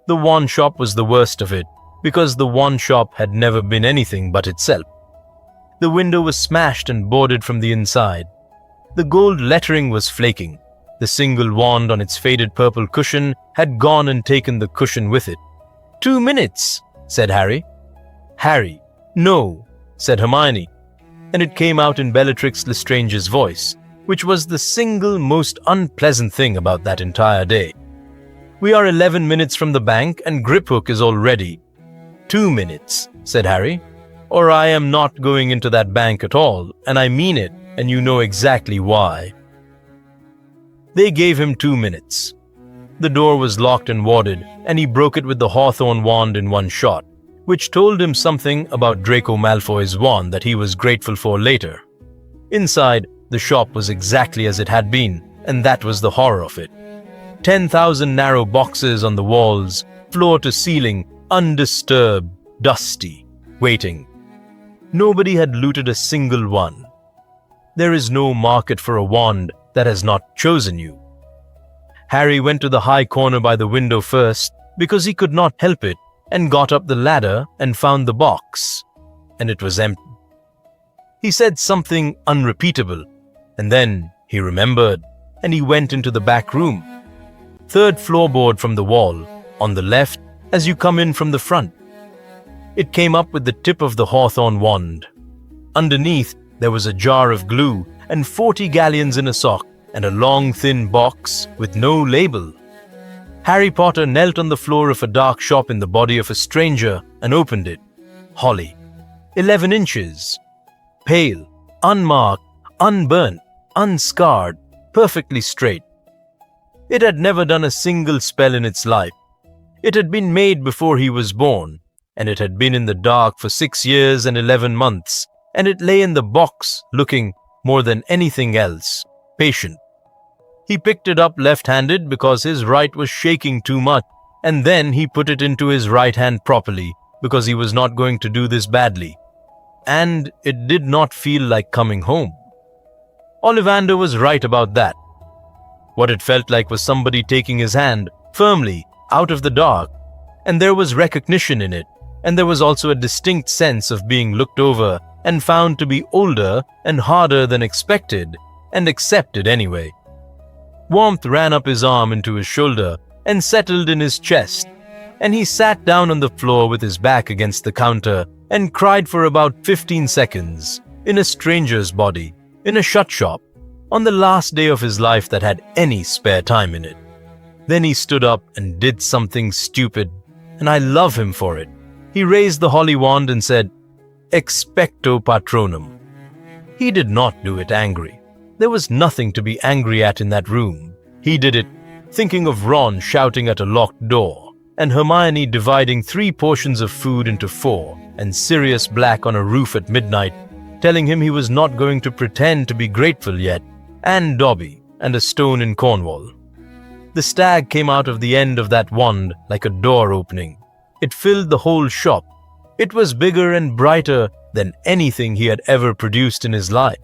The wand shop was the worst of it, because the wand shop had never been anything but itself. The window was smashed and boarded from the inside. The gold lettering was flaking. The single wand on its faded purple cushion had gone and taken the cushion with it. 2 minutes, said Harry. Harry, no, said Hermione, and it came out in Bellatrix Lestrange's voice, which was the single most unpleasant thing about that entire day. We are 11 minutes from the bank and Griphook is all ready. 2 minutes, said Harry, or I am not going into that bank at all, and I mean it, and you know exactly why. They gave him 2 minutes. The door was locked and warded, and he broke it with the hawthorn wand in one shot, which told him something about Draco Malfoy's wand that he was grateful for later. Inside, the shop was exactly as it had been, and that was the horror of it. 10,000 narrow boxes on the walls, floor to ceiling, undisturbed, dusty, waiting. Nobody had looted a single one. There is no market for a wand that has not chosen you. Harry went to the high corner by the window first because he could not help it, and got up the ladder and found the box, and it was empty. He said something unrepeatable, and then he remembered, and he went into the back room. 3rd floorboard from the wall, on the left as you come in from the front. It came up with the tip of the hawthorn wand. Underneath, there was a jar of glue and 40 galleons in a sock and a long thin box with no label. Harry Potter knelt on the floor of a dark shop in the body of a stranger and opened it. Holly. 11 inches. Pale, unmarked, unburnt, unscarred, perfectly straight. It had never done a single spell in its life. It had been made before he was born, and it had been in the dark for 6 years and 11 months, and it lay in the box looking, more than anything else, patient. He picked it up left-handed because his right was shaking too much, and then he put it into his right hand properly because he was not going to do this badly. And it did not feel like coming home. Ollivander was right about that. What it felt like was somebody taking his hand firmly out of the dark, and there was recognition in it, and there was also a distinct sense of being looked over and found to be older and harder than expected, and accepted anyway. Warmth ran up his arm into his shoulder and settled in his chest, and he sat down on the floor with his back against the counter and cried for about 15 seconds, in a stranger's body, in a shut shop, on the last day of his life that had any spare time in it. Then he stood up and did something stupid, and I love him for it. He raised the holy wand and said, "Expecto Patronum." He did not do it angry. There was nothing to be angry at in that room. He did it thinking of Ron shouting at a locked door, and Hermione dividing 3 portions of food into 4, and Sirius Black on a roof at midnight, telling him he was not going to pretend to be grateful yet, and Dobby, and a stone in Cornwall. The stag came out of the end of that wand like a door opening. It filled the whole shop. It was bigger and brighter than anything he had ever produced in his life.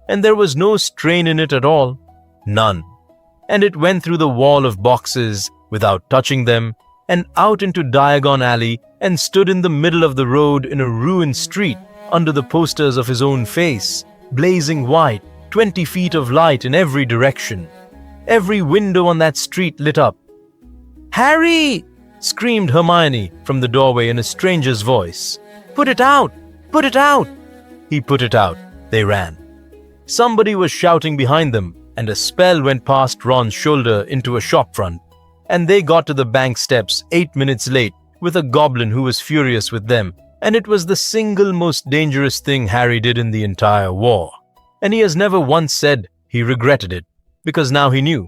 And there was no strain in it at all. None. And it went through the wall of boxes without touching them, and out into Diagon Alley, and stood in the middle of the road in a ruined street under the posters of his own face, blazing white, 20 feet of light in every direction. Every window on that street lit up. "Harry!" screamed Hermione from the doorway in a stranger's voice. "Put it out! Put it out!" He put it out. They ran. Somebody was shouting behind them, and a spell went past Ron's shoulder into a shop front, and they got to the bank steps 8 minutes late with a goblin who was furious with them, and it was the single most dangerous thing Harry did in the entire war, and he has never once said He regretted it, because now he knew.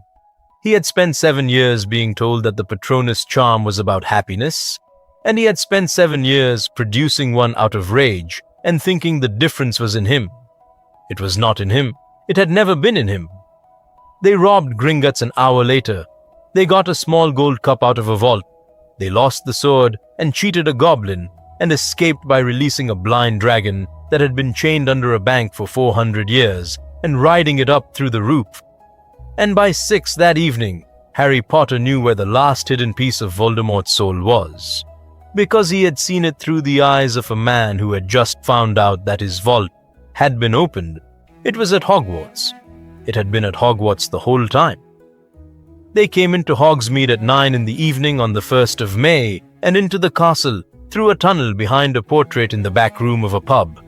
He had spent 7 years being told that the Patronus charm was about happiness, and he had spent 7 years producing one out of rage and thinking the difference was in him. It was not in him. It had never been in him. They robbed Gringotts an hour later. They got a small gold cup out of a vault. They lost the sword and cheated a goblin and escaped by releasing a blind dragon that had been chained under a bank for 400 years and riding it up through the roof. And by 6 that evening, Harry Potter knew where the last hidden piece of Voldemort's soul was, because he had seen it through the eyes of a man who had just found out that his vault had been opened. It was at Hogwarts. It had been at Hogwarts the whole time. They came into Hogsmeade at 9 in the evening on the 1st of May and into the castle through a tunnel behind a portrait in the back room of a pub.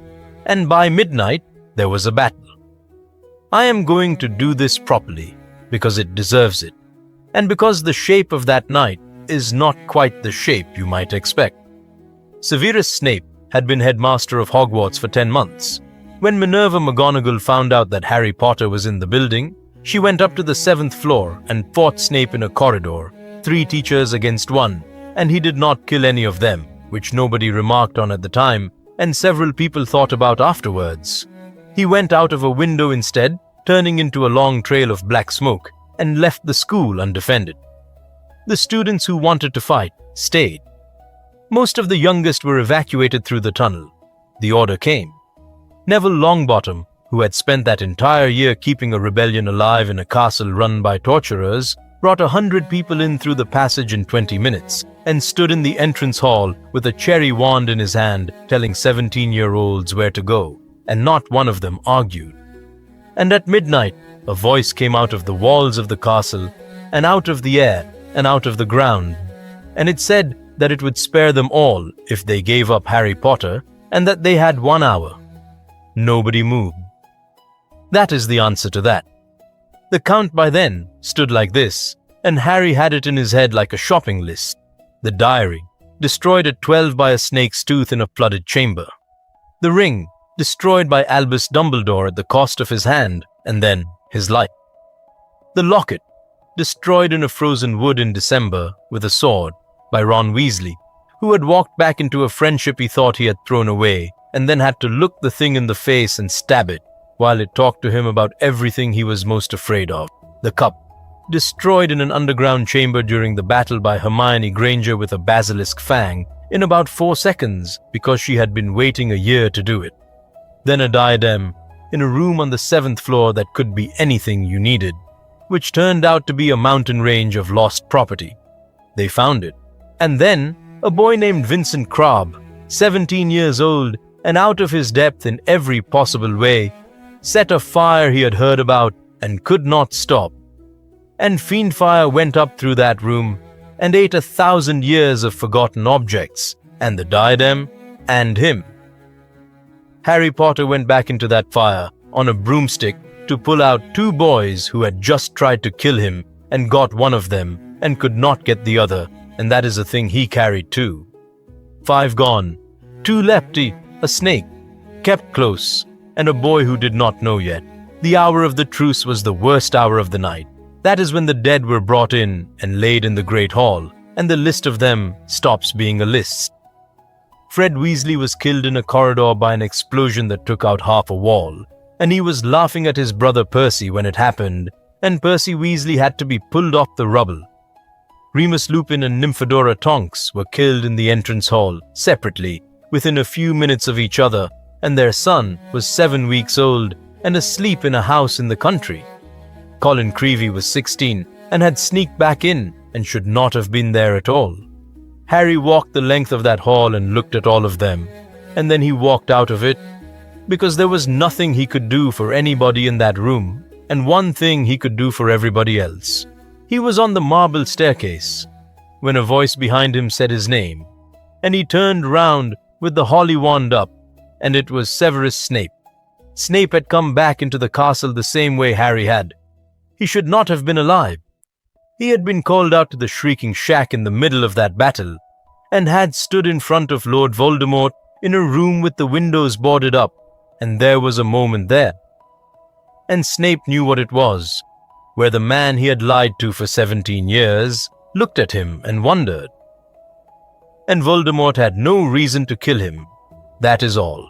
And by midnight, there was a battle. I am going to do this properly because it deserves it, and because the shape of that night is not quite the shape you might expect. Severus Snape had been headmaster of Hogwarts for 10 months. When Minerva McGonagall found out that Harry Potter was in the building, she went up to the 7th floor and fought Snape in a corridor, 3 teachers against 1, and he did not kill any of them, which nobody remarked on at the time, and several people thought about afterwards. He went out of a window instead, turning into a long trail of black smoke, and left the school undefended. The students who wanted to fight stayed. Most of the youngest were evacuated through the tunnel. The order came. Neville Longbottom, who had spent that entire year keeping a rebellion alive in a castle run by torturers, brought 100 people in through the passage in 20 minutes and stood in the entrance hall with a cherry wand in his hand telling 17-year-olds where to go, and not one of them argued. And at midnight, a voice came out of the walls of the castle and out of the air and out of the ground, and it said that it would spare them all if they gave up Harry Potter and that they had 1 hour. Nobody moved. That is the answer to that. The count by then stood like this, and Harry had it in his head like a shopping list. The diary, destroyed at 12 by a snake's tooth in a flooded chamber. The ring, destroyed by Albus Dumbledore at the cost of his hand, and then his life. The locket, destroyed in a frozen wood in December with a sword by Ron Weasley, who had walked back into a friendship he thought he had thrown away, and then had to look the thing in the face and stab it, while it talked to him about everything he was most afraid of. The cup, destroyed in an underground chamber during the battle by Hermione Granger with a basilisk fang in about 4 seconds because she had been waiting a year to do it. Then a diadem in a room on the 7th floor that could be anything you needed, which turned out to be a mountain range of lost property. They found it. And then a boy named Vincent Crabbe, 17 years old and out of his depth in every possible way, set a fire he had heard about and could not stop. And Fiendfire went up through that room and ate 1,000 years of forgotten objects, and the diadem, and him. Harry Potter went back into that fire on a broomstick to pull out 2 boys who had just tried to kill him and got one of them and could not get the other, and that is a thing he carried too. 5 gone, 2 lefty, a snake, kept close, and a boy who did not know yet. The hour of the truce was the worst hour of the night. That is when the dead were brought in and laid in the Great Hall, and the list of them stops being a list. Fred Weasley was killed in a corridor by an explosion that took out half a wall, and he was laughing at his brother Percy when it happened, and Percy Weasley had to be pulled off the rubble. Remus Lupin and Nymphadora Tonks were killed in the entrance hall, separately, within a few minutes of each other, and their son was 7 weeks old and asleep in a house in the country. Colin Creevey was 16 and had sneaked back in and should not have been there at all. Harry walked the length of that hall and looked at all of them, and then he walked out of it, because there was nothing he could do for anybody in that room, and one thing he could do for everybody else. He was on the marble staircase when a voice behind him said his name, and he turned round with the holly wand up, and it was Severus Snape. Snape had come back into the castle the same way Harry had. He should not have been alive. He had been called out to the Shrieking Shack in the middle of that battle, and had stood in front of Lord Voldemort in a room with the windows boarded up, and there was a moment there. and Snape knew what it was, where the man he had lied to for 17 years looked at him and wondered. And Voldemort had no reason to kill him, that is all.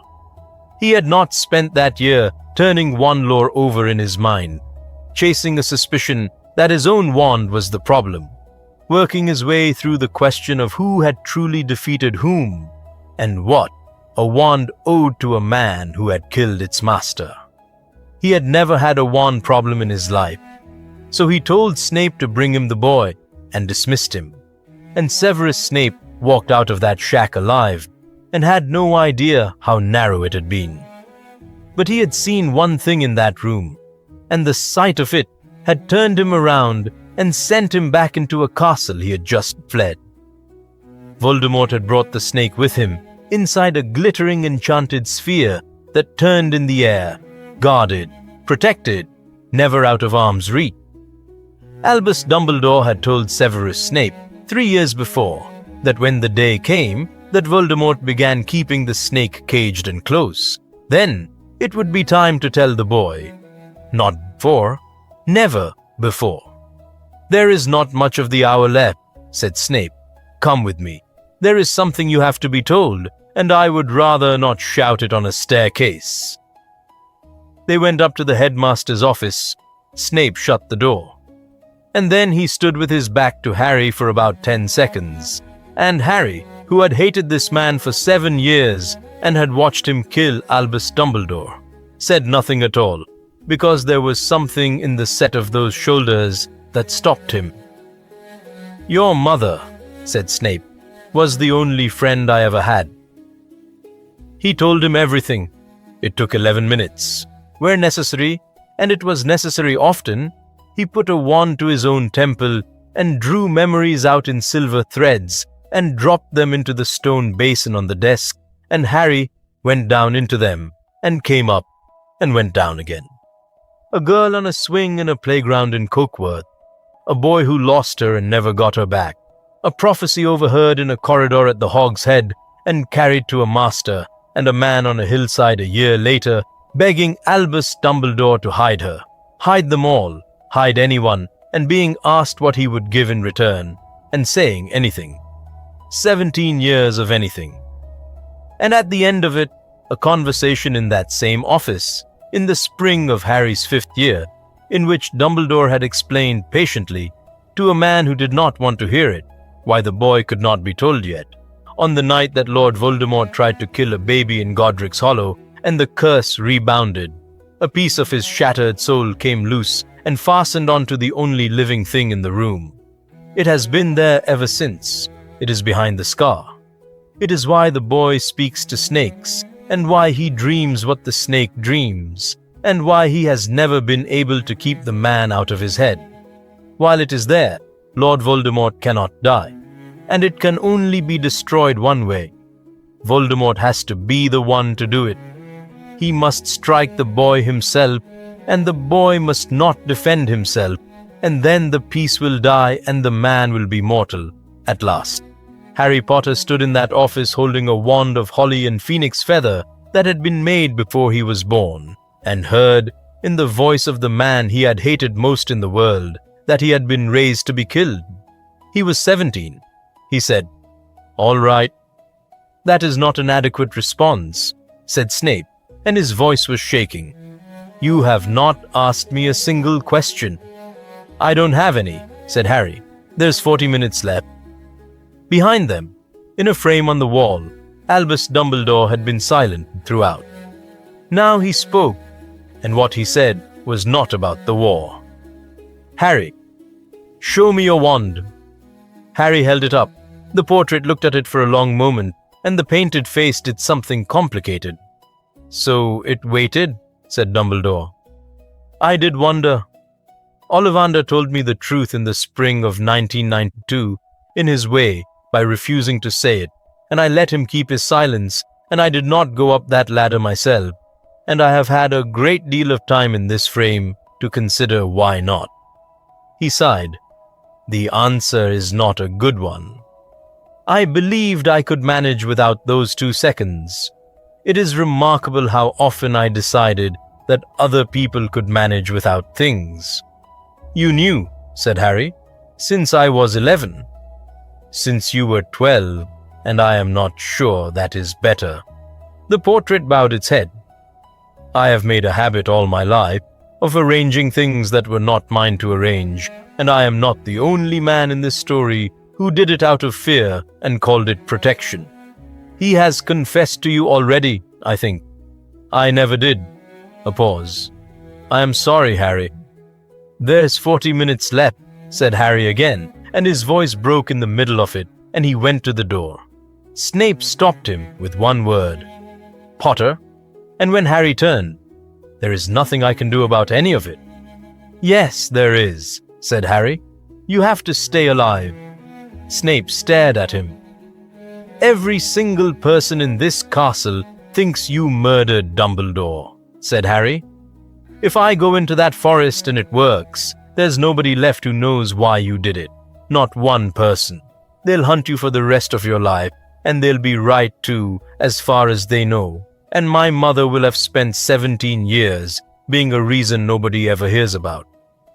He had not spent that year turning one lore over in his mind, chasing a suspicion that his own wand was the problem, working his way through the question of who had truly defeated whom, and what a wand owed to a man who had killed its master. He had never had a wand problem in his life, so he told Snape to bring him the boy and dismissed him. And Severus Snape walked out of that shack alive and had no idea how narrow it had been. But he had seen one thing in that room, and the sight of it had turned him around and sent him back into a castle he had just fled. Voldemort had brought the snake with him inside a glittering enchanted sphere that turned in the air, guarded, protected, never out of arm's reach. Albus Dumbledore had told Severus Snape 3 years before that when the day came that Voldemort began keeping the snake caged and close, then it would be time to tell the boy. Not before, never before. "There is not much of the hour left," said Snape. "Come with me. There is something you have to be told, and I would rather not shout it on a staircase." They went up to the headmaster's office. Snape shut the door. And then he stood with his back to Harry for about 10 seconds. And Harry, who had hated this man for 7 years and had watched him kill Albus Dumbledore, said nothing at all, because there was something in the set of those shoulders that stopped him. "Your mother," said Snape, "was the only friend I ever had." He told him everything. It took 11 minutes. Where necessary, and it was necessary often, he put a wand to his own temple and drew memories out in silver threads and dropped them into the stone basin on the desk, and Harry went down into them and came up and went down again. A girl on a swing in a playground in Cokeworth, a boy who lost her and never got her back, a prophecy overheard in a corridor at the Hog's Head and carried to a master, and a man on a hillside a year later begging Albus Dumbledore to hide her, hide them all, hide anyone, and being asked what he would give in return, and saying anything. 17 years of anything. And at the end of it, a conversation in that same office, in the spring of Harry's 5th year, in which Dumbledore had explained patiently, to a man who did not want to hear it, why the boy could not be told yet, on the night that Lord Voldemort tried to kill a baby in Godric's Hollow, and the curse rebounded. A piece of his shattered soul came loose and fastened onto the only living thing in the room. It has been there ever since. It is behind the scar. It is why the boy speaks to snakes, and why he dreams what the snake dreams, and why he has never been able to keep the man out of his head. While it is there, Lord Voldemort cannot die, and it can only be destroyed one way. Voldemort has to be the one to do it. He must strike the boy himself, and the boy must not defend himself, and then the piece will die and the man will be mortal at last. Harry Potter stood in that office holding a wand of holly and phoenix feather that had been made before he was born, and heard, in the voice of the man he had hated most in the world, that he had been raised to be killed. He was 17. He said, "All right." "That is not an adequate response," said Snape, and his voice was shaking. "You have not asked me a single question." "I don't have any," said Harry. "There's 40 minutes left." Behind them, in a frame on the wall, Albus Dumbledore had been silent throughout. Now he spoke, and what he said was not about the war. "Harry, show me your wand." Harry held it up. The portrait looked at it for a long moment, and the painted face did something complicated. "So it waited," said Dumbledore. "I did wonder. Ollivander told me the truth in the spring of 1992, in his way, by refusing to say it, and I let him keep his silence, and I did not go up that ladder myself, and I have had a great deal of time in this frame to consider why not." He sighed. "The answer is not a good one. I believed I could manage without those 2 seconds. It is remarkable how often I decided that other people could manage without things. You knew, said Harry, since I was 11. Since you were 12, and I am not sure that is better. The portrait bowed its head. I have made a habit all my life of arranging things that were not mine to arrange, and I am not the only man in this story who did it out of fear and called it protection. He has confessed to you already, I think. I never did. A pause. I am sorry, Harry. There's 40 minutes left, said Harry again, and his voice broke in the middle of it, and he went to the door. Snape stopped him with one word. Potter. And when Harry turned, there is nothing I can do about any of it. Yes, there is, said Harry. You have to stay alive. Snape stared at him. Every single person in this castle thinks you murdered Dumbledore, said Harry. If I go into that forest and it works, there's nobody left who knows why you did it. Not one person. They'll hunt you for the rest of your life, and they'll be right too, as far as they know. And my mother will have spent 17 years being a reason nobody ever hears about.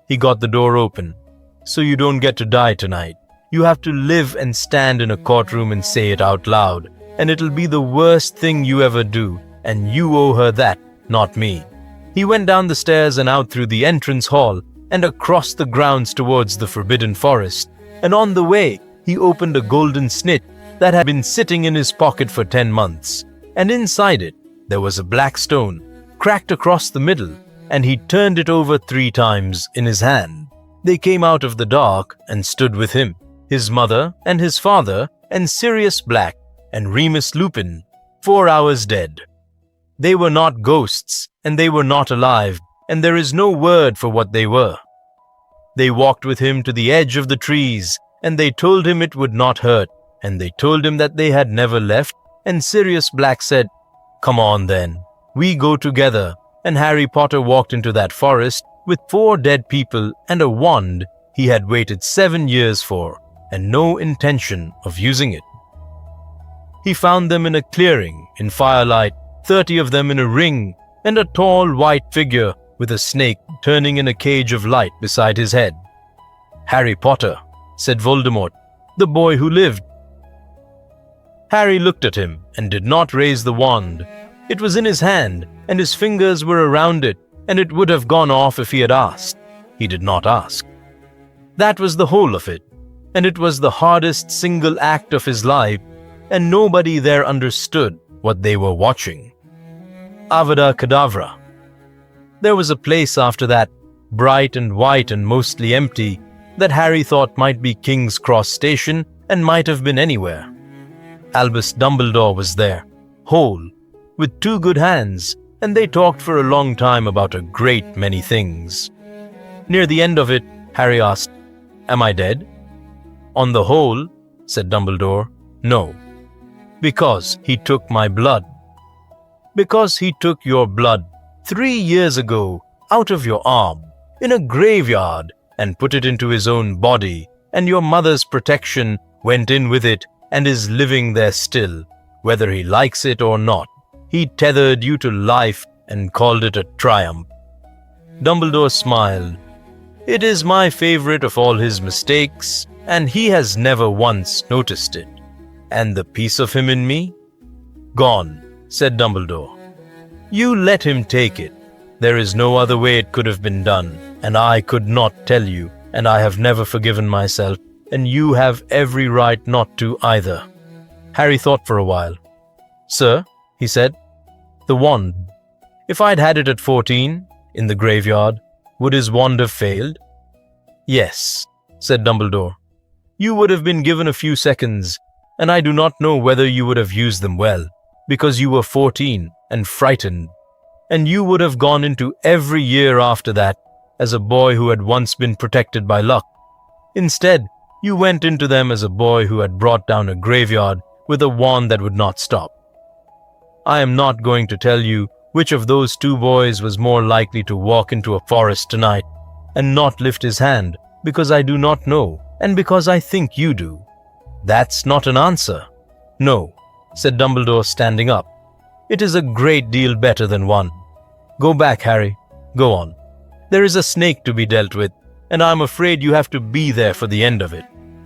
He got the door open. So you don't get to die tonight. You have to live and stand in a courtroom and say it out loud, and it'll be the worst thing you ever do, and you owe her that, not me. He went down the stairs and out through the entrance hall and across the grounds towards the Forbidden Forest, and on the way he opened a golden snitch that had been sitting in his pocket for 10 months, and inside it there was a black stone, cracked across the middle, and he turned it over 3 times in his hand. They came out of the dark and stood with him, his mother and his father and Sirius Black and Remus Lupin, 4 hours dead. They were not ghosts, and they were not alive, and there is no word for what they were. They walked with him to the edge of the trees, and they told him it would not hurt, and they told him that they had never left, and Sirius Black said, "Come on then, we go together," and Harry Potter walked into that forest with 4 dead people and a wand he had waited 7 years for, and no intention of using it. He found them in a clearing, in firelight, 30 of them in a ring, and a tall white figure with a snake turning in a cage of light beside his head. "Harry Potter," said Voldemort, "the boy who lived." Harry looked at him and did not raise the wand. It was in his hand, and his fingers were around it, and it would have gone off if he had asked. He did not ask. That was the whole of it, and it was the hardest single act of his life, and nobody there understood what they were watching. Avada Kedavra. There was a place after that, bright and white and mostly empty, that Harry thought might be King's Cross Station and might have been anywhere. Albus Dumbledore was there, whole, with 2 good hands, and they talked for a long time about a great many things. Near the end of it, Harry asked, "Am I dead?" "On the whole," said Dumbledore, "no. Because he took my blood. Because he took your blood 3 years ago out of your arm, in a graveyard, and put it into his own body, and your mother's protection went in with it and is living there still, whether he likes it or not. He tethered you to life and called it a triumph." Dumbledore smiled. "It is my favorite of all his mistakes, and he has never once noticed it. And the piece of him in me?" "Gone," said Dumbledore. "You let him take it. There is no other way it could have been done, and I could not tell you, and I have never forgiven myself, and you have every right not to either." Harry thought for a while. "Sir," he said, "the wand. If I'd had it at 14, in the graveyard, would his wand have failed?" "Yes," said Dumbledore. "You would have been given a few seconds, and I do not know whether you would have used them well, because you were 14 and frightened, and you would have gone into every year after that as a boy who had once been protected by luck. Instead, you went into them as a boy who had brought down a graveyard with a wand that would not stop. I am not going to tell you which of those 2 boys was more likely to walk into a forest tonight and not lift his hand, because I do not know, and because I think you do. That's not an answer." "No," said Dumbledore, standing up. "It is a great deal better than one. Go back, Harry. Go on. There is a snake to be dealt with, and I'm afraid you have to be there for the end of it."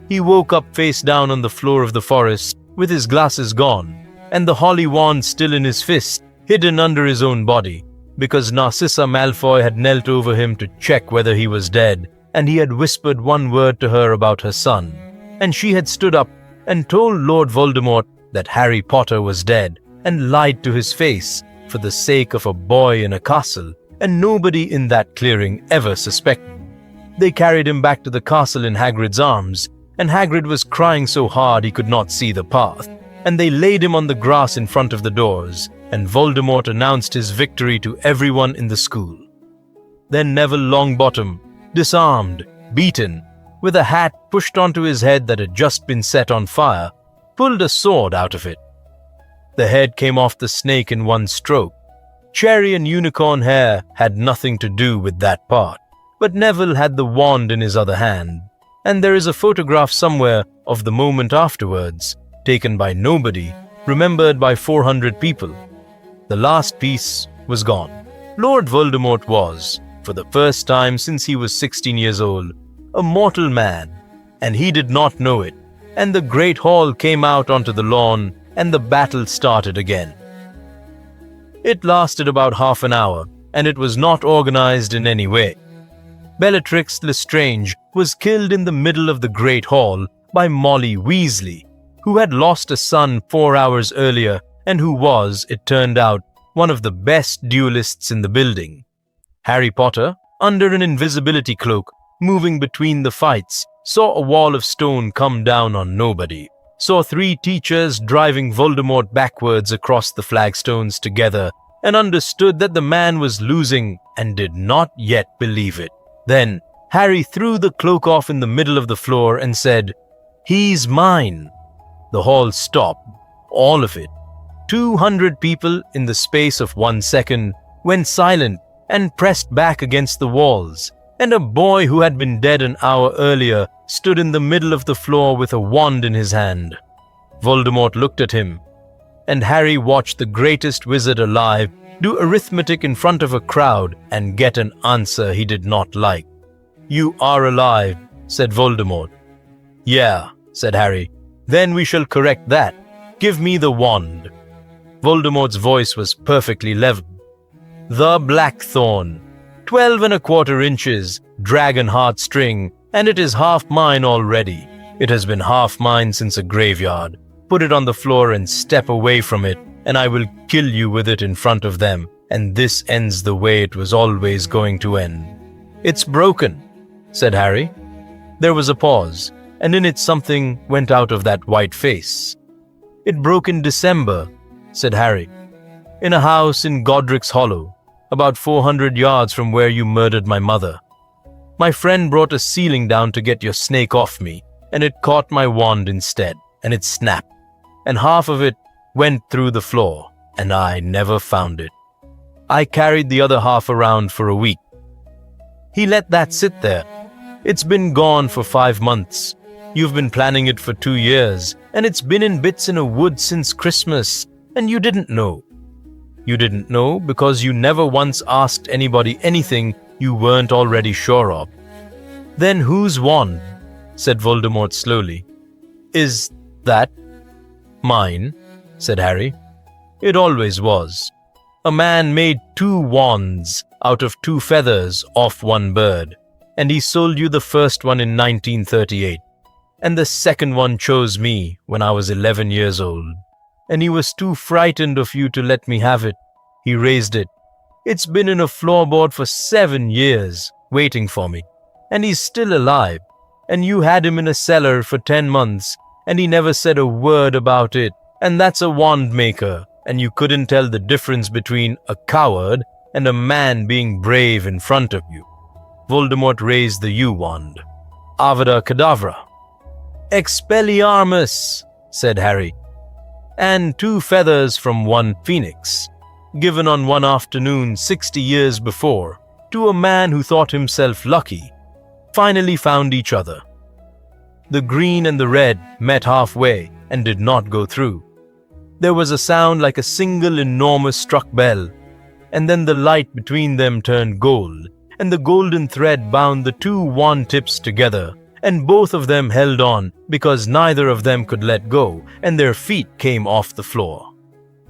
He woke up face down on the floor of the forest, with his glasses gone, and the holly wand still in his fist, hidden under his own body, because Narcissa Malfoy had knelt over him to check whether he was dead, and he had whispered one word to her about her son, and she had stood up and told Lord Voldemort that Harry Potter was dead, and lied to his face for the sake of a boy in a castle, and nobody in that clearing ever suspected. They carried him back to the castle in Hagrid's arms, and Hagrid was crying so hard he could not see the path, and they laid him on the grass in front of the doors, and Voldemort announced his victory to everyone in the school. Then Neville Longbottom, disarmed, beaten, with a hat pushed onto his head that had just been set on fire, pulled a sword out of it. The head came off the snake in one stroke. Cherry and unicorn hair had nothing to do with that part, but Neville had the wand in his other hand, and there is a photograph somewhere of the moment afterwards, taken by nobody, remembered by 400 people. The last piece was gone. Lord Voldemort was, for the first time since he was 16 years old, a mortal man, and he did not know it, and the Great Hall came out onto the lawn, and the battle started again. It lasted about half an hour, and it was not organized in any way. Bellatrix Lestrange was killed in the middle of the Great Hall by Molly Weasley, who had lost a son 4 hours earlier and who was, it turned out, one of the best duelists in the building. Harry Potter, under an invisibility cloak, moving between the fights, saw a wall of stone come down on nobody, saw 3 teachers driving Voldemort backwards across the flagstones together, and understood that the man was losing and did not yet believe it. Then Harry threw the cloak off in the middle of the floor and said, "He's mine." The hall stopped, all of it. 200 people in the space of 1 second went silent and pressed back against the walls, and a boy who had been dead an hour earlier stood in the middle of the floor with a wand in his hand. Voldemort looked at him, and Harry watched the greatest wizard alive do arithmetic in front of a crowd and get an answer he did not like. "You are alive," said Voldemort. "Yeah," said Harry. "Then we shall correct that. Give me the wand." Voldemort's voice was perfectly level. "The blackthorn, 12¼ inches, dragon heartstring, and it is half mine already. It has been half mine since a graveyard. Put it on the floor and step away from it, and I will kill you with it in front of them, and this ends the way it was always going to end." "It's broken," said Harry. There was a pause, and in it something went out of that white face. "It broke in December," said Harry, "in a house in Godric's Hollow, about 400 yards from where you murdered my mother. My friend brought a ceiling down to get your snake off me, and it caught my wand instead, and it snapped, and half of it went through the floor, and I never found it. I carried the other half around for a week. He let that sit there. It's been gone for 5 months. You've been planning it for 2 years, and it's been in bits in a wood since Christmas, and you didn't know. You didn't know because you never once asked anybody anything you weren't already sure of." "Then whose wand?" said Voldemort slowly. "Is that mine?" said Harry. "It always was. A man made 2 wands out of 2 feathers off 1 bird, and he sold you the first one in 1938, and the second one chose me when I was 11 years old, and he was too frightened of you to let me have it. He raised it. It's been in a floorboard for 7 years, waiting for me, and he's still alive, and you had him in a cellar for 10 months, and he never said a word about it, and that's a wand maker, and you couldn't tell the difference between a coward and a man being brave in front of you." Voldemort raised the U wand. "Avada Kedavra." "Expelliarmus," said Harry. "And 2 feathers from 1 phoenix, given on one afternoon 60 years before, to a man who thought himself lucky, finally found each other. The green and the red met halfway and did not go through. There was a sound like a single enormous struck bell, and then the light between them turned gold, and the golden thread bound the two wand tips together, and both of them held on because neither of them could let go, and their feet came off the floor.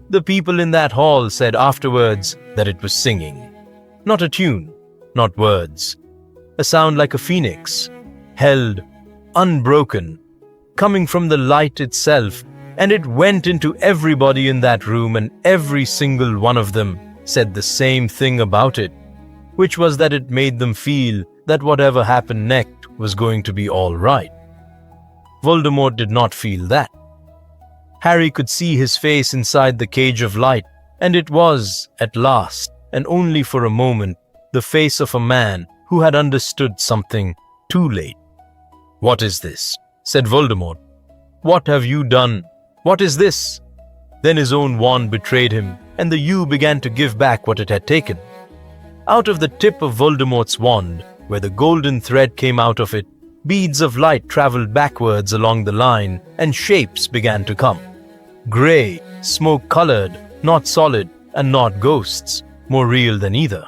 The people in that hall said afterwards that it was singing. Not a tune, not words. A sound like a phoenix, held, unbroken, coming from the light itself, and it went into everybody in that room, and every single one of them said the same thing about it, which was that it made them feel that whatever happened next was going to be all right. Voldemort did not feel that. Harry could see his face inside the cage of light, and it was, at last, and only for a moment, the face of a man who had understood something too late. "What is this?" said Voldemort. "What have you done? What is this?" Then his own wand betrayed him, and the yew began to give back what it had taken. Out of the tip of Voldemort's wand, where the golden thread came out of it, beads of light traveled backwards along the line, and shapes began to come. Grey, smoke-colored, not solid, and not ghosts, more real than either.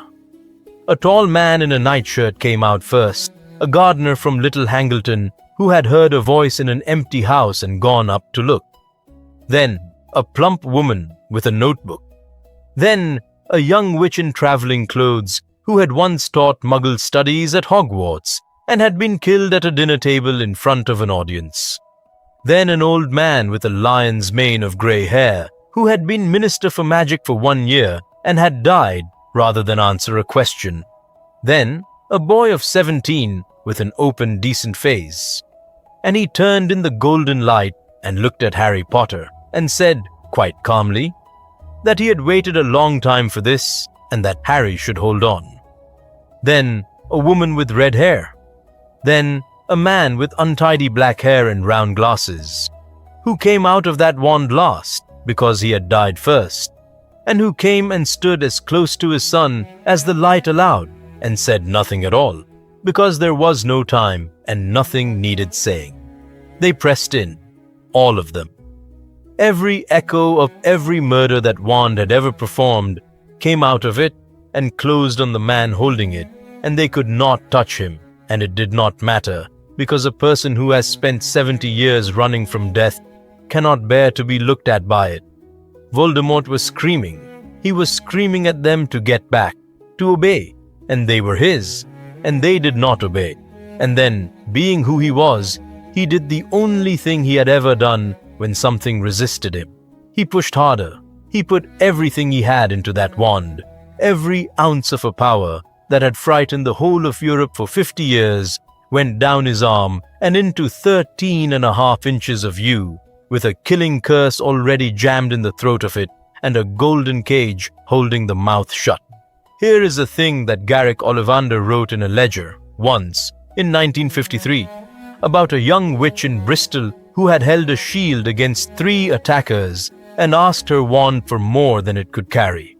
A tall man in a nightshirt came out first, a gardener from Little Hangleton, who had heard a voice in an empty house and gone up to look. Then, a plump woman with a notebook. Then, a young witch in traveling clothes who had once taught Muggle studies at Hogwarts and had been killed at a dinner table in front of an audience. Then an old man with a lion's mane of grey hair who had been Minister for Magic for 1 year and had died rather than answer a question. Then a boy of 17 with an open, decent face. And he turned in the golden light and looked at Harry Potter and said, quite calmly, that he had waited a long time for this and that Harry should hold on. Then a woman with red hair. Then a man with untidy black hair and round glasses, who came out of that wand last because he had died first, and who came and stood as close to his son as the light allowed and said nothing at all, because there was no time and nothing needed saying. They pressed in, all of them. Every echo of every murder that wand had ever performed came out of it and closed on the man holding it, and they could not touch him, and it did not matter, because a person who has spent 70 years running from death cannot bear to be looked at by it. Voldemort was screaming. He was screaming at them to get back, to obey, and they were his, and they did not obey. And then, being who he was, he did the only thing he had ever done when something resisted him. He pushed harder. He put everything he had into that wand, every ounce of a power that had frightened the whole of Europe for 50 years went down his arm and into 13.5 inches of yew, with a killing curse already jammed in the throat of it and a golden cage holding the mouth shut. Here is a thing that Garrick Ollivander wrote in a ledger, once, in 1953, about a young witch in Bristol who had held a shield against 3 attackers and asked her wand for more than it could carry.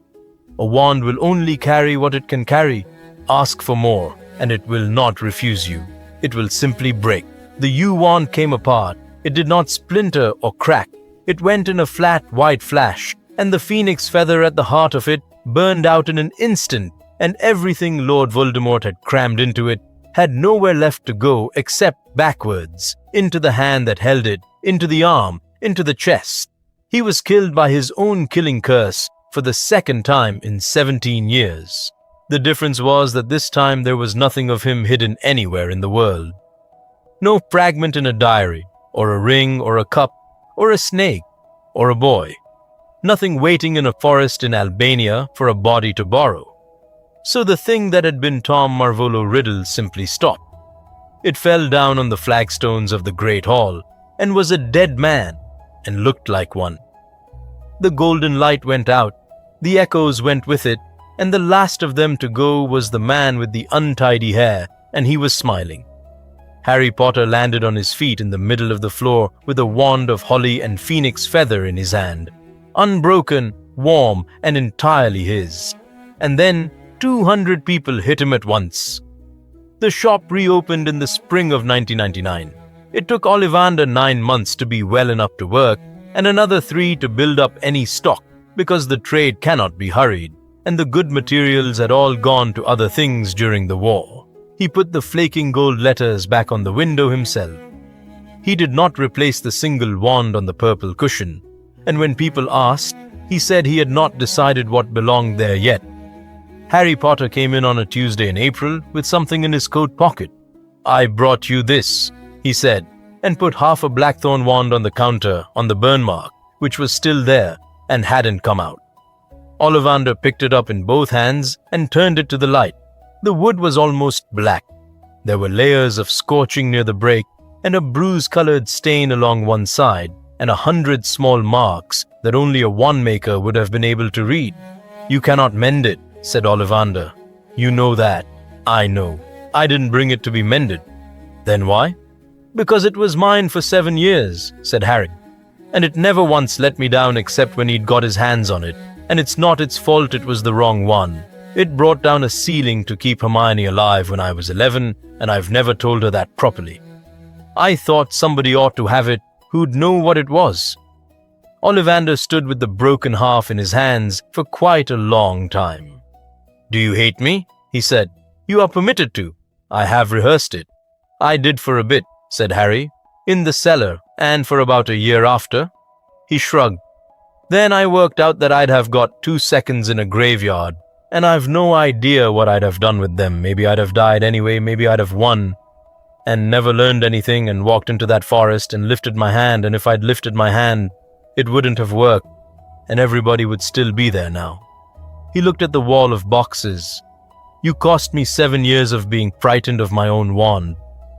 A wand will only carry what it can carry. Ask for more, and it will not refuse you. It will simply break. The yew wand came apart. It did not splinter or crack. It went in a flat white flash, and the phoenix feather at the heart of it burned out in an instant, and everything Lord Voldemort had crammed into it had nowhere left to go except backwards, into the hand that held it, into the arm, into the chest. He was killed by his own killing curse for the second time in 17 years. The difference was that this time there was nothing of him hidden anywhere in the world. No fragment in a diary, or a ring, or a cup, or a snake, or a boy. Nothing waiting in a forest in Albania for a body to borrow. So the thing that had been Tom Marvolo Riddle simply stopped. It fell down on the flagstones of the Great Hall and was a dead man and looked like one. The golden light went out, the echoes went with it, and the last of them to go was the man with the untidy hair, and he was smiling. Harry Potter landed on his feet in the middle of the floor with a wand of holly and phoenix feather in his hand, unbroken, warm, and entirely his. And then 200 people hit him at once. The shop reopened in the spring of 1999. It took Ollivander 9 months to be well enough to work, and another 3 to build up any stock, because the trade cannot be hurried. and the good materials had all gone to other things during the war. He put the flaking gold letters back on the window himself. He did not replace the single wand on the purple cushion, and when people asked, he said he had not decided what belonged there yet. Harry Potter came in on a Tuesday in April with something in his coat pocket. "I brought you this," he said, and put half a blackthorn wand on the counter on the burn mark, which was still there and hadn't come out. Ollivander picked it up in both hands and turned it to the light. The wood was almost black. There were layers of scorching near the break and a bruise-colored stain along one side and 100 small marks that only a wand-maker would have been able to read. "You cannot mend it," said Ollivander. "You know that. I know. I didn't bring it to be mended." "Then why?" "Because it was mine for 7 years," said Harry. "And it never once let me down except when he'd got his hands on it. And it's not its fault it was the wrong one. It brought down a ceiling to keep Hermione alive when I was 11, and I've never told her that properly. I thought somebody ought to have it who'd know what it was." Ollivander stood with the broken half in his hands for quite a long time. "Do you hate me?" he said. "You are permitted to. I have rehearsed it." "I did for a bit," said Harry, "in the cellar, and for about a year after." He shrugged. "Then I worked out that I'd have got 2 seconds in a graveyard, and I've no idea what I'd have done with them. Maybe I'd have died anyway, maybe I'd have won, and never learned anything and walked into that forest and lifted my hand, and if I'd lifted my hand, it wouldn't have worked, and everybody would still be there now." He looked at the wall of boxes. "You cost me 7 years of being frightened of my own wand.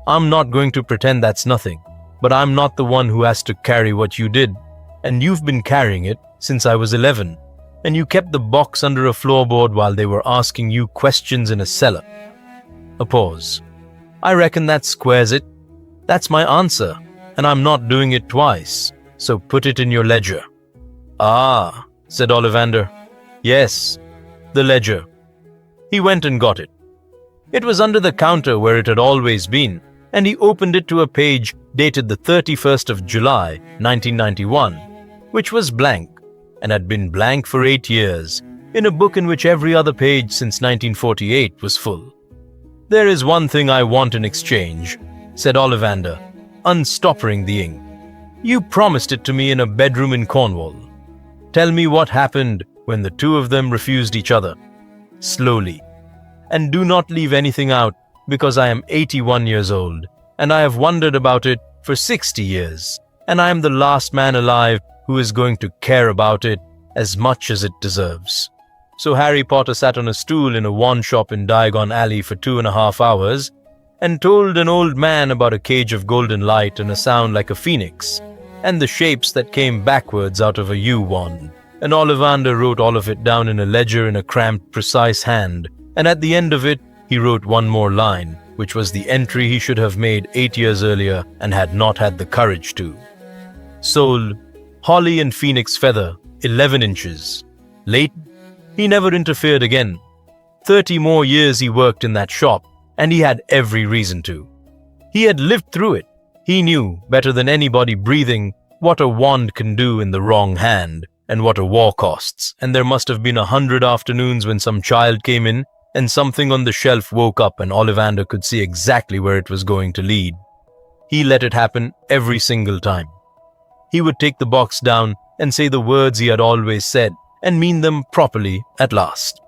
I'm not going to pretend that's nothing, but I'm not the one who has to carry what you did, and you've been carrying it since I was 11, and you kept the box under a floorboard while they were asking you questions in a cellar." A pause. "I reckon that squares it. That's my answer, and I'm not doing it twice, so put it in your ledger." "Ah," said Ollivander. "Yes, the ledger." He went and got it. It was under the counter where it had always been, and he opened it to a page dated the 31st of July, 1991, which was blank, and had been blank for 8 years, in a book in which every other page since 1948 was full. "There is one thing I want in exchange," said Ollivander, unstopping the ink. "You promised it to me in a bedroom in Cornwall. Tell me what happened when the two of them refused each other. Slowly. And do not leave anything out, because I am 81 years old, and I have wondered about it for 60 years, and I am the last man alive who is going to care about it as much as it deserves." So Harry Potter sat on a stool in a wand shop in Diagon Alley for 2.5 hours and told an old man about a cage of golden light and a sound like a phoenix, and the shapes that came backwards out of a U wand. And Ollivander wrote all of it down in a ledger in a cramped, precise hand, and at the end of it, he wrote one more line, which was the entry he should have made 8 years earlier and had not had the courage to. Soul, holly and phoenix feather, 11 inches. Late, he never interfered again. 30 more years he worked in that shop, and he had every reason to. He had lived through it. He knew, better than anybody breathing, what a wand can do in the wrong hand, and what a war costs, and there must have been 100 afternoons when some child came in, and something on the shelf woke up and Ollivander could see exactly where it was going to lead. He let it happen every single time. He would take the box down and say the words he had always said, and mean them properly at last.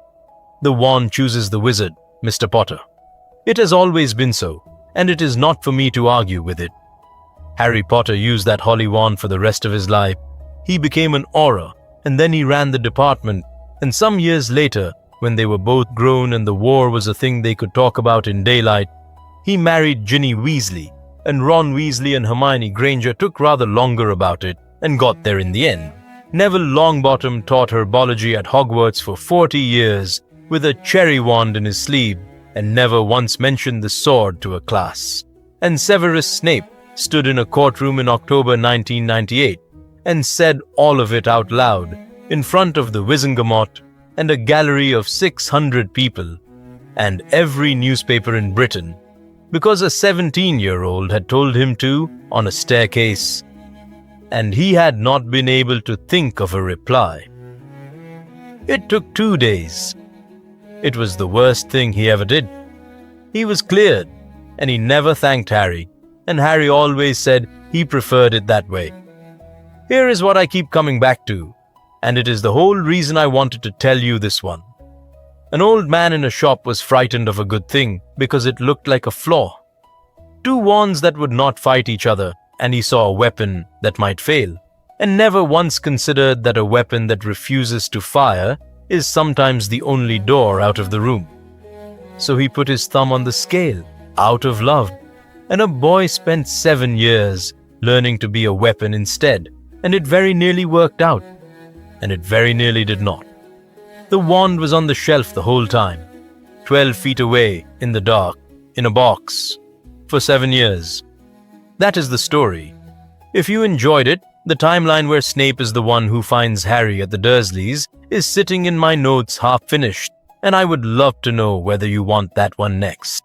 "The wand chooses the wizard, Mr. Potter. It has always been so, and it is not for me to argue with it." Harry Potter used that holly wand for the rest of his life. He became an aura, and then he ran the department, and some years later, when they were both grown and the war was a thing they could talk about in daylight, he married Ginny Weasley, and Ron Weasley and Hermione Granger took rather longer about it, and got there in the end. Neville Longbottom taught herbology at Hogwarts for 40 years, with a cherry wand in his sleeve, and never once mentioned the sword to a class. And Severus Snape stood in a courtroom in October 1998, and said all of it out loud, in front of the Wizengamot and a gallery of 600 people, and every newspaper in Britain, because a 17-year-old had told him to on a staircase, and he had not been able to think of a reply. It took 2 days. It was the worst thing he ever did. He was cleared, and he never thanked Harry, and Harry always said he preferred it that way. Here is what I keep coming back to, and it is the whole reason I wanted to tell you this one. An old man in a shop was frightened of a good thing because it looked like a flaw. 2 wands that would not fight each other, and he saw a weapon that might fail, and never once considered that a weapon that refuses to fire is sometimes the only door out of the room. So he put his thumb on the scale, out of love, and a boy spent 7 years learning to be a weapon instead, and it very nearly worked out, and it very nearly did not. The wand was on the shelf the whole time, 12 feet away, in the dark, in a box, for 7 years. That is the story. If you enjoyed it, the timeline where Snape is the one who finds Harry at the Dursleys is sitting in my notes half finished, and I would love to know whether you want that one next.